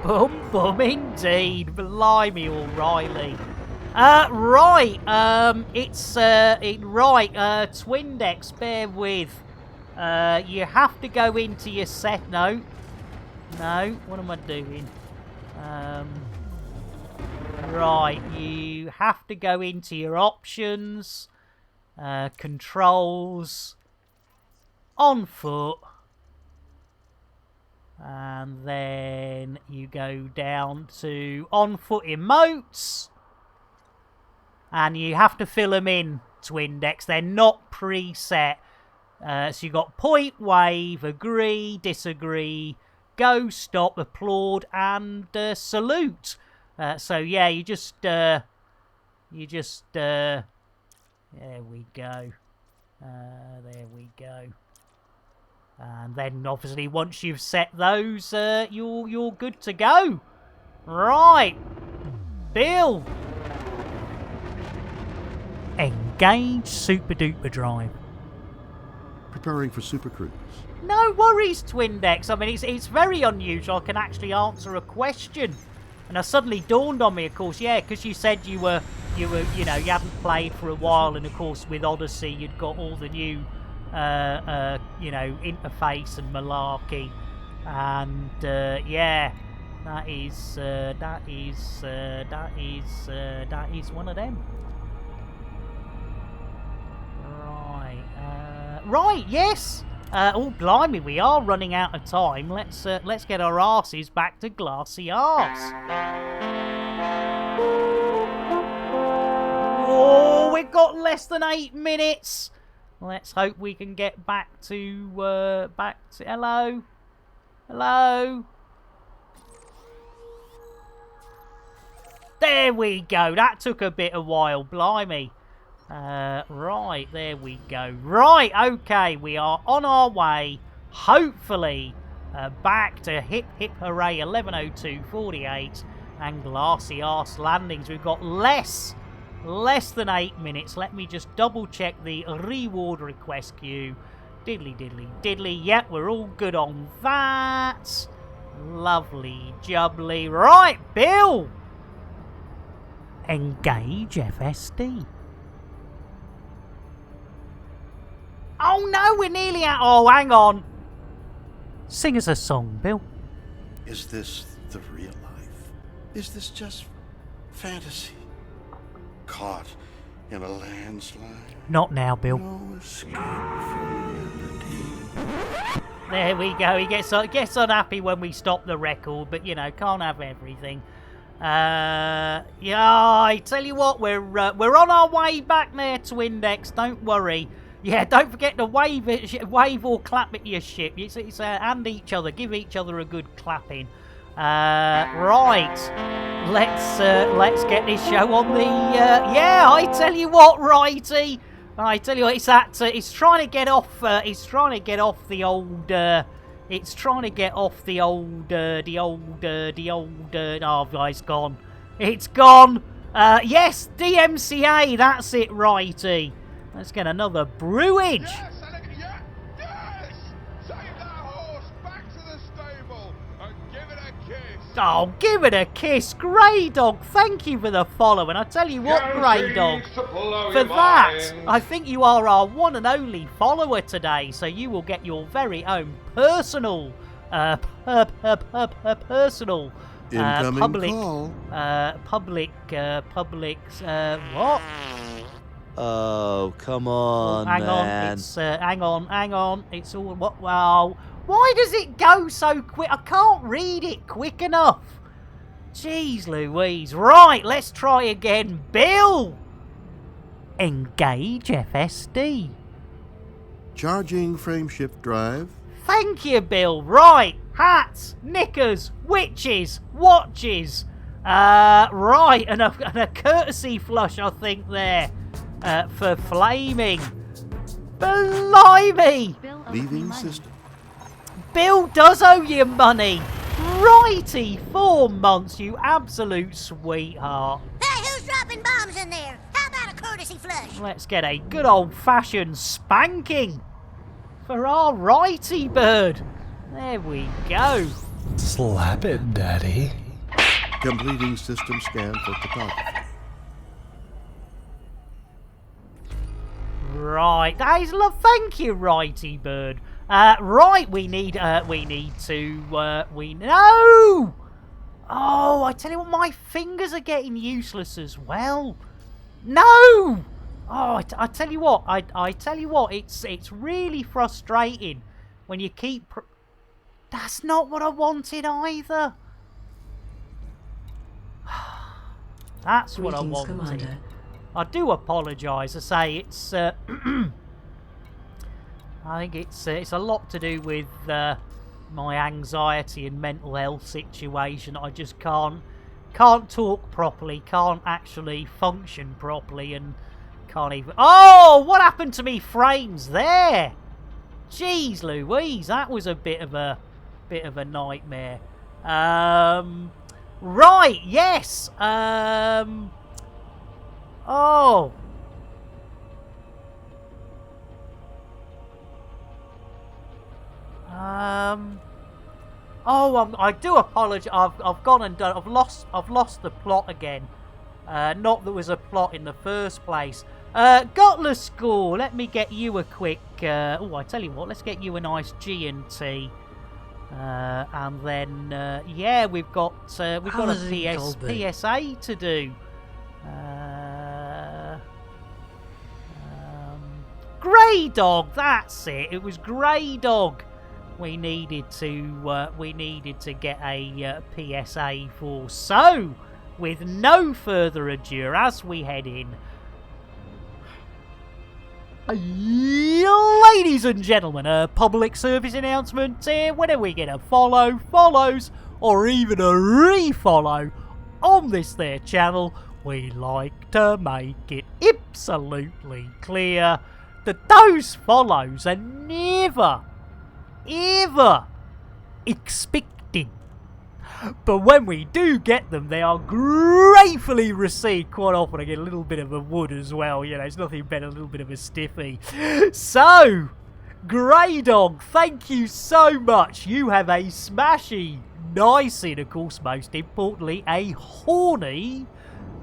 Boom boom indeed. Blimey O'Reilly. Right, Twindex, bear with. You have to go into your set. No, what am I doing? Right, you have to go into your options, controls, on foot, and then you go down to on foot emotes, and you have to fill them in, Twindex. They're not preset. So you got point, wave, agree, disagree, go, stop, applaud, and salute. So yeah, there we go. There we go. And then obviously once you've set those, you're good to go. Right, Bill. Engage Super Duper Drive. Preparing for Super Cruise. No worries, Twindex. I mean, it's very unusual. I can actually answer a question. And it suddenly dawned on me, of course, yeah, because you said you hadn't played for a while, and of course with Odyssey you'd got all the new, interface and malarkey, and yeah, that is one of them. Right, yes. Oh, blimey, we are running out of time. Let's get our arses back to glassy arse. Oh, we've got less than 8 minutes. Let's hope we can get back to hello? Hello? There we go. That took a bit of while, blimey. Right, there we go. Right, okay, we are on our way, hopefully, back to Hip Hip Hooray 11:02:48 and Glassy Arse Landings. We've got less than 8 minutes. Let me just double check the reward request queue. Diddly diddly diddly. Yep, we're all good on that. Lovely jubbly. Right, Bill! Engage FSD. Oh no, we're nearly out. Oh, hang on. Sing us a song, Bill. Is this the real life? Is this just fantasy? Caught in a landslide? Not now, Bill. No escape from reality. There we go. He gets unhappy when we stop the record, but you know, can't have everything. Yeah, I tell you what, we're on our way back there to Index. Don't worry. Yeah, don't forget to wave or clap at your ship. It's and each other. Give each other a good clapping. Right, let's get this show on the. Yeah, I tell you what, righty. I tell you what, it's trying to get off. It's trying to get off the old. It's trying to get off the old. Oh, it's gone. It's gone. Yes, DMCA. That's it, righty. Let's get another brewage. Yes, yes! Take that horse back to the stable and give it a kiss. Oh, give it a kiss. Grey Dog, thank you for the follow. And I tell you what, Grey Dog, for that, I think you are our one and only follower today. So you will get your very own personal, personal, Incoming public, call. What? Oh, come on, hang man. on, it's hang on. It's all what? Wow. Why does it go so quick? I can't read it quick enough. Jeez Louise. Right, let's try again. Bill! Engage FSD. Charging frame shift drive. Thank you, Bill. Right, hats, knickers, witches, watches. Right, and a courtesy flush, I think, there. For flaming. Blimey! Leaving system. Bill does owe you money. Righty, 4 months, you absolute sweetheart. Hey, who's dropping bombs in there? How about a courtesy flush? Let's get a good old-fashioned spanking for our righty bird. There we go. Slap it, Daddy. Completing system scan for photography. Right, that is love. Thank you, righty bird. Right, we need to. No. Oh, I tell you what, my fingers are getting useless as well. No. Oh, I tell you what, I tell you what, it's really frustrating when you keep. That's not what I wanted either. That's what I wanted. Commander. I do apologise. I say it's. I think it's a lot to do with my anxiety and mental health situation. I just can't talk properly, can't actually function properly, and can't even. Oh, what happened to me frames there? Jeez Louise, that was a bit of a nightmare. Right, yes. Oh. Oh, I do apologise. I've gone and done. I've lost the plot again. Not that there was a plot in the first place. Gutler School. Let me get you a quick. Oh, I tell you what. Let's get you a nice G&T. And then yeah, we've got a PSA to do. Grey Dog, that's it. It was Grey Dog. We needed to get a PSA for. So, with no further ado, as we head in, Ladies and gentlemen, a public service announcement here. Whenever we get a follow, follows, or even a refollow on this there channel, we like to make it absolutely clear that those follows are never, ever expected. But when we do get them, they are gratefully received. Quite often I get a little bit of a wood as well. You know, it's nothing better, a little bit of a stiffy. So, Grey Dog, thank you so much. You have a smashy, nice, and of course, most importantly, a horny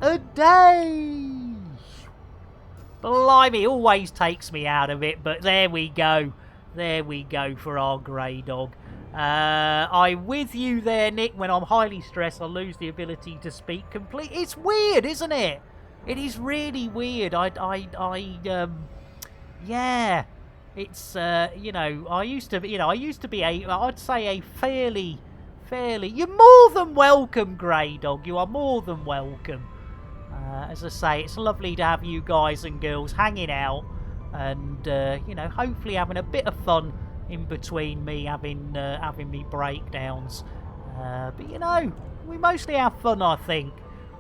a day. Blimey, always takes me out of it, but there we go. There we go for our Grey Dog. I'm with you there, Nick. When I'm highly stressed, I lose the ability to speak complete. It's weird, isn't it? It is really weird. Yeah. It's, you know, I used to be I'd say a fairly, you're more than welcome, Grey Dog. You are more than welcome. As I say, it's lovely to have you guys and girls hanging out and, you know, hopefully having a bit of fun in between me having me breakdowns. But, you know, we mostly have fun, I think.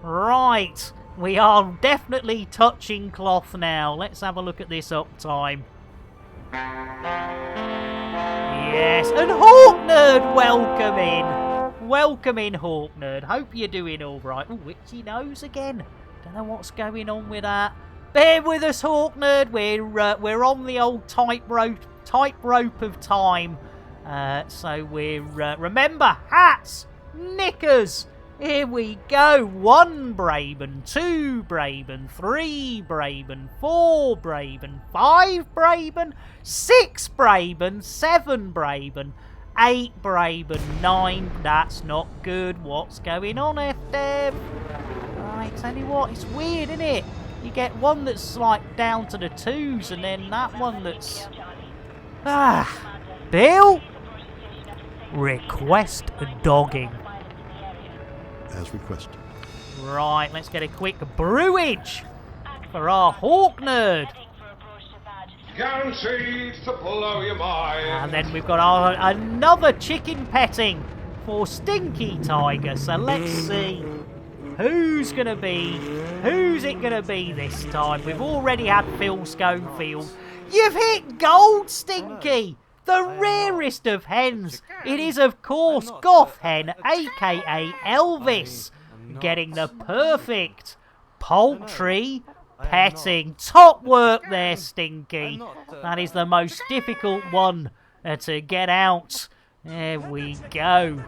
Right, we are definitely touching cloth now. Let's have a look at this uptime. Yes, and Hawk Nerd, welcome in. Welcome in, Hawk Nerd. Hope you're doing all right. Oh, itchy nose again. Don't know what's going on with that. Bear with us, Hawk Nerd. We're on the old tightrope of time. So we're remember, hats, knickers. Here we go. 1 Braben, 2 Braben, 3 Braben, 4 Braben, 5 Braben, 6 Braben, 7 Braben, 8 Braben, 9. That's not good. What's going on, FDev? I tell you what, it's weird, isn't it? You get one that's like down to the 2s, and then that one that's... Bill? Request dogging. As requested. Right, let's get a quick brewage for our Hawk Nerd. Guaranteed to blow your mind. And then we've got another chicken petting for Stinky Tiger. So let's see who's it gonna be this time. We've already had Phil Schofield. You've hit gold, Stinky! The rarest of hens. It is, of course, Goth Hen, aka Elvis, getting the perfect poultry petting. Top work there, Stinky. That is the most difficult one to get out. There we go.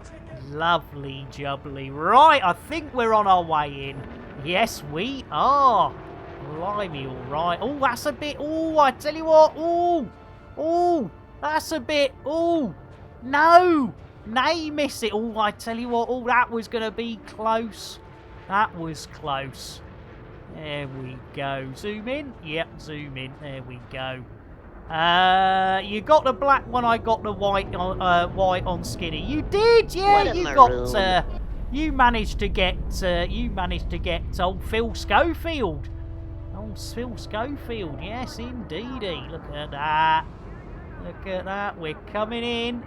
Lovely jubbly. Right, I think we're on our way in. Yes, we are. Blimey, all right. Oh, that's a bit... Oh, I tell you what. Oh, that's a bit... Oh, no. Nay, miss it. Oh, I tell you what. Oh, that was going to be close. That was close. There we go. Zoom in. Yep, zoom in. There we go. You got the black one. I got the white on Skinny. You did, yeah. You got. You managed to get. Old Phil Schofield. Old Phil Schofield. Yes, indeedy. Look at that. Look at that. We're coming in.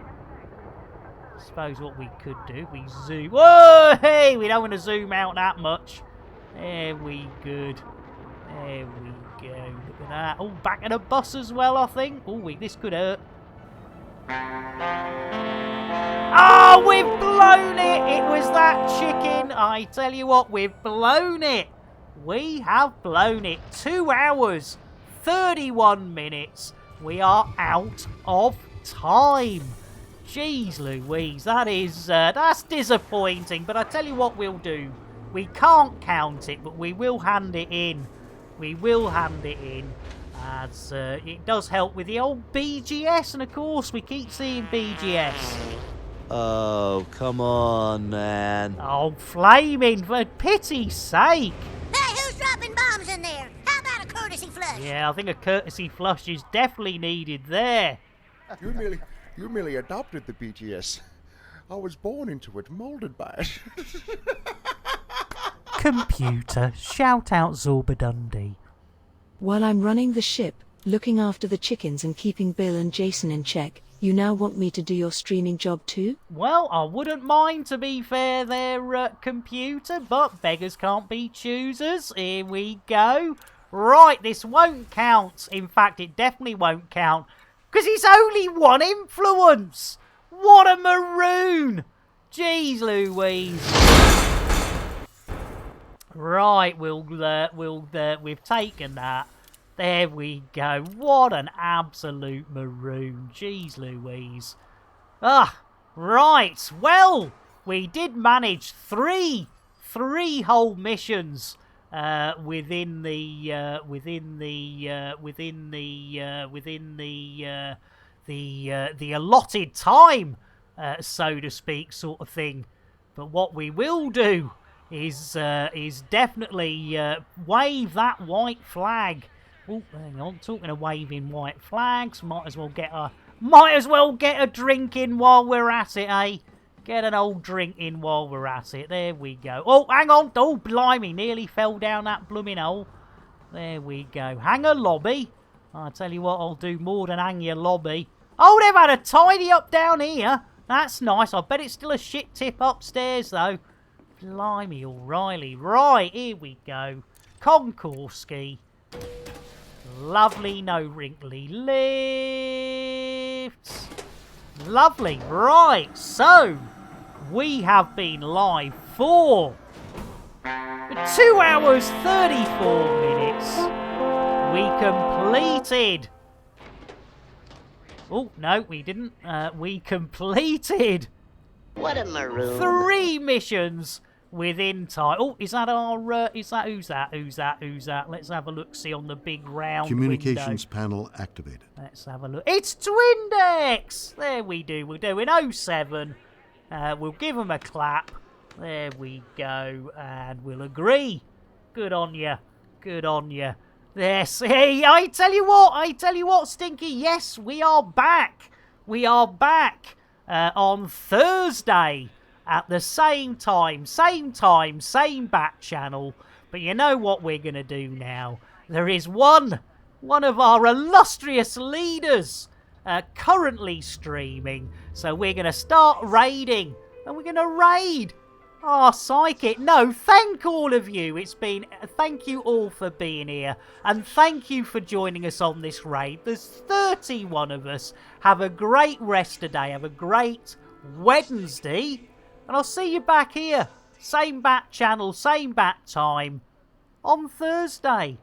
I suppose what we could do, we zoom. Whoa, hey, we don't want to zoom out that much. There we good. There we go. Look at that. Oh, back at the bus as well, I think. Oh, this could hurt. Oh, we've blown it. It was that chicken. I tell you what, we've blown it. We have blown it. 2 hours, 31 minutes. We are out of time. Jeez Louise, that's disappointing. But I tell you what we'll do. We can't count it, but we will hand it in. We will hand it in. As it does help with the old BGS, and of course we keep seeing BGS. Oh, come on, man. Oh, flaming, for pity's sake. Hey, who's dropping bombs in there? How about a courtesy flush? Yeah, I think a courtesy flush is definitely needed there. You merely adopted the BGS. I was born into it, molded by it. Computer, shout out Zorba Dundee. While I'm running the ship, looking after the chickens and keeping Bill and Jason in check. You now want me to do your streaming job too? Well, I wouldn't mind, to be fair there, computer, but beggars can't be choosers. Here we go. Right, this won't count. In fact, it definitely won't count, because it's only one influence. What a maroon. Jeez Louise. Right, we've taken that. There we go. What an absolute maroon. Jeez Louise. Right. Well, we did manage three whole missions within the allotted time, so to speak, sort of thing. But what we will do is definitely wave that white flag. Oh, hang on. Talking of waving white flags, might as well get a drink in while we're at it, eh? Get an old drink in while we're at it. There we go. Oh, hang on. Oh, blimey, nearly fell down that blooming hole. There we go. Hang a lobby. I'll tell you what, I'll do more than hang your lobby. Oh, they've had a tidy up down here. That's nice. I bet it's still a shit tip upstairs, though. Blimey, O'Reilly. Right, here we go. Concourse ski. Lovely, no wrinkly lifts. Lovely. Right, so we have been live for 2 hours, 34 minutes. We completed... Oh, no, we didn't. We completed... What a maroon. 3 missions within time. Oh, is that our... who's that? Let's have a look-see on the big round Communications window. panel activated. Let's have a look. It's Twindex! There we do. We're doing 07. We'll give them a clap. There we go. And we'll agree. Good on you. Good on you. Yes. Hey, I tell you what, Stinky. Yes, we are back. We are back on Thursday. At the same time, same back channel. But you know what we're going to do now? There is one of our illustrious leaders currently streaming. So we're going to start raiding. And we're going to raid. Oh, Psychic. No, thank all of you. Thank you all for being here. And thank you for joining us on this raid. There's 31 of us. Have a great rest today. Have a great Wednesday. And I'll see you back here. Same bat channel, same bat time on Thursday.